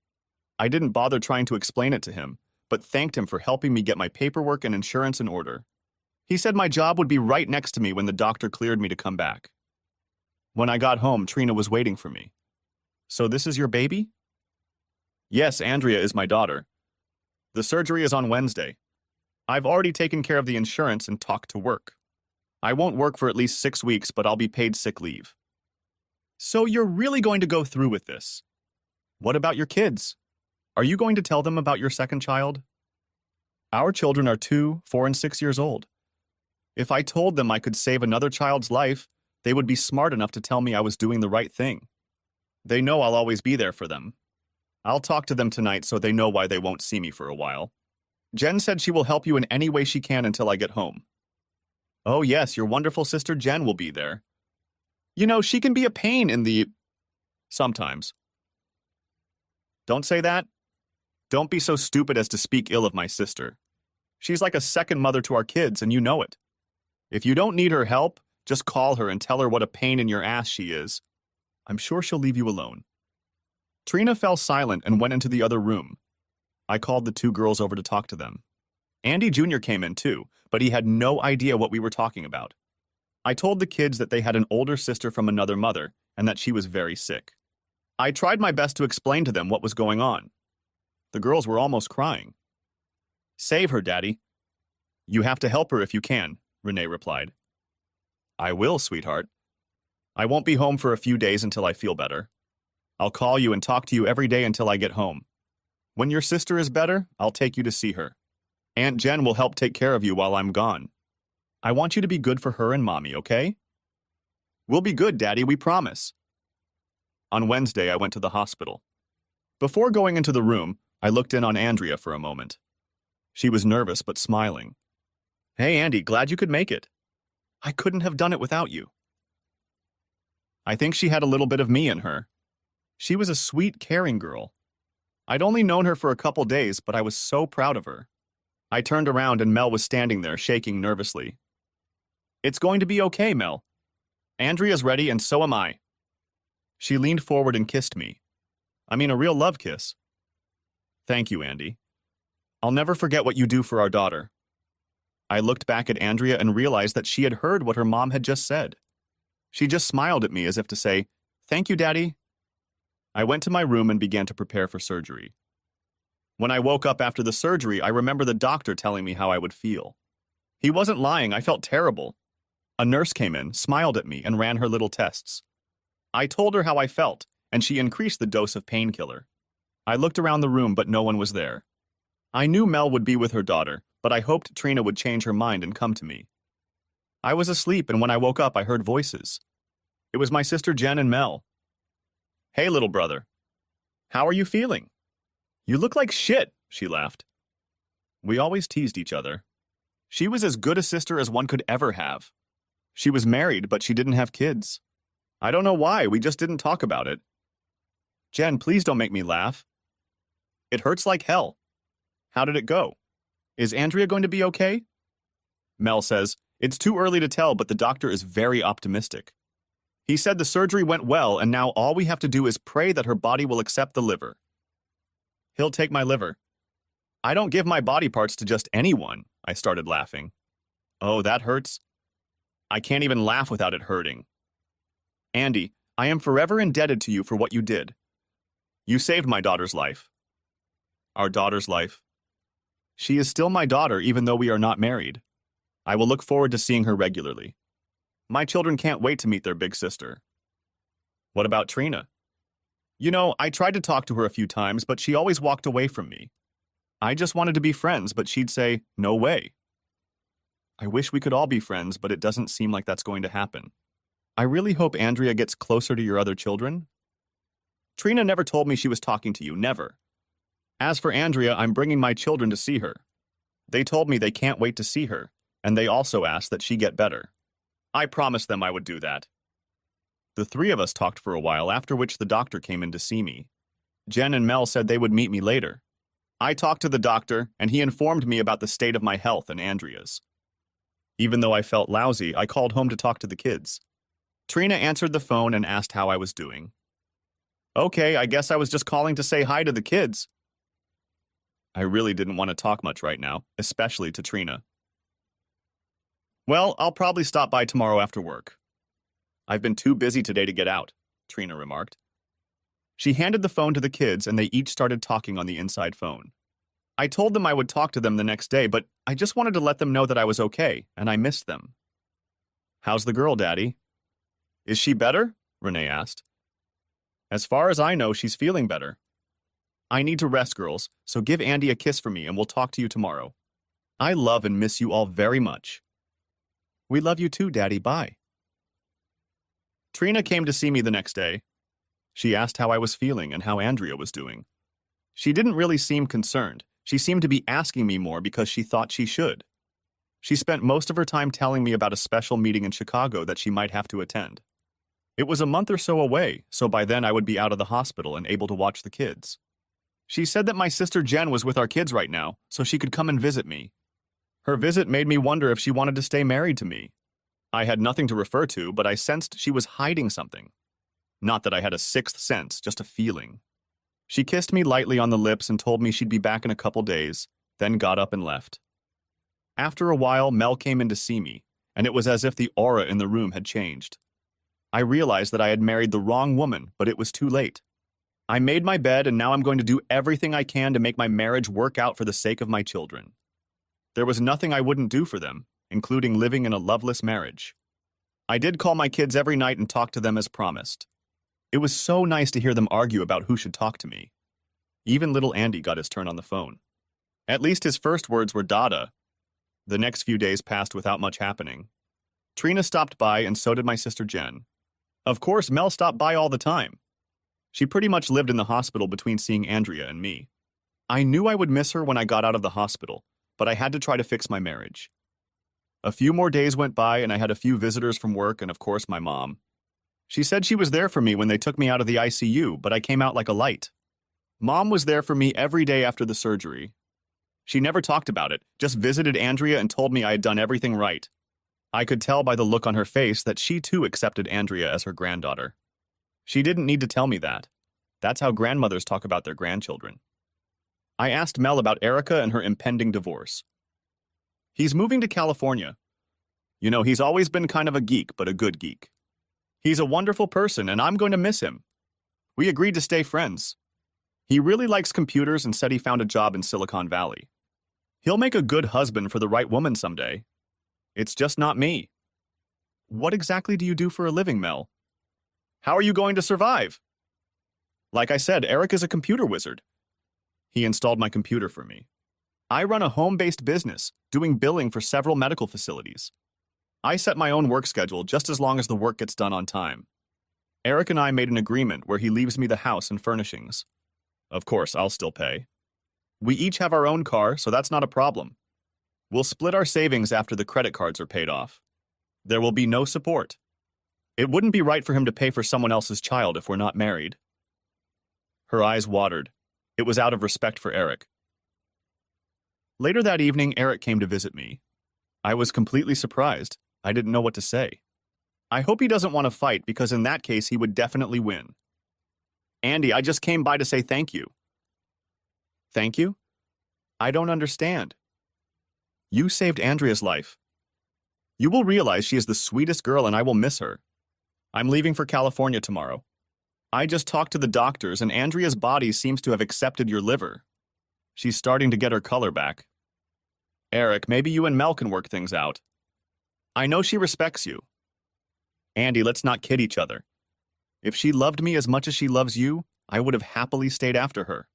Speaker 1: I didn't bother trying to explain it to him, but thanked him for helping me get my paperwork and insurance in order. He said my job would be right next to me when the doctor cleared me to come back. When I got home, Trina was waiting for me. "So this is your baby?" "Yes, Andrea is my daughter. The surgery is on Wednesday. I've already taken care of the insurance and talked to work. I won't work for at least 6 weeks, but I'll be paid sick leave. So you're really going to go through with this? What about your kids? Are you going to tell them about your second child? Our children are 2, 4, and 6 years old. If I told them I could save another child's life, they would be smart enough to tell me I was doing the right thing. They know I'll always be there for them. I'll talk to them tonight so they know why they won't see me for a while. Jen said she will help you in any way she can until I get home. Oh yes, your wonderful sister Jen will be there. You know, she can be a pain in the... sometimes. Don't say that. Don't be so stupid as to speak ill of my sister. She's like a second mother to our kids, and you know it. If you don't need her help, just call her and tell her what a pain in your ass she is. I'm sure she'll leave you alone. Trina fell silent and went into the other room. I called the 2 girls over to talk to them. Andy Jr. came in too, but he had no idea what we were talking about. I told the kids that they had an older sister from another mother and that she was very sick. I tried my best to explain to them what was going on. The girls were almost crying. Save her, Daddy. You have to help her if you can, Renee replied. I will, sweetheart. I won't be home for a few days until I feel better. I'll call you and talk to you every day until I get home. When your sister is better, I'll take you to see her. Aunt Jen will help take care of you while I'm gone. I want you to be good for her and Mommy, okay? We'll be good, Daddy, we promise. On Wednesday, I went to the hospital. Before going into the room, I looked in on Andrea for a moment. She was nervous but smiling. Hey, Andy, glad you could make it. I couldn't have done it without you. I think she had a little bit of me in her. She was a sweet, caring girl. I'd only known her for a couple days, but I was so proud of her. I turned around and Mel was standing there, shaking nervously. It's going to be okay, Mel. Andrea's ready and so am I. She leaned forward and kissed me. I mean, a real love kiss. Thank you, Andy. I'll never forget what you do for our daughter. I looked back at Andrea and realized that she had heard what her mom had just said. She just smiled at me as if to say, Thank you, Daddy. I went to my room and began to prepare for surgery. When I woke up after the surgery, I remember the doctor telling me how I would feel. He wasn't lying, I felt terrible. A nurse came in, smiled at me, and ran her little tests. I told her how I felt, and she increased the dose of painkiller. I looked around the room, but no one was there. I knew Mel would be with her daughter, but I hoped Trina would change her mind and come to me. I was asleep, and when I woke up, I heard voices. It was my sister Jen and Mel. Hey, little brother. How are you feeling? You look like shit, she laughed. We always teased each other. She was as good a sister as one could ever have. She was married, but she didn't have kids. I don't know why, we just didn't talk about it. Jen, please don't make me laugh. It hurts like hell. How did it go? Is Andrea going to be okay? Mel says, It's too early to tell, but the doctor is very optimistic. He said the surgery went well, and now all we have to do is pray that her body will accept the liver. He'll take my liver. I don't give my body parts to just anyone, I started laughing. Oh, that hurts? I can't even laugh without it hurting. Andy, I am forever indebted to you for what you did. You saved my daughter's life. Our daughter's life. She is still my daughter even though we are not married. I will look forward to seeing her regularly. My children can't wait to meet their big sister. What about Trina? You know, I tried to talk to her a few times, but she always walked away from me. I just wanted to be friends, but she'd say, no way. I wish we could all be friends, but it doesn't seem like that's going to happen. I really hope Andrea gets closer to your other children. Trina never told me she was talking to you, never. As for Andrea, I'm bringing my children to see her. They told me they can't wait to see her, and they also asked that she get better. I promised them I would do that. The 3 of us talked for a while, after which the doctor came in to see me. Jen and Mel said they would meet me later. I talked to the doctor, and he informed me about the state of my health and Andrea's. Even though I felt lousy, I called home to talk to the kids. Trina answered the phone and asked how I was doing. Okay, I guess I was just calling to say hi to the kids. I really didn't want to talk much right now, especially to Trina. Well, I'll probably stop by tomorrow after work. I've been too busy today to get out, Trina remarked. She handed the phone to the kids and they each started talking on the inside phone. I told them I would talk to them the next day, but I just wanted to let them know that I was okay, and I missed them. How's the girl, Daddy? Is she better? Renee asked. As far as I know, she's feeling better. I need to rest, girls, so give Andy a kiss for me and we'll talk to you tomorrow. I love and miss you all very much. We love you too, Daddy. Bye. Trina came to see me the next day. She asked how I was feeling and how Andrea was doing. She didn't really seem concerned. She seemed to be asking me more because she thought she should. She spent most of her time telling me about a special meeting in Chicago that she might have to attend. It was a month or so away, so by then I would be out of the hospital and able to watch the kids. She said that my sister Jen was with our kids right now, so she could come and visit me. Her visit made me wonder if she wanted to stay married to me. I had nothing to refer to, but I sensed she was hiding something. Not that I had a sixth sense, just a feeling. She kissed me lightly on the lips and told me she'd be back in a couple days, then got up and left. After a while, Mel came in to see me, and it was as if the aura in the room had changed. I realized that I had married the wrong woman, but it was too late. I made my bed, and now I'm going to do everything I can to make my marriage work out for the sake of my children. There was nothing I wouldn't do for them, including living in a loveless marriage. I did call my kids every night and talk to them as promised. It was so nice to hear them argue about who should talk to me. Even little Andy got his turn on the phone. At least his first words were Dada. The next few days passed without much happening. Trina stopped by, and so did my sister Jen. Of course, Mel stopped by all the time. She pretty much lived in the hospital between seeing Andrea and me. I knew I would miss her when I got out of the hospital, but I had to try to fix my marriage. A few more days went by, and I had a few visitors from work and, of course, my mom. She said she was there for me when they took me out of the ICU, but I came out like a light. Mom was there for me every day after the surgery. She never talked about it, just visited Andrea and told me I had done everything right. I could tell by the look on her face that she too accepted Andrea as her granddaughter. She didn't need to tell me that. That's how grandmothers talk about their grandchildren. I asked Mel about Erica and her impending divorce. He's moving to California. You know, he's always been kind of a geek, but a good geek. He's a wonderful person, and I'm going to miss him. We agreed to stay friends. He really likes computers and said he found a job in Silicon Valley. He'll make a good husband for the right woman someday. It's just not me. What exactly do you do for a living, Mel? How are you going to survive? Like I said, Eric is a computer wizard. He installed my computer for me. I run a home-based business, doing billing for several medical facilities. I set my own work schedule just as long as the work gets done on time. Eric and I made an agreement where he leaves me the house and furnishings. Of course, I'll still pay. We each have our own car, so that's not a problem. We'll split our savings after the credit cards are paid off. There will be no support. It wouldn't be right for him to pay for someone else's child if we're not married. Her eyes watered. It was out of respect for Eric. Later that evening, Eric came to visit me. I was completely surprised. I didn't know what to say. I hope he doesn't want to fight, because in that case, he would definitely win. Andy, I just came by to say thank you. Thank you? I don't understand. You saved Andrea's life. You will realize she is the sweetest girl and I will miss her. I'm leaving for California tomorrow. I just talked to the doctors and Andrea's body seems to have accepted your liver. She's starting to get her color back. Eric, maybe you and Mel can work things out. I know she respects you. Andy, let's not kid each other. If she loved me as much as she loves you, I would have happily stayed after her.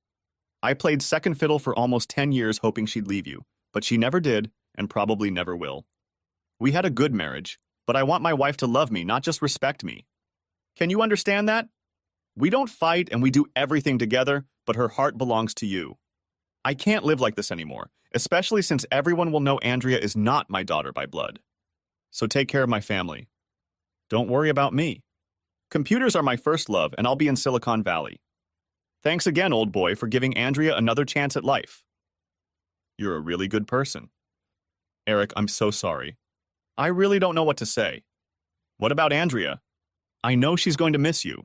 Speaker 1: I played second fiddle for almost 10 years hoping she'd leave you, but she never did and probably never will. We had a good marriage, but I want my wife to love me, not just respect me. Can you understand that? We don't fight and we do everything together, but her heart belongs to you. I can't live like this anymore, especially since everyone will know Andrea is not my daughter by blood. So take care of my family. Don't worry about me. Computers are my first love, and I'll be in Silicon Valley. Thanks again, old boy, for giving Andrea another chance at life. You're a really good person. Eric, I'm so sorry. I really don't know what to say. What about Andrea? I know she's going to miss you.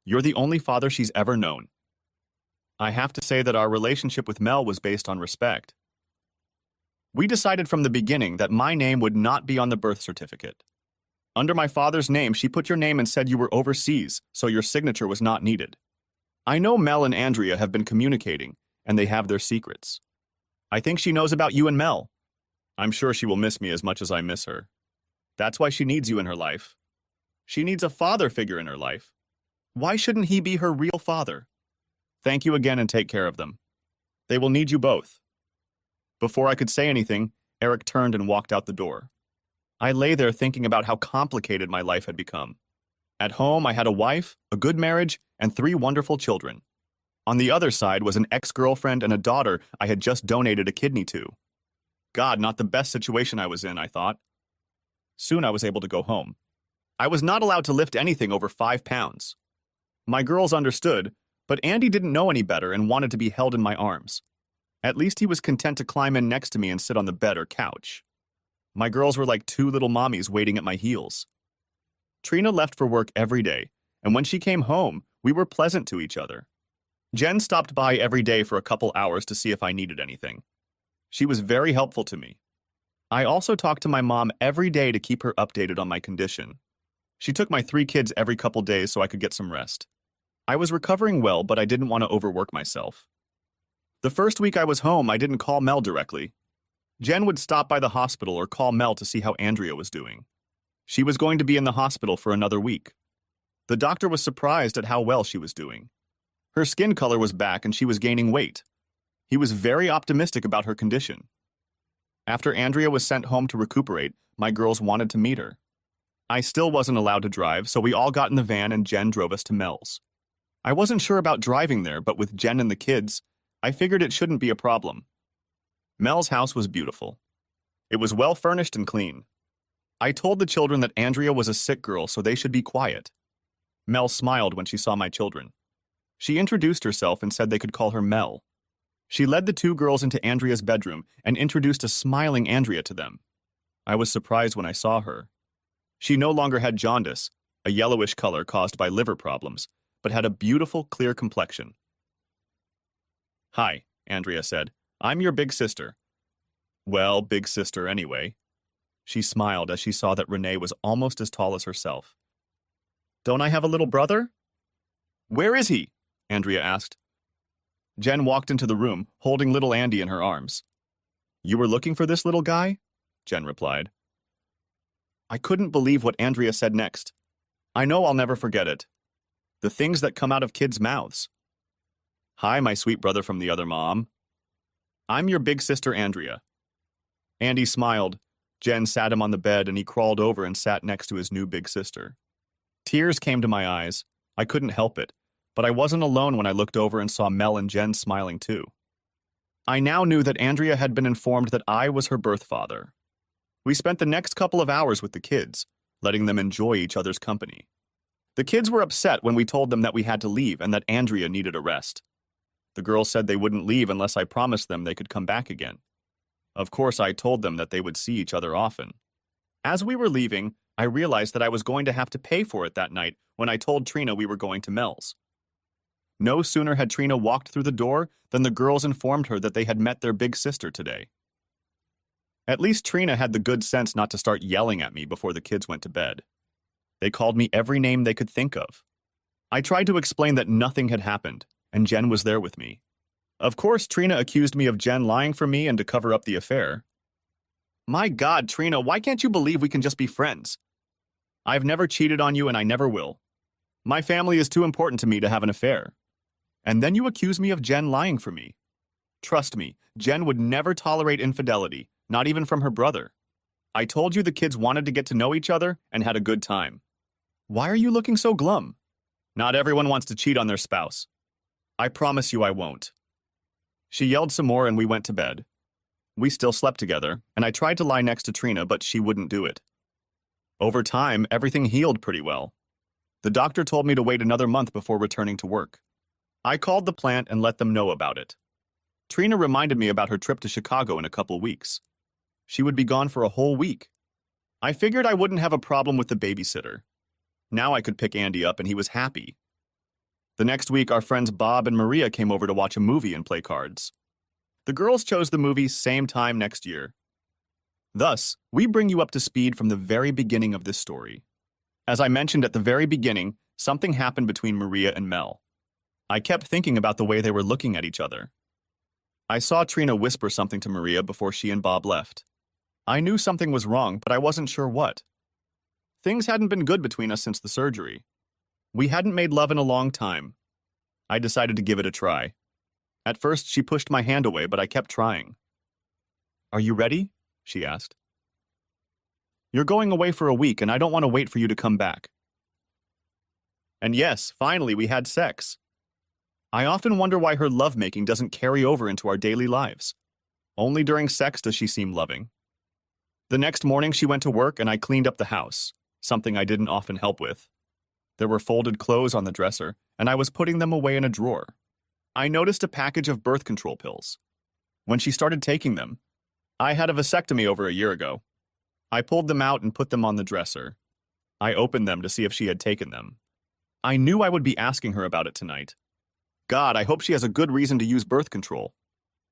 Speaker 1: You're the only father she's ever known. I have to say that our relationship with Mel was based on respect. We decided from the beginning that my name would not be on the birth certificate. Under my father's name, she put your name and said you were overseas, so your signature was not needed. I know Mel and Andrea have been communicating, and they have their secrets. I think she knows about you and Mel. I'm sure she will miss me as much as I miss her. That's why she needs you in her life. She needs a father figure in her life. Why shouldn't he be her real father? Thank you again and take care of them. They will need you both. Before I could say anything, Eric turned and walked out the door. I lay there thinking about how complicated my life had become. At home, I had a wife, a good marriage, and 3 wonderful children. On the other side was an ex-girlfriend and a daughter I had just donated a kidney to. God, not the best situation I was in, I thought. Soon I was able to go home. I was not allowed to lift anything over 5 pounds. My girls understood, but Andy didn't know any better and wanted to be held in my arms. At least he was content to climb in next to me and sit on the bed or couch. My girls were like 2 little mommies waiting at my heels. Trina left for work every day, and when she came home, we were pleasant to each other. Jen stopped by every day for a couple hours to see if I needed anything. She was very helpful to me. I also talked to my mom every day to keep her updated on my condition. She took my 3 kids every couple days so I could get some rest. I was recovering well, but I didn't want to overwork myself. The first week I was home, I didn't call Mel directly. Jen would stop by the hospital or call Mel to see how Andrea was doing. She was going to be in the hospital for another week. The doctor was surprised at how well she was doing. Her skin color was back and she was gaining weight. He was very optimistic about her condition. After Andrea was sent home to recuperate, my girls wanted to meet her. I still wasn't allowed to drive, so we all got in the van and Jen drove us to Mel's. I wasn't sure about driving there, but with Jen and the kids, I figured it shouldn't be a problem. Mel's house was beautiful. It was well furnished and clean. I told the children that Andrea was a sick girl, so they should be quiet. Mel smiled when she saw my children. She introduced herself and said they could call her Mel. She led the 2 girls into Andrea's bedroom and introduced a smiling Andrea to them. I was surprised when I saw her. She no longer had jaundice, a yellowish color caused by liver problems, but had a beautiful, clear complexion. "Hi," Andrea said. "I'm your big sister." "Well, big sister anyway." She smiled as she saw that Renee was almost as tall as herself. "Don't I have a little brother?" "Where is he?" Andrea asked. Jen walked into the room, holding little Andy in her arms. "You were looking for this little guy?" Jen replied. I couldn't believe what Andrea said next. I know I'll never forget it. The things that come out of kids' mouths. "Hi, my sweet brother from the other mom. I'm your big sister, Andrea." Andy smiled. Jen sat him on the bed and he crawled over and sat next to his new big sister. Tears came to my eyes. I couldn't help it, but I wasn't alone when I looked over and saw Mel and Jen smiling too. I now knew that Andrea had been informed that I was her birth father. We spent the next couple of hours with the kids, letting them enjoy each other's company. The kids were upset when we told them that we had to leave and that Andrea needed a rest. The girls said they wouldn't leave unless I promised them they could come back again. Of course, I told them that they would see each other often. As we were leaving, I realized that I was going to have to pay for it that night when I told Trina we were going to Mel's. No sooner had Trina walked through the door than the girls informed her that they had met their big sister today. At least Trina had the good sense not to start yelling at me before the kids went to bed. They called me every name they could think of. I tried to explain that nothing had happened, and Jen was there with me. Of course, Trina accused me of Jen lying for me and to cover up the affair. "My God, Trina, why can't you believe we can just be friends? I've never cheated on you and I never will. My family is too important to me to have an affair. And then you accuse me of Jen lying for me. Trust me, Jen would never tolerate infidelity, not even from her brother. I told you the kids wanted to get to know each other and had a good time. Why are you looking so glum? Not everyone wants to cheat on their spouse. I promise you I won't." She yelled some more and we went to bed. We still slept together, and I tried to lie next to Trina, but she wouldn't do it. Over time, everything healed pretty well. The doctor told me to wait another month before returning to work. I called the plant and let them know about it. Trina reminded me about her trip to Chicago in a couple weeks. She would be gone for a whole week. I figured I wouldn't have a problem with the babysitter. Now I could pick Andy up and he was happy. The next week, our friends Bob and Maria came over to watch a movie and play cards. The girls chose the movie same time next year. Thus, we bring you up to speed from the very beginning of this story. As I mentioned at the very beginning, something happened between Maria and Mel. I kept thinking about the way they were looking at each other. I saw Trina whisper something to Maria before she and Bob left. I knew something was wrong, but I wasn't sure what. Things hadn't been good between us since the surgery. We hadn't made love in a long time. I decided to give it a try. At first, she pushed my hand away, but I kept trying. Are you ready? She asked. You're going away for a week, and I don't want to wait for you to come back. And yes, finally, we had sex. I often wonder why her lovemaking doesn't carry over into our daily lives. Only during sex does she seem loving. The next morning, she went to work, and I cleaned up the house, something I didn't often help with. There were folded clothes on the dresser, and I was putting them away in a drawer. I noticed a package of birth control pills. When she started taking them, I had a vasectomy over a year ago. I pulled them out and put them on the dresser. I opened them to see if she had taken them. I knew I would be asking her about it tonight. God, I hope she has a good reason to use birth control.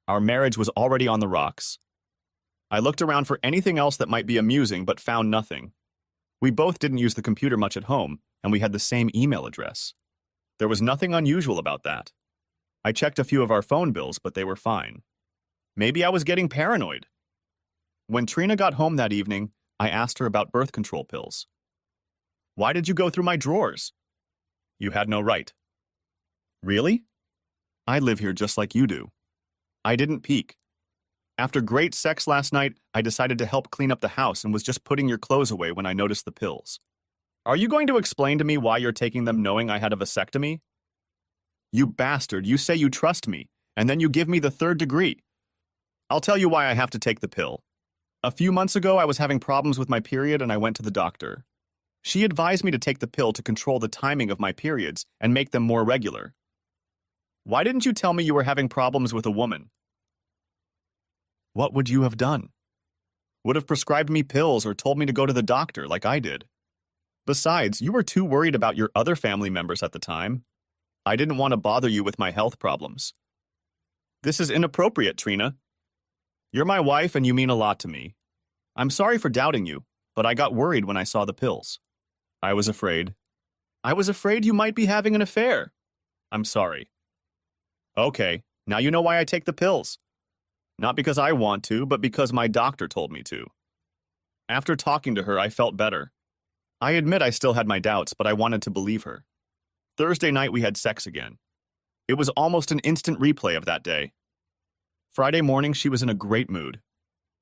Speaker 1: Our marriage was already on the rocks. I looked around for anything else that might be amusing, but found nothing. We both didn't use the computer much at home, and we had the same email address. There was nothing unusual about that. I checked a few of our phone bills, but they were fine. Maybe I was getting paranoid. When Trina got home that evening, I asked her about birth control pills. Why did you go through my drawers? You had no right. Really? I live here just like you do. I didn't peek. After great sex last night, I decided to help clean up the house and was just putting your clothes away when I noticed the pills. Are you going to explain to me why you're taking them knowing I had a vasectomy? You bastard, you say you trust me, and then you give me the 3rd degree. I'll tell you why I have to take the pill. A few months ago, I was having problems with my period and I went to the doctor. She advised me to take the pill to control the timing of my periods and make them more regular. Why didn't you tell me you were having problems with a woman? What would you have done? Would have prescribed me pills or told me to go to the doctor like I did. Besides, you were too worried about your other family members at the time. I didn't want to bother you with my health problems. This is inappropriate, Trina. You're my wife and you mean a lot to me. I'm sorry for doubting you, but I got worried when I saw the pills. I was afraid. I was afraid you might be having an affair. I'm sorry. Okay, now you know why I take the pills. Not because I want to, but because my doctor told me to. After talking to her, I felt better. I admit I still had my doubts, but I wanted to believe her. Thursday night we had sex again. It was almost an instant replay of that day. Friday morning she was in a great mood.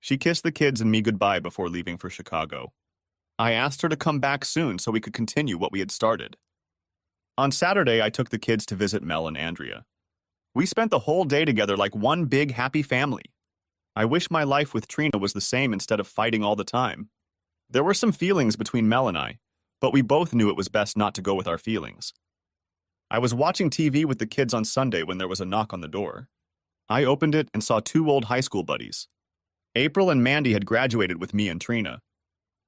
Speaker 1: She kissed the kids and me goodbye before leaving for Chicago. I asked her to come back soon so we could continue what we had started. On Saturday, I took the kids to visit Mel and Andrea. We spent the whole day together like one big happy family. I wish my life with Trina was the same instead of fighting all the time. There were some feelings between Mel and I, but we both knew it was best not to go with our feelings. I was watching TV with the kids on Sunday when there was a knock on the door. I opened it and saw 2 old high school buddies. April and Mandy had graduated with me and Trina.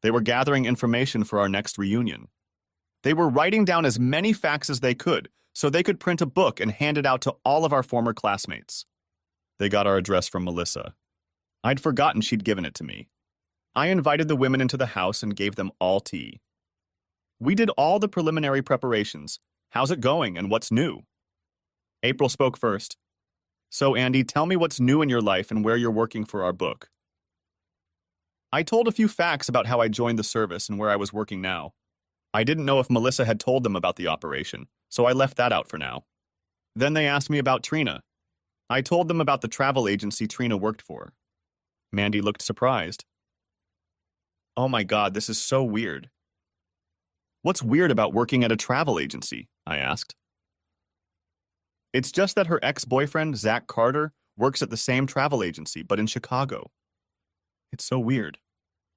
Speaker 1: They were gathering information for our next reunion. They were writing down as many facts as they could so they could print a book and hand it out to all of our former classmates. They got our address from Melissa. I'd forgotten she'd given it to me. I invited the women into the house and gave them all tea. We did all the preliminary preparations. How's it going and what's new? April spoke first. So, Andy, tell me what's new in your life and where you're working for our book. I told a few facts about how I joined the service and where I was working now. I didn't know if Melissa had told them about the operation, so I left that out for now. Then they asked me about Trina. I told them about the travel agency Trina worked for. Mandy looked surprised. Oh my God, this is so weird. What's weird about working at a travel agency? I asked. It's just that her ex-boyfriend, Zach Carter, works at the same travel agency, but in Chicago. It's so weird.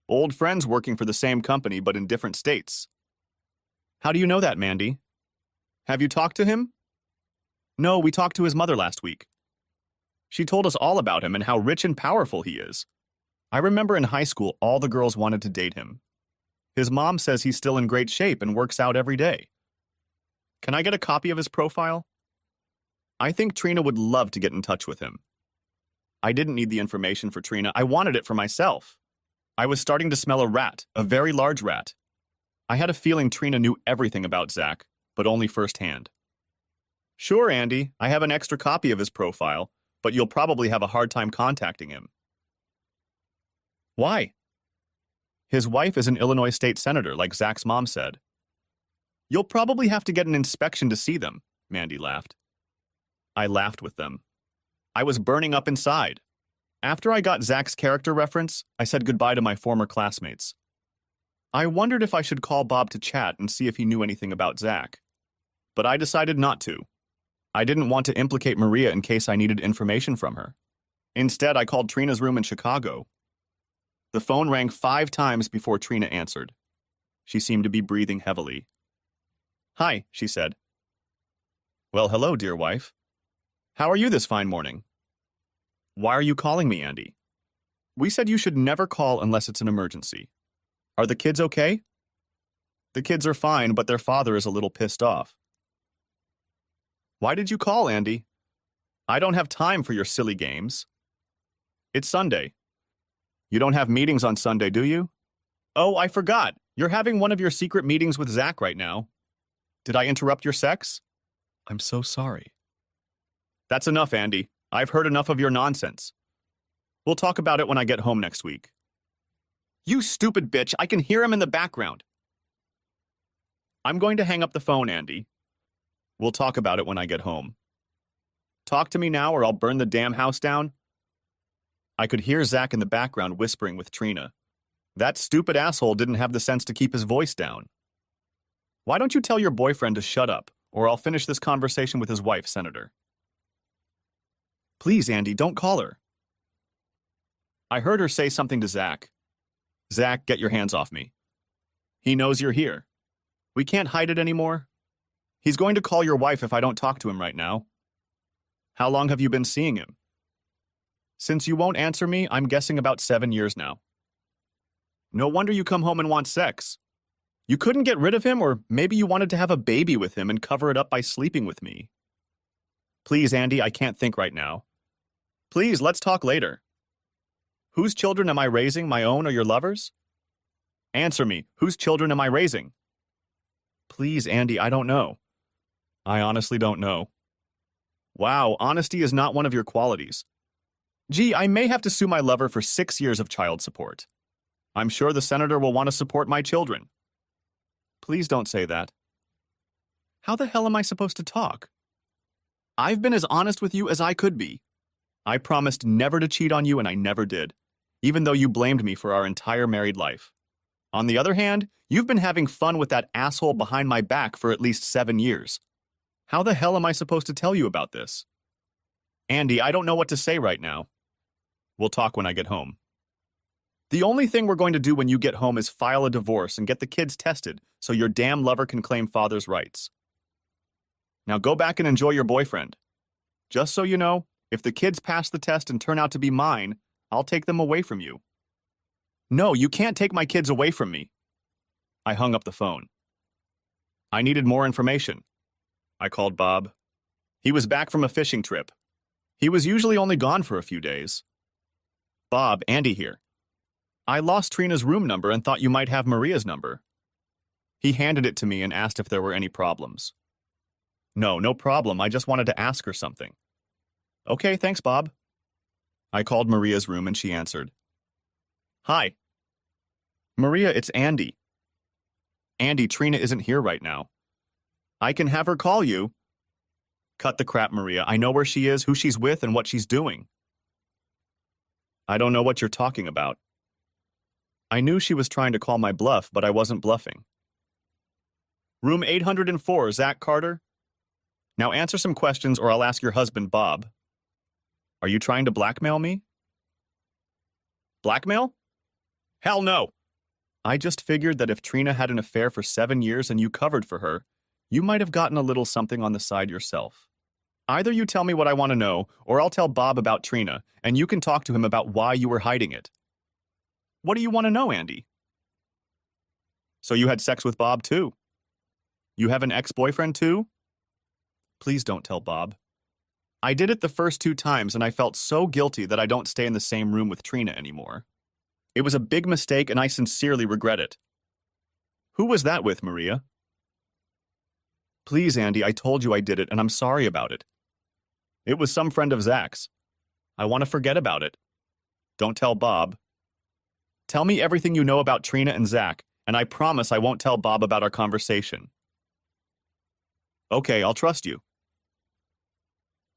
Speaker 1: Old friends working for the same company, but in different states. How do you know that, Mandy? Have you talked to him? No, we talked to his mother last week. She told us all about him and how rich and powerful he is. I remember in high school, all the girls wanted to date him. His mom says he's still in great shape and works out every day. Can I get a copy of his profile? I think Trina would love to get in touch with him. I didn't need the information for Trina. I wanted it for myself. I was starting to smell a rat, a very large rat. I had a feeling Trina knew everything about Zach, but only firsthand. Sure, Andy, I have an extra copy of his profile, but you'll probably have a hard time contacting him. Why? His wife is an Illinois state senator, like Zach's mom said. You'll probably have to get an inspection to see them, Mandy laughed. I laughed with them. I was burning up inside. After I got Zach's character reference, I said goodbye to my former classmates. I wondered if I should call Bob to chat and see if he knew anything about Zach. But I decided not to. I didn't want to implicate Maria in case I needed information from her. Instead, I called Trina's room in Chicago. The phone rang 5 times before Trina answered. She seemed to be breathing heavily. Hi, she said. Well, hello, dear wife. How are you this fine morning? Why are you calling me, Andy? We said you should never call unless it's an emergency. Are the kids okay? The kids are fine, but their father is a little pissed off. Why did you call, Andy? I don't have time for your silly games. It's Sunday. You don't have meetings on Sunday, do you? Oh, I forgot. You're having one of your secret meetings with Zach right now. Did I interrupt your sex? I'm so sorry. That's enough, Andy. I've heard enough of your nonsense. We'll talk about it when I get home next week. You stupid bitch, I can hear him in the background. I'm going to hang up the phone, Andy. We'll talk about it when I get home. Talk to me now or I'll burn the damn house down. I could hear Zach in the background whispering with Trina. That stupid asshole didn't have the sense to keep his voice down. Why don't you tell your boyfriend to shut up, or I'll finish this conversation with his wife, Senator. Please, Andy, don't call her. I heard her say something to Zach. Zach, get your hands off me. He knows you're here. We can't hide it anymore. He's going to call your wife if I don't talk to him right now. How long have you been seeing him? Since you won't answer me, I'm guessing about 7 years now. No wonder you come home and want sex. You couldn't get rid of him, or maybe you wanted to have a baby with him and cover it up by sleeping with me. Please, Andy, I can't think right now. Please, let's talk later. Whose children am I raising, my own or your lover's? Answer me, whose children am I raising? Please, Andy, I don't know. I honestly don't know. Wow, honesty is not one of your qualities. Gee, I may have to sue my lover for 6 years of child support. I'm sure the senator will want to support my children. Please don't say that. How the hell am I supposed to talk? I've been as honest with you as I could be. I promised never to cheat on you and I never did, even though you blamed me for our entire married life. On the other hand, you've been having fun with that asshole behind my back for at least 7 years. How the hell am I supposed to tell you about this? Andy, I don't know what to say right now. We'll talk when I get home. The only thing we're going to do when you get home is file a divorce and get the kids tested so your damn lover can claim father's rights. Now go back and enjoy your boyfriend. Just so you know, if the kids pass the test and turn out to be mine, I'll take them away from you. No, you can't take my kids away from me. I hung up the phone. I needed more information. I called Bob. He was back from a fishing trip. He was usually only gone for a few days. Bob, Andy here. I lost Trina's room number and thought you might have Maria's number. He handed it to me and asked if there were any problems. No problem. I just wanted to ask her something. Okay, thanks, Bob. I called Maria's room and she answered. Hi. Maria, it's Andy. Andy, Trina isn't here right now. I can have her call you. Cut the crap, Maria. I know where she is, who she's with, and what she's doing. I don't know what you're talking about. I knew she was trying to call my bluff, but I wasn't bluffing. Room 804, Zach Carter. Now answer some questions or I'll ask your husband, Bob. Are you trying to blackmail me? Blackmail? Hell no! I just figured that if Trina had an affair for 7 years and you covered for her, you might have gotten a little something on the side yourself. Either you tell me what I want to know, or I'll tell Bob about Trina, and you can talk to him about why you were hiding it. What do you want to know, Andy? So you had sex with Bob, too? You have an ex-boyfriend, too? Please don't tell Bob. I did it the first 2 times, and I felt so guilty that I don't stay in the same room with Trina anymore. It was a big mistake, and I sincerely regret it. Who was that with, Maria? Please, Andy, I told you I did it, and I'm sorry about it. It was some friend of Zach's. I want to forget about it. Don't tell Bob. Tell me everything you know about Trina and Zach, and I promise I won't tell Bob about our conversation. Okay, I'll trust you.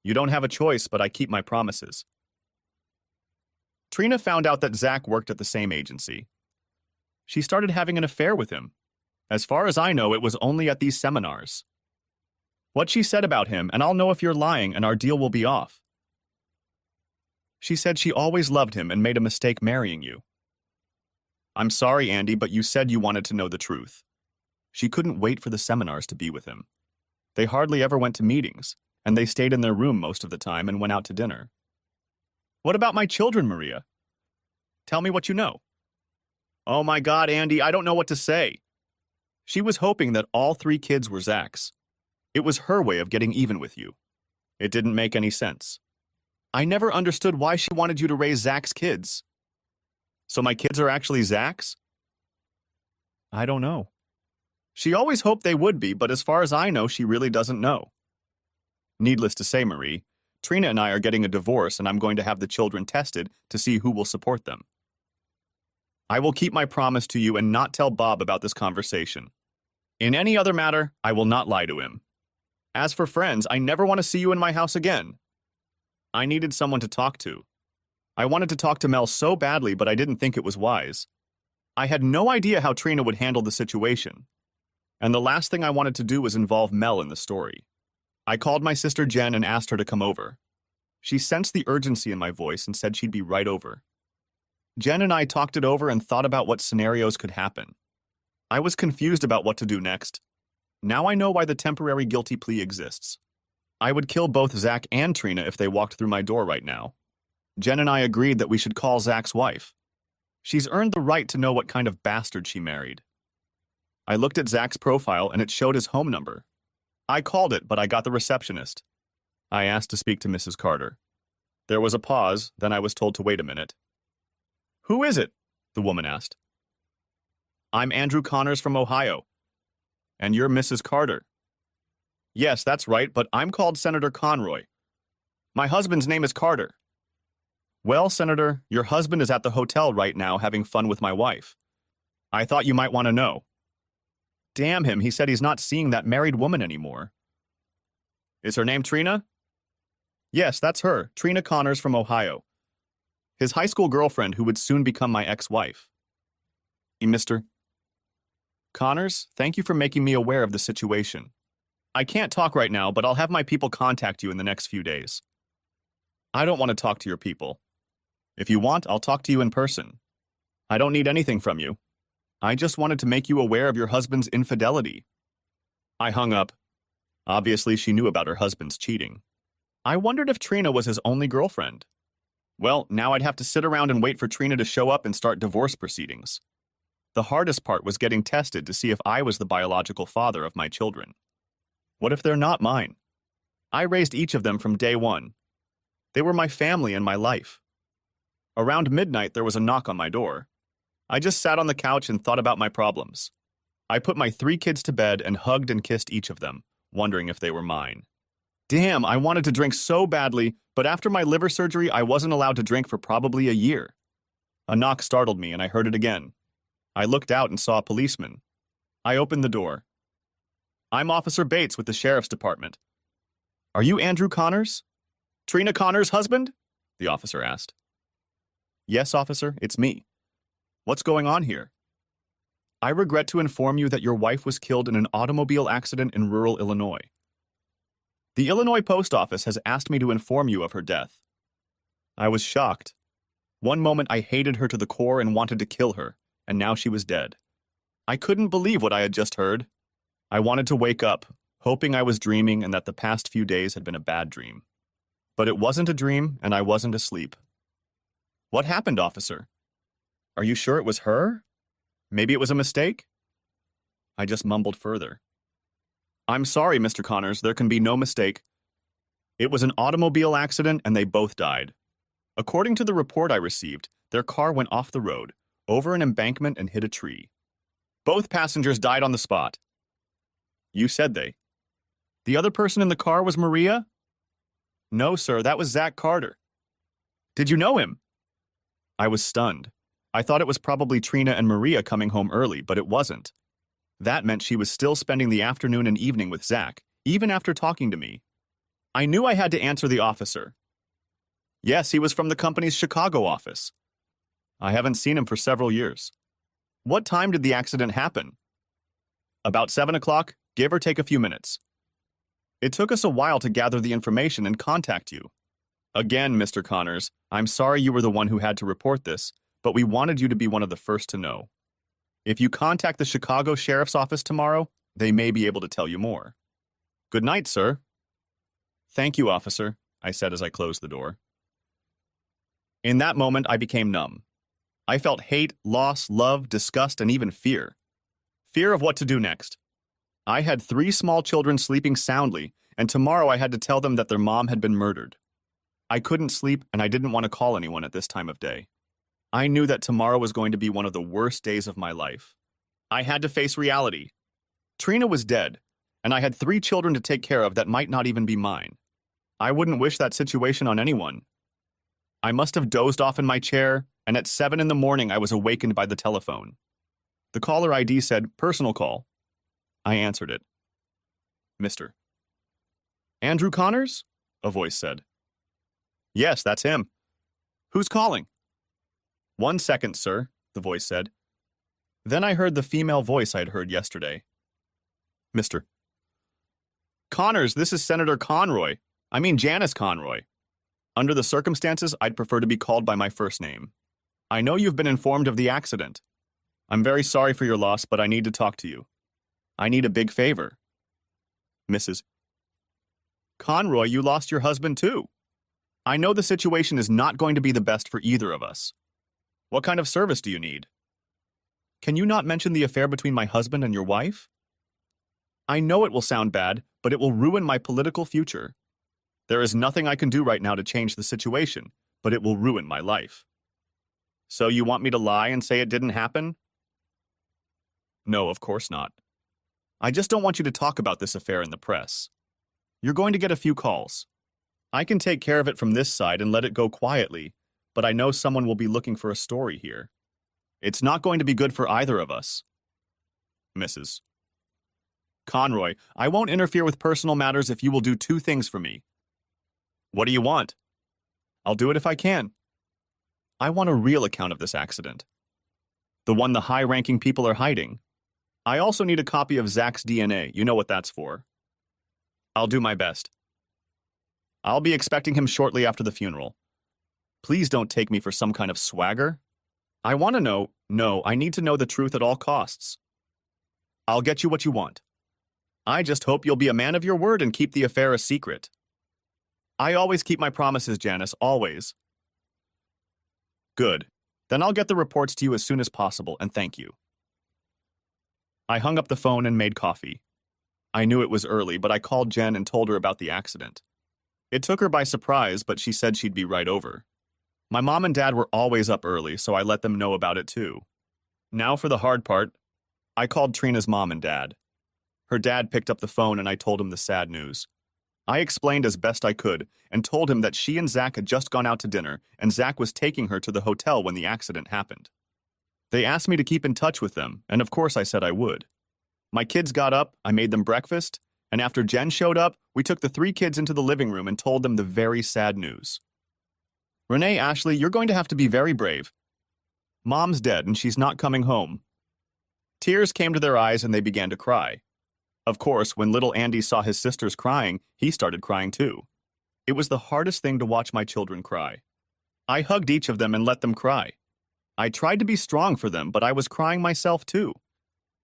Speaker 1: You don't have a choice, but I keep my promises. Trina found out that Zach worked at the same agency. She started having an affair with him. As far as I know, it was only at these seminars. What she said about him, and I'll know if you're lying and our deal will be off. She said she always loved him and made a mistake marrying you. I'm sorry, Andy, but you said you wanted to know the truth. She couldn't wait for the seminars to be with him. They hardly ever went to meetings, and they stayed in their room most of the time and went out to dinner. What about my children, Maria? Tell me what you know. Oh my God, Andy, I don't know what to say. She was hoping that all 3 kids were Zach's. It was her way of getting even with you. It didn't make any sense. I never understood why she wanted you to raise Zach's kids. So my kids are actually Zach's? I don't know. She always hoped they would be, but as far as I know, she really doesn't know. Needless to say, Marie, Trina and I are getting a divorce, and I'm going to have the children tested to see who will support them. I will keep my promise to you and not tell Bob about this conversation. In any other matter, I will not lie to him. As for friends, I never want to see you in my house again. I needed someone to talk to. I wanted to talk to Mel so badly, but I didn't think it was wise. I had no idea how Trina would handle the situation. And the last thing I wanted to do was involve Mel in the story. I called my sister Jen and asked her to come over. She sensed the urgency in my voice and said she'd be right over. Jen and I talked it over and thought about what scenarios could happen. I was confused about what to do next. Now I know why the temporary guilty plea exists. I would kill both Zach and Trina if they walked through my door right now. Jen and I agreed that we should call Zach's wife. She's earned the right to know what kind of bastard she married. I looked at Zach's profile and it showed his home number. I called it, but I got the receptionist. I asked to speak to Mrs. Carter. There was a pause, then I was told to wait a minute. Who is it? The woman asked. I'm Andrew Connors from Ohio. And you're Mrs. Carter. Yes, that's right, but I'm called Senator Conroy. My husband's name is Carter. Well, Senator, your husband is at the hotel right now having fun with my wife. I thought you might want to know. Damn him, he said he's not seeing that married woman anymore. Is her name Trina? Yes, that's her, Trina Connors from Ohio. His high school girlfriend who would soon become my ex-wife. Mr. Connors, thank you for making me aware of the situation. I can't talk right now, but I'll have my people contact you in the next few days. I don't want to talk to your people. If you want, I'll talk to you in person. I don't need anything from you. I just wanted to make you aware of your husband's infidelity. I hung up. Obviously, she knew about her husband's cheating. I wondered if Trina was his only girlfriend. Well, now I'd have to sit around and wait for Trina to show up and start divorce proceedings. The hardest part was getting tested to see if I was the biological father of my children. What if they're not mine? I raised each of them from day one. They were my family and my life. Around midnight, there was a knock on my door. I just sat on the couch and thought about my problems. I put my 3 kids to bed and hugged and kissed each of them, wondering if they were mine. Damn, I wanted to drink so badly, but after my liver surgery, I wasn't allowed to drink for probably a year. A knock startled me and I heard it again. I looked out and saw a policeman. I opened the door. I'm Officer Bates with the Sheriff's Department. Are you Andrew Connors? Trina Connors' husband? The officer asked. Yes, officer, it's me. What's going on here? I regret to inform you that your wife was killed in an automobile accident in rural Illinois. The Illinois Post Office has asked me to inform you of her death. I was shocked. One moment I hated her to the core and wanted to kill her, and now she was dead. I couldn't believe what I had just heard. I wanted to wake up, hoping I was dreaming and that the past few days had been a bad dream. But it wasn't a dream, and I wasn't asleep. What happened, officer? Are you sure it was her? Maybe it was a mistake? I just mumbled further. I'm sorry, Mr. Connors, there can be no mistake. It was an automobile accident and they both died. According to the report I received, their car went off the road, over an embankment and hit a tree. Both passengers died on the spot. You said they. The other person in the car was Maria? No, sir, that was Zach Carter. Did you know him? I was stunned. I thought it was probably Trina and Maria coming home early, but it wasn't. That meant she was still spending the afternoon and evening with Zach, even after talking to me. I knew I had to answer the officer. Yes, he was from the company's Chicago office. I haven't seen him for several years. What time did the accident happen? About 7 o'clock, give or take a few minutes. It took us a while to gather the information and contact you. Again, Mr. Connors, I'm sorry you were the one who had to report this, but we wanted you to be one of the first to know. If you contact the Chicago Sheriff's Office tomorrow, they may be able to tell you more. Good night, sir. Thank you, officer, I said as I closed the door. In that moment, I became numb. I felt hate, loss, love, disgust, and even fear. Fear of what to do next. I had 3 small children sleeping soundly, and tomorrow I had to tell them that their mom had been murdered. I couldn't sleep, and I didn't want to call anyone at this time of day. I knew that tomorrow was going to be one of the worst days of my life. I had to face reality. Trina was dead, and I had 3 children to take care of that might not even be mine. I wouldn't wish that situation on anyone. I must have dozed off in my chair, and at 7 in the morning I was awakened by the telephone. The caller ID said, "Personal call." I answered it. "Mr. Andrew Connors?" a voice said. "Yes, that's him." "Who's calling?" "1 second, sir," the voice said. Then I heard the female voice I had heard yesterday. "Mr. Connors, this is Senator Conroy. I mean Janice Conroy. Under the circumstances, I'd prefer to be called by my first name. I know you've been informed of the accident. I'm very sorry for your loss, but I need to talk to you. I need a big favor." "Mrs. Conroy, you lost your husband too. I know the situation is not going to be the best for either of us. What kind of service do you need?" "Can you not mention the affair between my husband and your wife?" "I know it will sound bad, but it will ruin my political future. There is nothing I can do right now to change the situation, but it will ruin my life." "So you want me to lie and say it didn't happen?" "No, of course not. I just don't want you to talk about this affair in the press. You're going to get a few calls. I can take care of it from this side and let it go quietly, but I know someone will be looking for a story here. It's not going to be good for either of us." "Mrs. Conroy, I won't interfere with personal matters if you will do 2 things for me." "What do you want?" "I'll do it if I can. I want a real account of this accident. The one the high-ranking people are hiding. I also need a copy of Zach's DNA. You know what that's for." "I'll do my best. I'll be expecting him shortly after the funeral. Please don't take me for some kind of swagger. I want to know. No, I need to know the truth at all costs. I'll get you what you want. I just hope you'll be a man of your word and keep the affair a secret." "I always keep my promises, Janice, always." "Good. Then I'll get the reports to you as soon as possible, and thank you." I hung up the phone and made coffee. I knew it was early, but I called Jen and told her about the accident. It took her by surprise, but she said she'd be right over. My mom and dad were always up early, so I let them know about it too. Now for the hard part. I called Trina's mom and dad. Her dad picked up the phone and I told him the sad news. I explained as best I could and told him that she and Zach had just gone out to dinner and Zach was taking her to the hotel when the accident happened. They asked me to keep in touch with them, and of course I said I would. My kids got up, I made them breakfast, and after Jen showed up, we took the 3 kids into the living room and told them the very sad news. "Renee, Ashley, you're going to have to be very brave. Mom's dead and she's not coming home." Tears came to their eyes and they began to cry. Of course, when little Andy saw his sisters crying, he started crying too. It was the hardest thing to watch my children cry. I hugged each of them and let them cry. I tried to be strong for them, but I was crying myself too.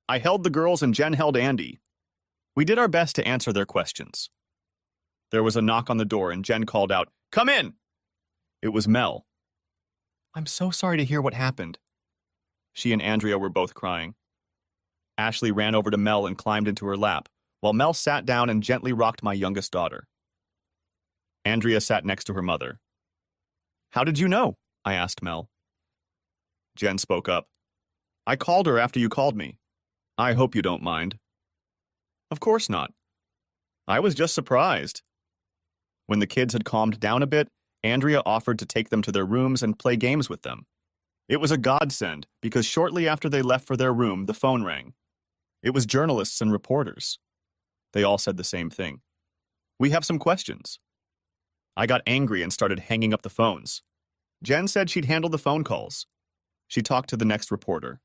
Speaker 1: I held the girls and Jen held Andy. We did our best to answer their questions. There was a knock on the door and Jen called out, "Come in!" It was Mel. "I'm so sorry to hear what happened." She and Andrea were both crying. Ashley ran over to Mel and climbed into her lap, while Mel sat down and gently rocked my youngest daughter. Andrea sat next to her mother. "How did you know?" I asked Mel. Jen spoke up. "I called her after you called me. I hope you don't mind." "Of course not. I was just surprised." When the kids had calmed down a bit, Andrea offered to take them to their rooms and play games with them. It was a godsend because shortly after they left for their room, the phone rang. It was journalists and reporters. They all said the same thing. "We have some questions." I got angry and started hanging up the phones. Jen said she'd handle the phone calls. She talked to the next reporter.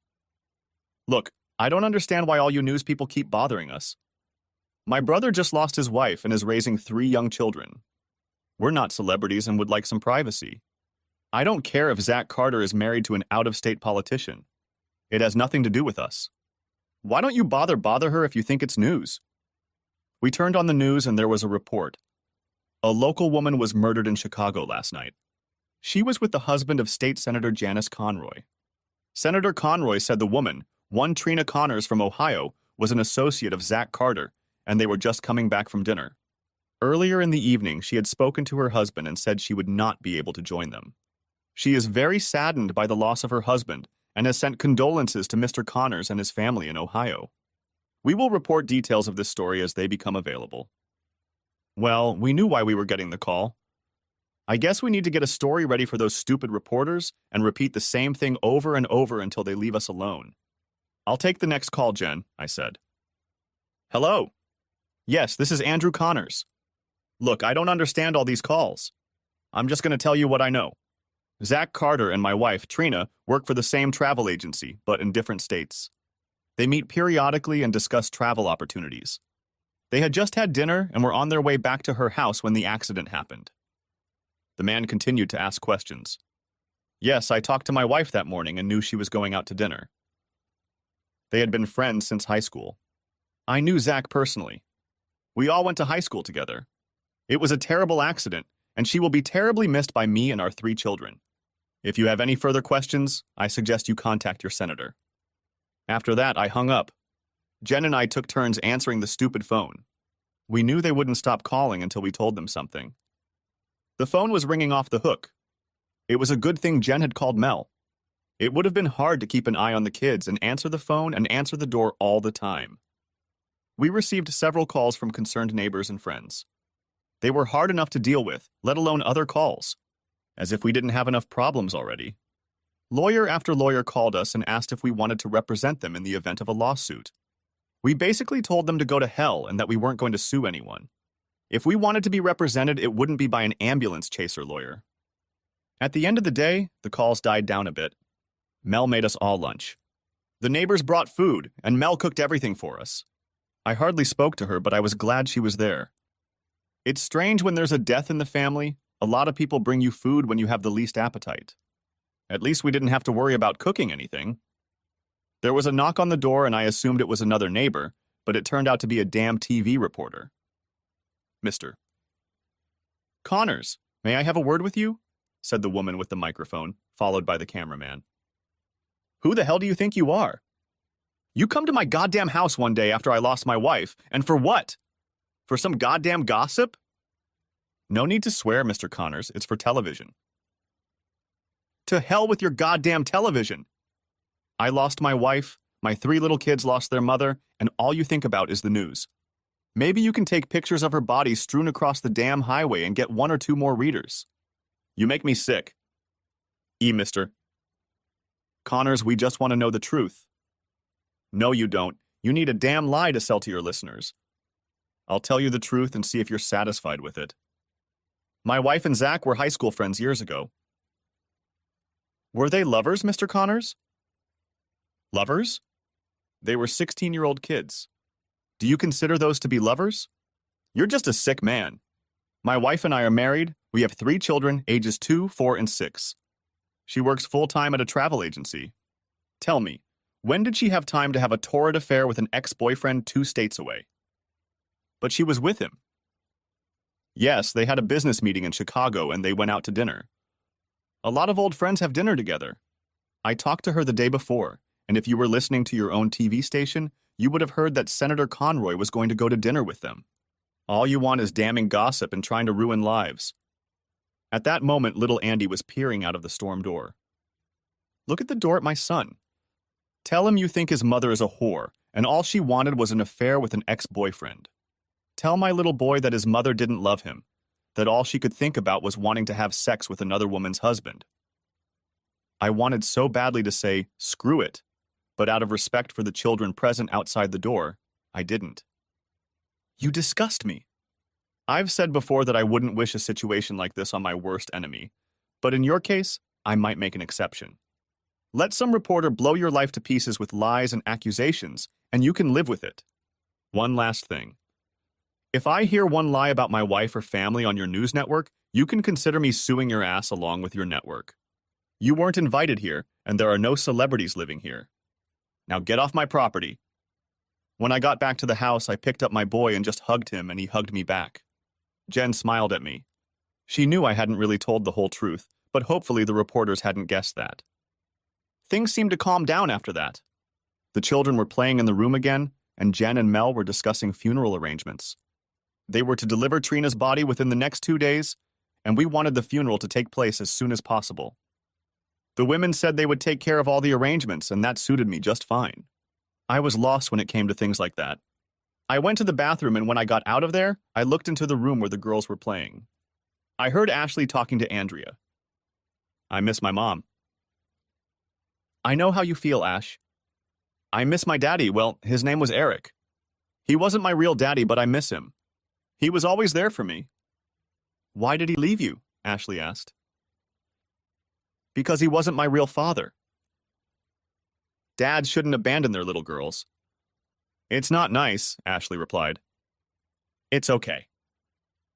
Speaker 1: "Look, I don't understand why all you news people keep bothering us. My brother just lost his wife and is raising 3 young children. We're not celebrities and would like some privacy. I don't care if Zach Carter is married to an out-of-state politician. It has nothing to do with us. Why don't you bother her if you think it's news?" We turned on the news and there was a report. A local woman was murdered in Chicago last night. She was with the husband of State Senator Janice Conroy. Senator Conroy said the woman, one Trina Connors from Ohio, was an associate of Zach Carter, and they were just coming back from dinner. Earlier in the evening, she had spoken to her husband and said she would not be able to join them. She is very saddened by the loss of her husband and has sent condolences to Mr. Connors and his family in Ohio. We will report details of this story as they become available. Well, we knew why we were getting the call. I guess we need to get a story ready for those stupid reporters and repeat the same thing over and over until they leave us alone. "I'll take the next call, Jen," I said. "Hello. Yes, this is Andrew Connors. Look, I don't understand all these calls. I'm just going to tell you what I know. Zach Carter and my wife, Trina, work for the same travel agency, but in different states. They meet periodically and discuss travel opportunities. They had just had dinner and were on their way back to her house when the accident happened." The man continued to ask questions. "Yes, I talked to my wife that morning and knew she was going out to dinner. They had been friends since high school. I knew Zach personally. We all went to high school together. It was a terrible accident, and she will be terribly missed by me and our 3 children. If you have any further questions, I suggest you contact your senator." After that, I hung up. Jen and I took turns answering the stupid phone. We knew they wouldn't stop calling until we told them something. The phone was ringing off the hook. It was a good thing Jen had called Mel. It would have been hard to keep an eye on the kids and answer the phone and answer the door all the time. We received several calls from concerned neighbors and friends. They were hard enough to deal with, let alone other calls. As if we didn't have enough problems already. Lawyer after lawyer called us and asked if we wanted to represent them in the event of a lawsuit. We basically told them to go to hell and that we weren't going to sue anyone. If we wanted to be represented, it wouldn't be by an ambulance chaser lawyer. At the end of the day, the calls died down a bit. Mel made us all lunch. The neighbors brought food, and Mel cooked everything for us. I hardly spoke to her, but I was glad she was there. It's strange when there's a death in the family. A lot of people bring you food when you have the least appetite. At least we didn't have to worry about cooking anything. There was a knock on the door and I assumed it was another neighbor, but it turned out to be a damn TV reporter. "Mr. Connors, may I have a word with you?" said the woman with the microphone, followed by the cameraman. "Who the hell do you think you are? You come to my goddamn house one day after I lost my wife, and for what? For some goddamn gossip?" "No need to swear, Mr. Connors. It's for television." "To hell with your goddamn television! I lost my wife, my 3 little kids lost their mother, and all you think about is the news. Maybe you can take pictures of her body strewn across the damn highway and get 1 or 2 more readers. You make me sick. Mr. Connors, we just want to know the truth." "No, you don't. You need a damn lie to sell to your listeners. I'll tell you the truth and see if you're satisfied with it. My wife and Zach were high school friends years ago." "Were they lovers, Mr. Connors?" "Lovers? They were 16-year-old kids. Do you consider those to be lovers? You're just a sick man. My wife and I are married. We have 3 children, ages 2, 4, and 6. She works full-time at a travel agency. Tell me, when did she have time to have a torrid affair with an ex-boyfriend 2 states away?" "But she was with him." "Yes, they had a business meeting in Chicago and they went out to dinner. A lot of old friends have dinner together. I talked to her the day before, and if you were listening to your own TV station, you would have heard that Senator Conroy was going to go to dinner with them. All you want is damning gossip and trying to ruin lives." At that moment, little Andy was peering out of the storm door. "Look at the door at my son. Tell him you think his mother is a whore, and all she wanted was an affair with an ex-boyfriend. Tell my little boy that his mother didn't love him. that all she could think about was wanting to have sex with another woman's husband. I wanted so badly to say, screw it, but out of respect for the children present outside the door, I didn't. You disgust me. I've said before that I wouldn't wish a situation like this on my worst enemy, but in your case, I might make an exception. Let some reporter blow your life to pieces with lies and accusations, and you can live with it. One last thing. If I hear one lie about my wife or family on your news network, you can consider me suing your ass along with your network. You weren't invited here, and there are no celebrities living here. Now get off my property. When I got back to the house, I picked up my boy and just hugged him, and he hugged me back. Jen smiled at me. She knew I hadn't really told the whole truth, but hopefully the reporters hadn't guessed that. Things seemed to calm down after that. The children were playing in the room again, and Jen and Mel were discussing funeral arrangements. They were to deliver Trina's body within the next 2 days, and we wanted the funeral to take place as soon as possible. The women said they would take care of all the arrangements, and that suited me just fine. I was lost when it came to things like that. I went to the bathroom, and when I got out of there, I looked into the room where the girls were playing. I heard Ashley talking to Andrea. I miss my mom. I know how you feel, Ash. I miss my daddy. Well, his name was Eric. He wasn't my real daddy, but I miss him. He was always there for me. Why did he leave you? Ashley asked. Because he wasn't my real father. Dads shouldn't abandon their little girls. It's not nice, Ashley replied. It's okay.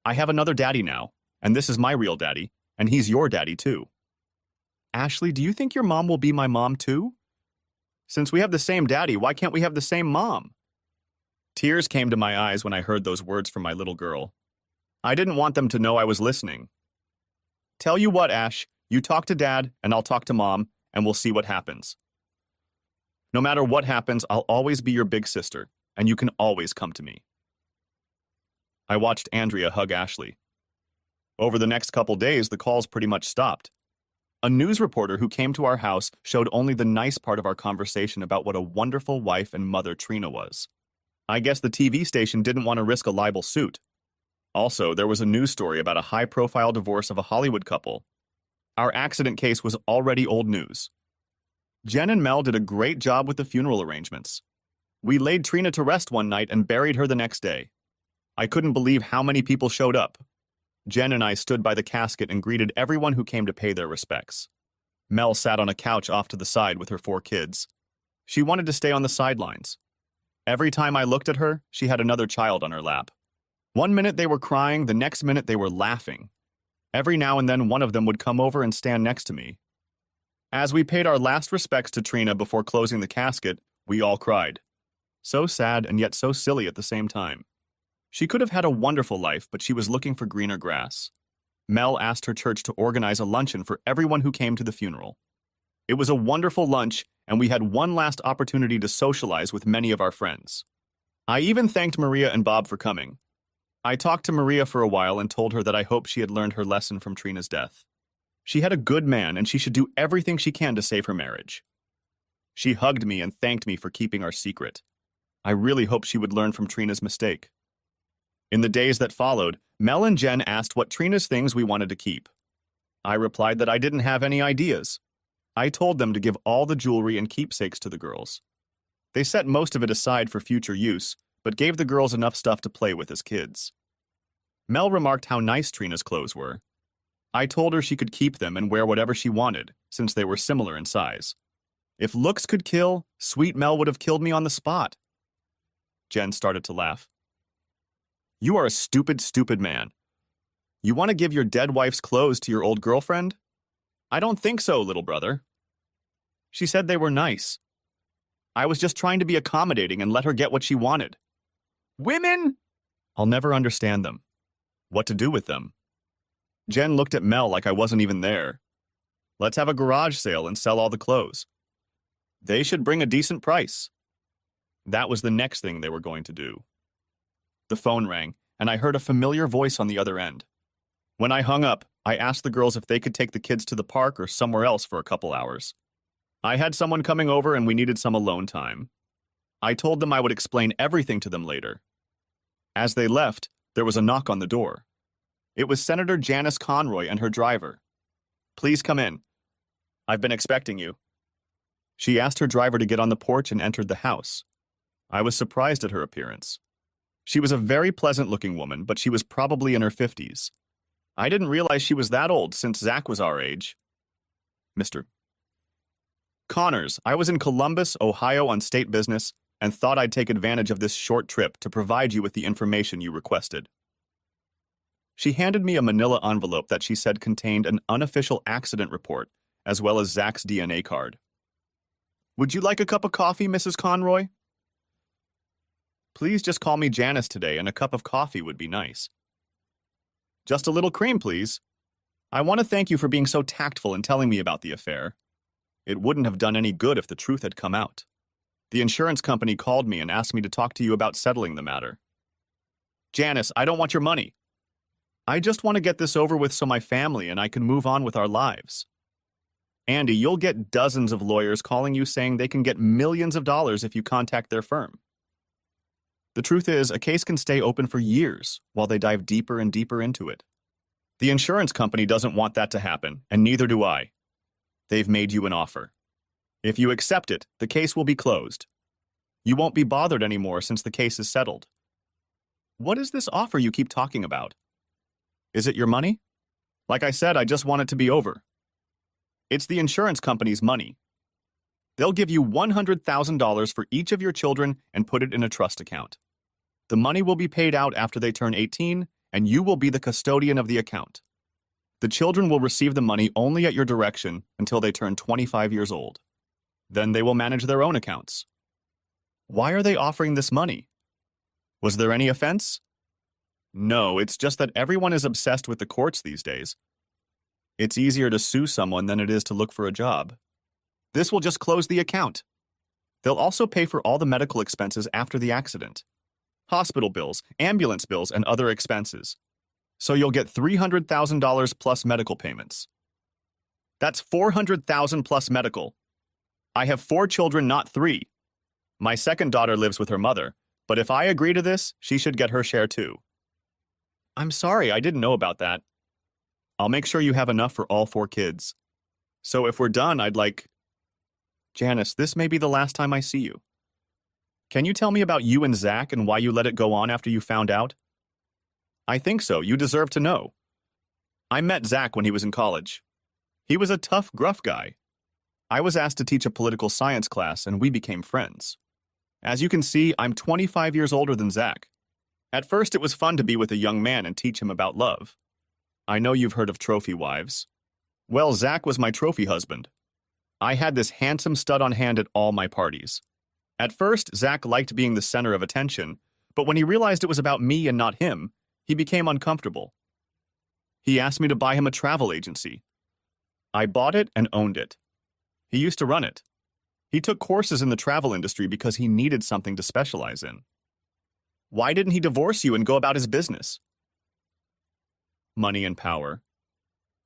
Speaker 1: I have another daddy now, and this is my real daddy, and he's your daddy too. Ashley, do you think your mom will be my mom too? Since we have the same daddy, why can't we have the same mom? Tears came to my eyes when I heard those words from my little girl. I didn't want them to know I was listening. Tell you what, Ash, you talk to Dad, and I'll talk to Mom, and we'll see what happens. No matter what happens, I'll always be your big sister, and you can always come to me. I watched Andrea hug Ashley. Over the next couple days, the calls pretty much stopped. A news reporter who came to our house showed only the nice part of our conversation about what a wonderful wife and mother Trina was. I guess the TV station didn't want to risk a libel suit. Also, there was a news story about a high-profile divorce of a Hollywood couple. Our accident case was already old news. Jen and Mel did a great job with the funeral arrangements. We laid Trina to rest one night and buried her the next day. I couldn't believe how many people showed up. Jen and I stood by the casket and greeted everyone who came to pay their respects. Mel sat on a couch off to the side with her 4 kids. She wanted to stay on the sidelines. Every time I looked at her, she had another child on her lap. One minute they were crying, the next minute they were laughing. Every now and then one of them would come over and stand next to me. As we paid our last respects to Trina before closing the casket, we all cried. So sad and yet so silly at the same time. She could have had a wonderful life, but she was looking for greener grass. Mel asked her church to organize a luncheon for everyone who came to the funeral. It was a wonderful lunch, and we had one last opportunity to socialize with many of our friends. I even thanked Maria and Bob for coming. I talked to Maria for a while and told her that I hoped she had learned her lesson from Trina's death. She had a good man, and she should do everything she can to save her marriage. She hugged me and thanked me for keeping our secret. I really hoped she would learn from Trina's mistake. In the days that followed, Mel and Jen asked what Trina's things we wanted to keep. I replied that I didn't have any ideas. I told them to give all the jewelry and keepsakes to the girls. They set most of it aside for future use, but gave the girls enough stuff to play with as kids. Mel remarked how nice Trina's clothes were. I told her she could keep them and wear whatever she wanted, since they were similar in size. If looks could kill, sweet Mel would have killed me on the spot. Jen started to laugh. You are a stupid, stupid man. You want to give your dead wife's clothes to your old girlfriend? I don't think so, little brother. She said they were nice. I was just trying to be accommodating and let her get what she wanted. Women? I'll never understand them. What to do with them? Jen looked at Mel like I wasn't even there. Let's have a garage sale and sell all the clothes. They should bring a decent price. That was the next thing they were going to do. The phone rang, and I heard a familiar voice on the other end. When I hung up, I asked the girls if they could take the kids to the park or somewhere else for a couple hours. I had someone coming over and we needed some alone time. I told them I would explain everything to them later. As they left, there was a knock on the door. It was Senator Janice Conroy and her driver. "Please come in. I've been expecting you." She asked her driver to get on the porch and entered the house. I was surprised at her appearance. She was a very pleasant-looking woman, but she was probably in her 50s. I didn't realize she was that old since Zach was our age. Mr. Connors, I was in Columbus, Ohio on state business and thought I'd take advantage of this short trip to provide you with the information you requested. She handed me a manila envelope that she said contained an unofficial accident report, as well as Zach's DNA card. "Would you like a cup of coffee, Mrs. Conroy?" "Please just call me Janice today, and a cup of coffee would be nice." "Just a little cream, please. I want to thank you for being so tactful and telling me about the affair. It wouldn't have done any good if the truth had come out. The insurance company called me and asked me to talk to you about settling the matter." "Janice, I don't want your money. I just want to get this over with so my family and I can move on with our lives." "Andy, you'll get dozens of lawyers calling you saying they can get millions of dollars if you contact their firm. The truth is, a case can stay open for years while they dive deeper and deeper into it. The insurance company doesn't want that to happen, and neither do I. They've made you an offer. If you accept it, the case will be closed. You won't be bothered anymore since the case is settled." "What is this offer you keep talking about? Is it your money?" "Like I said, I just want it to be over. It's the insurance company's money. They'll give you $100,000 for each of your children and put it in a trust account. The money will be paid out after they turn 18, and you will be the custodian of the account. The children will receive the money only at your direction until they turn 25 years old. Then they will manage their own accounts." "Why are they offering this money? Was there any offense?" "No, it's just that everyone is obsessed with the courts these days. It's easier to sue someone than it is to look for a job. This will just close the account. They'll also pay for all the medical expenses after the accident. Hospital bills, ambulance bills, and other expenses. So you'll get $300,000 plus medical payments. That's $400,000 plus medical. I have 4 children, not 3. My second daughter lives with her mother, but if I agree to this, she should get her share too." "I'm sorry, I didn't know about that." "I'll make sure you have enough for all 4 kids. So if we're done, I'd like..." "Janice, this may be the last time I see you. Can you tell me about you and Zach and why you let it go on after you found out?" "I think so. You deserve to know. I met Zach when he was in college. He was a tough, gruff guy. I was asked to teach a political science class, and we became friends. As you can see, I'm 25 years older than Zach. At first, it was fun to be with a young man and teach him about love. I know you've heard of trophy wives. Well, Zach was my trophy husband. I had this handsome stud on hand at all my parties. At first, Zach liked being the center of attention, but when he realized it was about me and not him, he became uncomfortable. He asked me to buy him a travel agency. I bought it and owned it. He used to run it. He took courses in the travel industry because he needed something to specialize in. Why didn't he divorce you and go about his business?" "Money and power.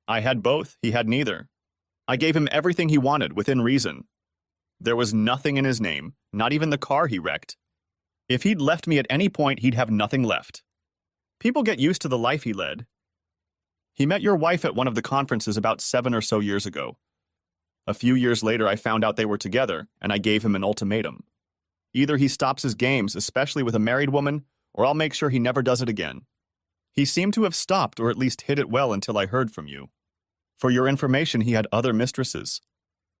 Speaker 1: I had both, he had neither. I gave him everything he wanted, within reason. There was nothing in his name, not even the car he wrecked. If he'd left me at any point, he'd have nothing left. People get used to the life he led. He met your wife at one of the conferences about 7 or so years ago. A few years later, I found out they were together, and I gave him an ultimatum. Either he stops his games, especially with a married woman, or I'll make sure he never does it again. He seemed to have stopped, or at least hid it well until I heard from you. For your information, he had other mistresses.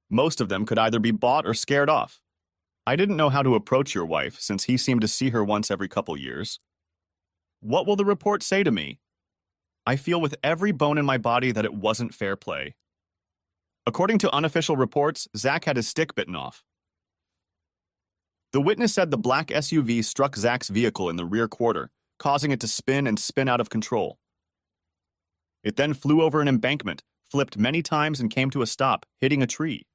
Speaker 1: Most of them could either be bought or scared off. I didn't know how to approach your wife, since he seemed to see her once every couple years. What will the report say to me? I feel with every bone in my body that it wasn't fair play. According to unofficial reports, Zach had his stick bitten off. The witness said the black SUV struck Zach's vehicle in the rear quarter, causing it to spin and spin out of control. It then flew over an embankment, flipped many times, and came to a stop, hitting a tree.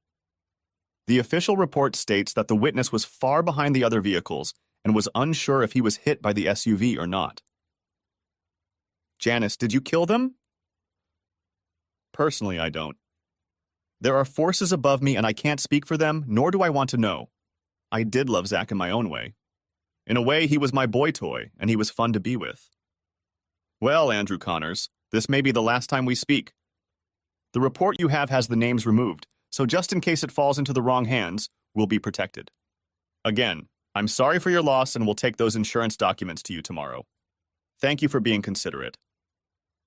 Speaker 1: The official report states that the witness was far behind the other vehicles and was unsure if he was hit by the SUV or not. Janice, did you kill them? Personally, I don't. There are forces above me and I can't speak for them, nor do I want to know. I did love Zach in my own way. In a way, he was my boy toy, and he was fun to be with. Well, Andrew Connors, This may be the last time we speak. The report you have has the names removed, so just in case it falls into the wrong hands, we'll be protected. Again, I'm sorry for your loss and we'll take those insurance documents to you tomorrow. Thank you for being considerate.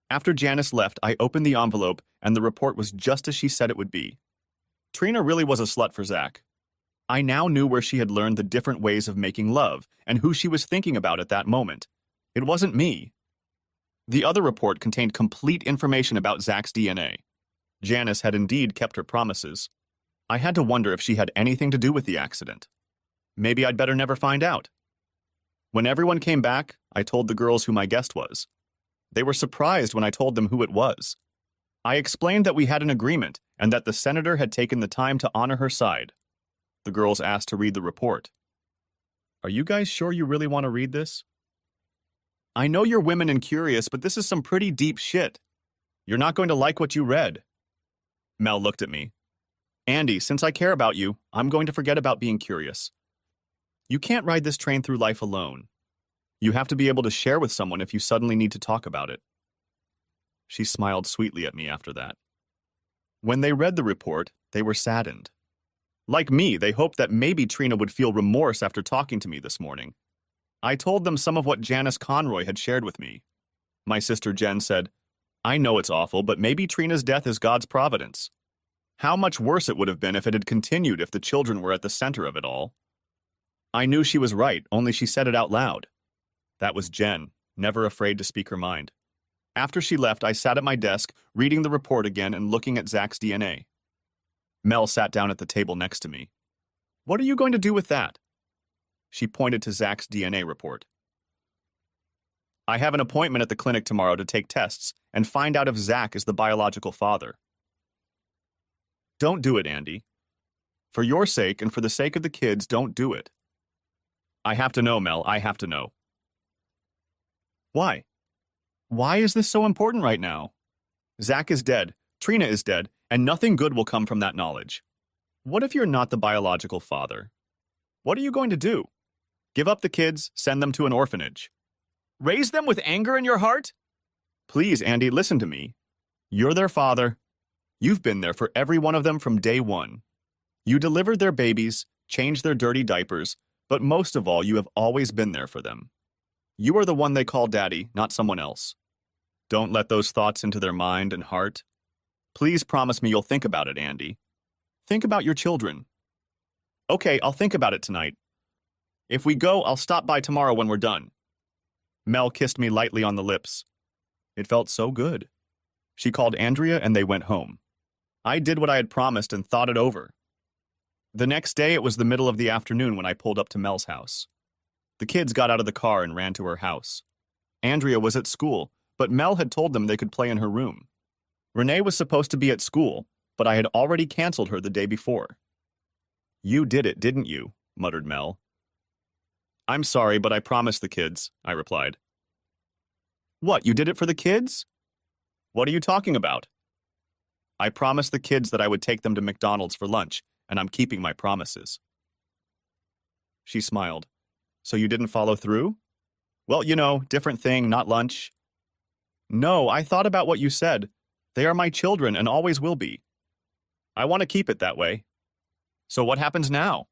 Speaker 1: After Janice left, I opened the envelope and the report was just as she said it would be. Trina really was a slut for Zach. I now knew where she had learned the different ways of making love and who she was thinking about at that moment. It wasn't me. The other report contained complete information about Zach's DNA. Janice had indeed kept her promises. I had to wonder if she had anything to do with the accident. Maybe I'd better never find out. When everyone came back, I told the girls who my guest was. They were surprised when I told them who it was. I explained that we had an agreement and that the senator had taken the time to honor her side. The girls asked to read the report. Are you guys sure you really want to read this? I know you're women and curious, but this is some pretty deep shit. You're not going to like what you read. Mel looked at me. Andy, since I care about you, I'm going to forget about being curious. You can't ride this train through life alone. You have to be able to share with someone if you suddenly need to talk about it. She smiled sweetly at me after that. When they read the report, they were saddened. Like me, they hoped that maybe Trina would feel remorse after talking to me this morning. I told them some of what Janice Conroy had shared with me. My sister Jen said, I know it's awful, but maybe Trina's death is God's providence. How much worse it would have been if it had continued if the children were at the center of it all. I knew she was right, only she said it out loud. That was Jen, never afraid to speak her mind. After she left, I sat at my desk, reading the report again and looking at Zach's DNA. Mel sat down at the table next to me. What are you going to do with that? She pointed to Zach's DNA report. I have an appointment at the clinic tomorrow to take tests and find out if Zach is the biological father. Don't do it, Andy. For your sake and for the sake of the kids, don't do it. I have to know, Mel. I have to know. Why? Why is this so important right now? Zach is dead, Trina is dead, and nothing good will come from that knowledge. What if you're not the biological father? What are you going to do? Give up the kids, send them to an orphanage. Raise them with anger in your heart? Please, Andy, listen to me. You're their father. You've been there for every one of them from day one. You delivered their babies, changed their dirty diapers, but most of all, you have always been there for them. You are the one they call daddy, not someone else. Don't let those thoughts into their mind and heart. Please promise me you'll think about it, Andy. Think about your children. Okay, I'll think about it tonight. If we go, I'll stop by tomorrow when we're done. Mel kissed me lightly on the lips. It felt so good. She called Andrea and they went home. I did what I had promised and thought it over. The next day, it was the middle of the afternoon when I pulled up to Mel's house. The kids got out of the car and ran to her house. Andrea was at school, but Mel had told them they could play in her room. Renee was supposed to be at school, but I had already canceled her the day before. You did it, didn't you? Muttered Mel. I'm sorry, but I promised the kids, I replied. What, you did it for the kids? What are you talking about? I promised the kids that I would take them to McDonald's for lunch, and I'm keeping my promises. She smiled. So you didn't follow through? Well, you know, different thing, not lunch. No, I thought about what you said. They are my children and always will be. I want to keep it that way. So what happens now?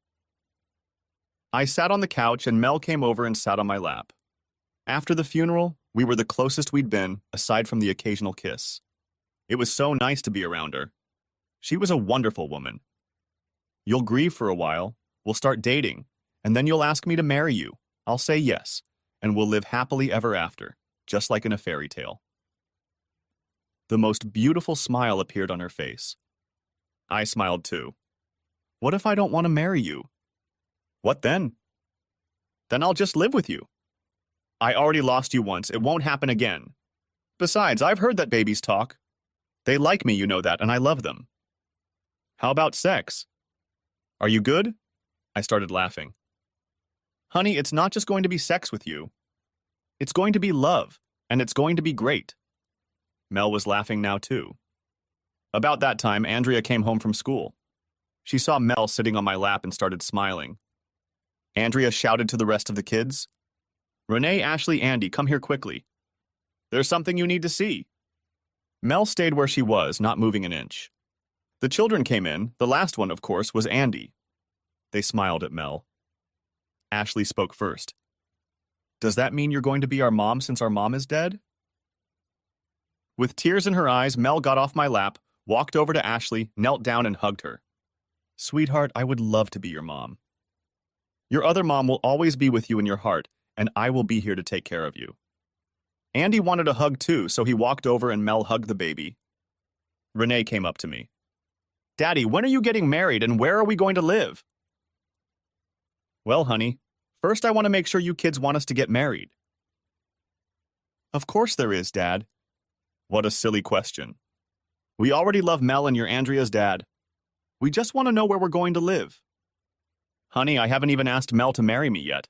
Speaker 1: I sat on the couch and Mel came over and sat on my lap. After the funeral, we were the closest we'd been, aside from the occasional kiss. It was so nice to be around her. She was a wonderful woman. You'll grieve for a while, we'll start dating, and then you'll ask me to marry you. I'll say yes, and we'll live happily ever after, just like in a fairy tale. The most beautiful smile appeared on her face. I smiled too. What if I don't want to marry you? What then? Then I'll just live with you. I already lost you once, it won't happen again. Besides, I've heard that babies talk. They like me, you know that, and I love them. How about sex? Are you good? I started laughing. Honey, it's not just going to be sex with you. It's going to be love, and it's going to be great. Mel was laughing now too. About that time, Andrea came home from school. She saw Mel sitting on my lap and started smiling. Andrea shouted to the rest of the kids, Renee, Ashley, Andy, come here quickly. There's something you need to see. Mel stayed where she was, not moving an inch. The children came in. The last one, of course, was Andy. They smiled at Mel. Ashley spoke first. Does that mean you're going to be our mom since our mom is dead? With tears in her eyes, Mel got off my lap, walked over to Ashley, knelt down and hugged her. Sweetheart, I would love to be your mom. Your other mom will always be with you in your heart, and I will be here to take care of you. Andy wanted a hug too, so he walked over and Mel hugged the baby. Renee came up to me. Daddy, when are you getting married and where are we going to live? Well, honey, first I want to make sure you kids want us to get married. Of course there is, Dad. What a silly question. We already love Mel and you're Andrea's dad. We just want to know where we're going to live. Honey, I haven't even asked Mel to marry me yet.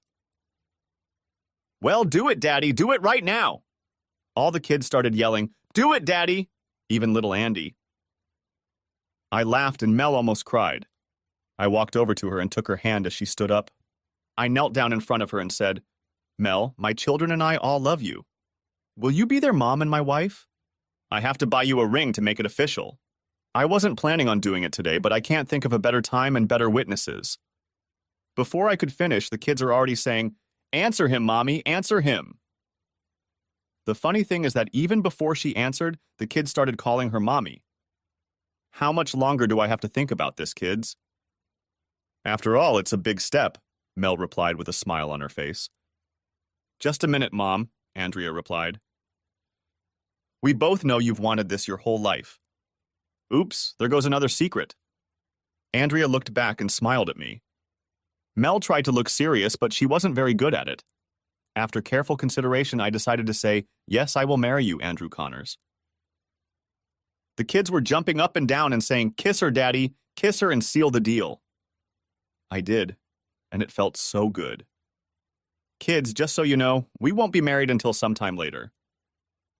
Speaker 1: Well, do it, Daddy. Do it right now. All the kids started yelling, Do it, Daddy! Even little Andy. I laughed and Mel almost cried. I walked over to her and took her hand as she stood up. I knelt down in front of her and said, Mel, my children and I all love you. Will you be their mom and my wife? I have to buy you a ring to make it official. I wasn't planning on doing it today, but I can't think of a better time and better witnesses. Before I could finish, the kids are already saying, Answer him, Mommy, answer him. The funny thing is that even before she answered, the kids started calling her Mommy. How much longer do I have to think about this, kids? After all, it's a big step, Mel replied with a smile on her face. Just a minute, Mom, Andrea replied. We both know you've wanted this your whole life. Oops, there goes another secret. Andrea looked back and smiled at me. Mel tried to look serious, but she wasn't very good at it. After careful consideration, I decided to say, Yes, I will marry you, Andrew Connors. The kids were jumping up and down and saying, Kiss her, Daddy, kiss her and seal the deal. I did, and it felt so good. Kids, just so you know, we won't be married until sometime later.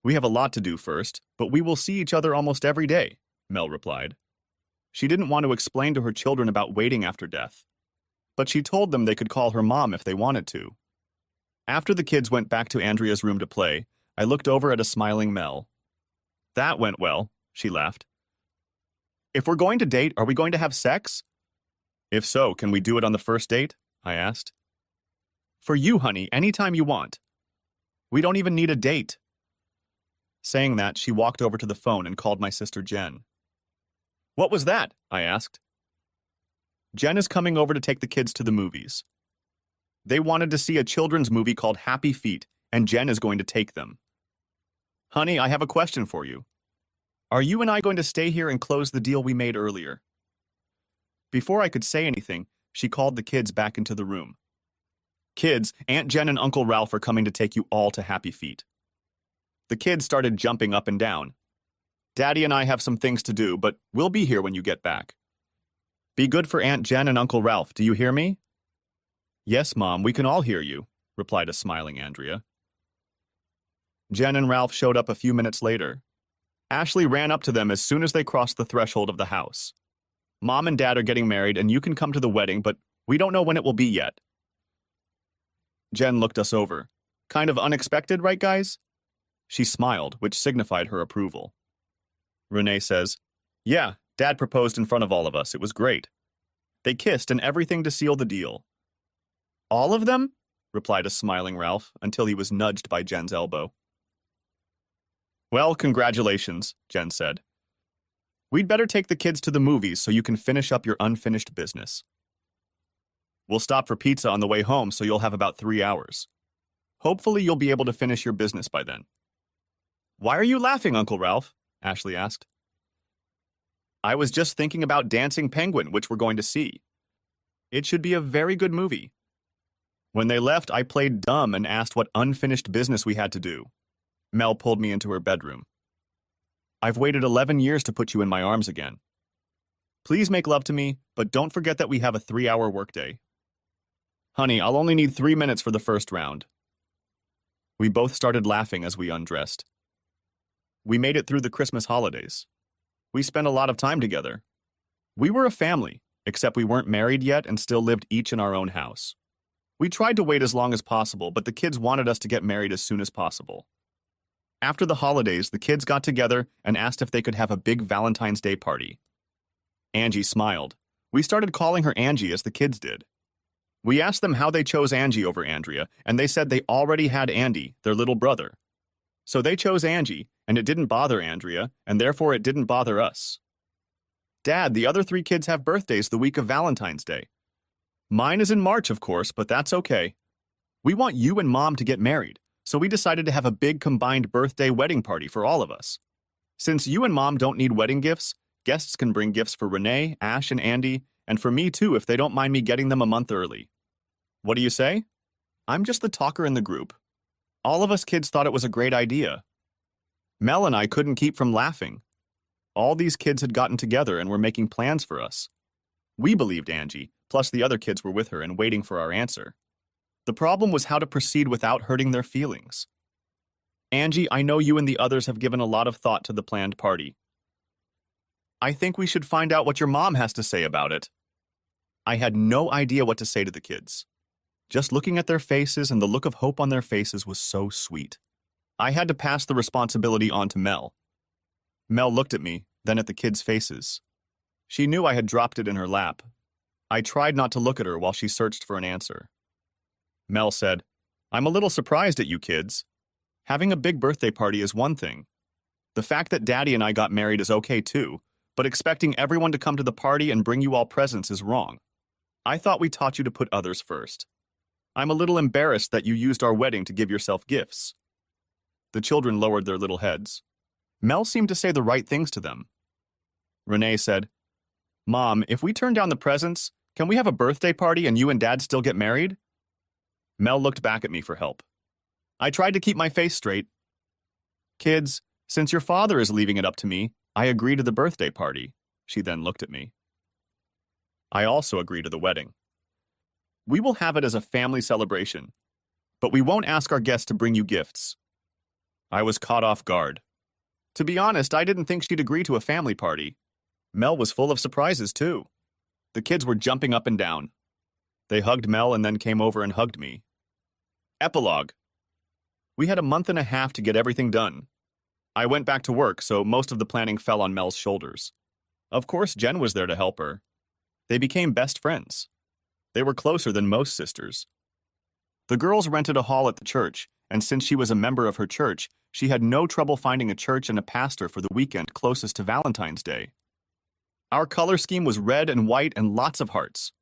Speaker 1: We have a lot to do first, but we will see each other almost every day, Mel replied. She didn't want to explain to her children about waiting after death, but she told them they could call her mom if they wanted to. After the kids went back to Andrea's room to play, I looked over at a smiling Mel. That went well, she laughed. If we're going to date, are we going to have sex? If so, can we do it on the first date? I asked. For you, honey, anytime you want. We don't even need a date. Saying that, she walked over to the phone and called my sister Jen. What was that? I asked. Jen is coming over to take the kids to the movies. They wanted to see a children's movie called Happy Feet, and Jen is going to take them. Honey, I have a question for you. Are you and I going to stay here and close the deal we made earlier? Before I could say anything, she called the kids back into the room. Kids, Aunt Jen and Uncle Ralph are coming to take you all to Happy Feet. The kids started jumping up and down. Daddy and I have some things to do, but we'll be here when you get back. Be good for Aunt Jen and Uncle Ralph, do you hear me? Yes, Mom, we can all hear you, replied a smiling Andrea. Jen and Ralph showed up a few minutes later. Ashley ran up to them as soon as they crossed the threshold of the house. Mom and Dad are getting married and you can come to the wedding, but we don't know when it will be yet. Jen looked us over. Kind of unexpected, right, guys? She smiled, which signified her approval. Renee says, Yeah, Dad proposed in front of all of us. It was great. They kissed and everything to seal the deal. All of them? Replied a smiling Ralph, until he was nudged by Jen's elbow. Well, congratulations, Jen said. We'd better take the kids to the movies so you can finish up your unfinished business. We'll stop for pizza on the way home so you'll have about 3 hours. Hopefully you'll be able to finish your business by then. Why are you laughing, Uncle Ralph? Ashley asked. I was just thinking about Dancing Penguin, which we're going to see. It should be a very good movie. When they left, I played dumb and asked what unfinished business we had to do. Mel pulled me into her bedroom. I've waited 11 years to put you in my arms again. Please make love to me, but don't forget that we have a 3-hour workday. Honey, I'll only need 3 minutes for the first round. We both started laughing as we undressed. We made it through the Christmas holidays. We spent a lot of time together. We were a family, except we weren't married yet and still lived each in our own house. We tried to wait as long as possible, but the kids wanted us to get married as soon as possible. After the holidays, the kids got together and asked if they could have a big Valentine's Day party. Angie smiled. We started calling her Angie as the kids did. We asked them how they chose Angie over Andrea, and they said they already had Andy, their little brother. So they chose Angie, and it didn't bother Andrea, and therefore it didn't bother us. Dad, the other 3 kids have birthdays the week of Valentine's Day. Mine is in March, of course, but that's okay. We want you and Mom to get married, so we decided to have a big combined birthday wedding party for all of us. Since you and Mom don't need wedding gifts, guests can bring gifts for Renee, Ash, and Andy, and for me too if they don't mind me getting them a month early. What do you say? I'm just the talker in the group. All of us kids thought it was a great idea. Mel and I couldn't keep from laughing. All these kids had gotten together and were making plans for us. We believed Angie, plus the other kids were with her and waiting for our answer. The problem was how to proceed without hurting their feelings. Angie, I know you and the others have given a lot of thought to the planned party. I think we should find out what your mom has to say about it. I had no idea what to say to the kids. Just looking at their faces and the look of hope on their faces was so sweet. I had to pass the responsibility on to Mel. Mel looked at me, then at the kids' faces. She knew I had dropped it in her lap. I tried not to look at her while she searched for an answer. Mel said, I'm a little surprised at you kids. Having a big birthday party is one thing. The fact that Daddy and I got married is okay too, but expecting everyone to come to the party and bring you all presents is wrong. I thought we taught you to put others first. I'm a little embarrassed that you used our wedding to give yourself gifts. The children lowered their little heads. Mel seemed to say the right things to them. Renee said, Mom, if we turn down the presents, can we have a birthday party and you and Dad still get married? Mel looked back at me for help. I tried to keep my face straight. Kids, since your father is leaving it up to me, I agree to the birthday party. She then looked at me. I also agree to the wedding. We will have it as a family celebration, but we won't ask our guests to bring you gifts. I was caught off guard. To be honest, I didn't think she'd agree to a family party. Mel was full of surprises, too. The kids were jumping up and down. They hugged Mel and then came over and hugged me. Epilogue. We had a month and a half to get everything done. I went back to work, so most of the planning fell on Mel's shoulders. Of course, Jen was there to help her. They became best friends. They were closer than most sisters. The girls rented a hall at the church, and since she was a member of her church, she had no trouble finding a church and a pastor for the weekend closest to Valentine's Day. Our color scheme was red and white and lots of hearts.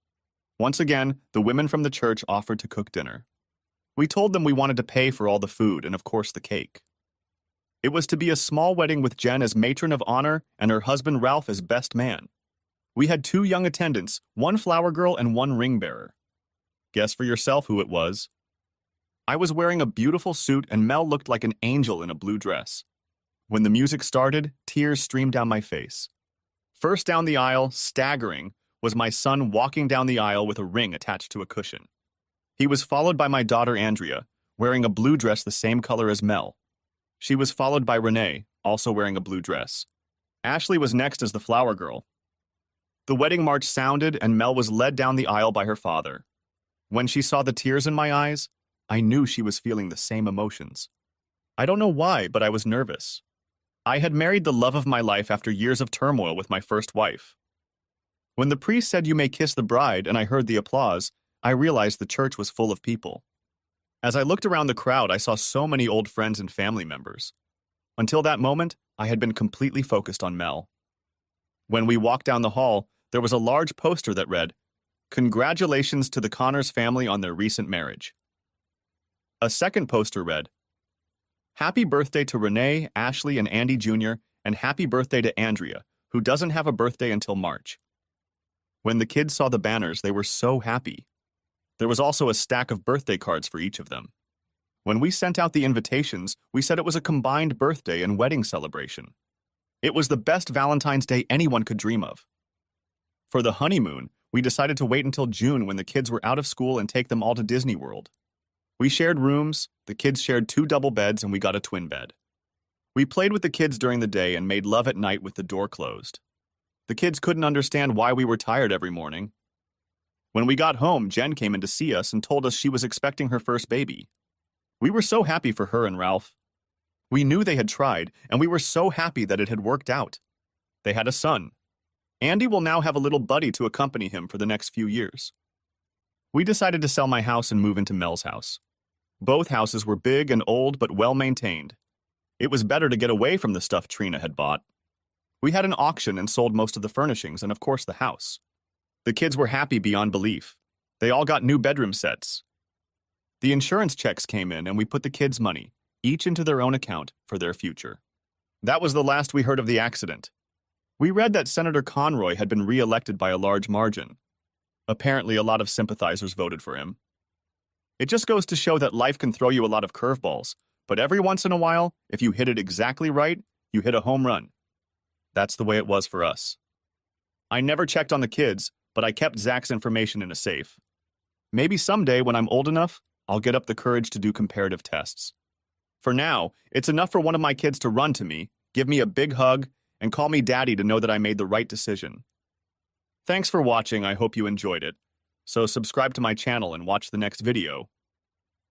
Speaker 1: Once again, the women from the church offered to cook dinner. We told them we wanted to pay for all the food and, of course, the cake. It was to be a small wedding with Jen as matron of honor and her husband Ralph as best man. We had 2 young attendants, 1 flower girl and 1 ring bearer. Guess for yourself who it was. I was wearing a beautiful suit and Mel looked like an angel in a blue dress. When the music started, tears streamed down my face. First down the aisle, staggering, was my son walking down the aisle with a ring attached to a cushion. He was followed by my daughter Andrea, wearing a blue dress the same color as Mel. She was followed by Renee, also wearing a blue dress. Ashley was next as the flower girl. The wedding march sounded and Mel was led down the aisle by her father. When she saw the tears in my eyes, I knew she was feeling the same emotions. I don't know why, but I was nervous. I had married the love of my life after years of turmoil with my first wife. When the priest said you may kiss the bride and I heard the applause, I realized the church was full of people. As I looked around the crowd, I saw so many old friends and family members. Until that moment, I had been completely focused on Mel. When we walked down the hall, there was a large poster that read, "Congratulations to the Connors family on their recent marriage." A second poster read, "Happy birthday to Renee, Ashley, and Andy Jr., and happy birthday to Andrea, who doesn't have a birthday until March." When the kids saw the banners, they were so happy. There was also a stack of birthday cards for each of them. When we sent out the invitations, we said it was a combined birthday and wedding celebration. It was the best Valentine's Day anyone could dream of. For the honeymoon, we decided to wait until June when the kids were out of school and take them all to Disney World. We shared rooms, the kids shared 2 double beds, and we got a twin bed. We played with the kids during the day and made love at night with the door closed. The kids couldn't understand why we were tired every morning. When we got home, Jen came in to see us and told us she was expecting her first baby. We were so happy for her and Ralph. We knew they had tried, and we were so happy that it had worked out. They had a son. Andy will now have a little buddy to accompany him for the next few years. We decided to sell my house and move into Mel's house. Both houses were big and old but well maintained. It was better to get away from the stuff Trina had bought. We had an auction and sold most of the furnishings and, of course, the house. The kids were happy beyond belief. They all got new bedroom sets. The insurance checks came in and we put the kids' money, each into their own account, for their future. That was the last we heard of the accident. We read that Senator Conroy had been re-elected by a large margin. Apparently, a lot of sympathizers voted for him. It just goes to show that life can throw you a lot of curveballs, but every once in a while, if you hit it exactly right, you hit a home run. That's the way it was for us. I never checked on the kids, but I kept Zach's information in a safe. Maybe someday, when I'm old enough, I'll get up the courage to do comparative tests. For now, it's enough for one of my kids to run to me, give me a big hug, and call me daddy to know that I made the right decision. Thanks for watching. I hope you enjoyed it. So subscribe to my channel and watch the next video.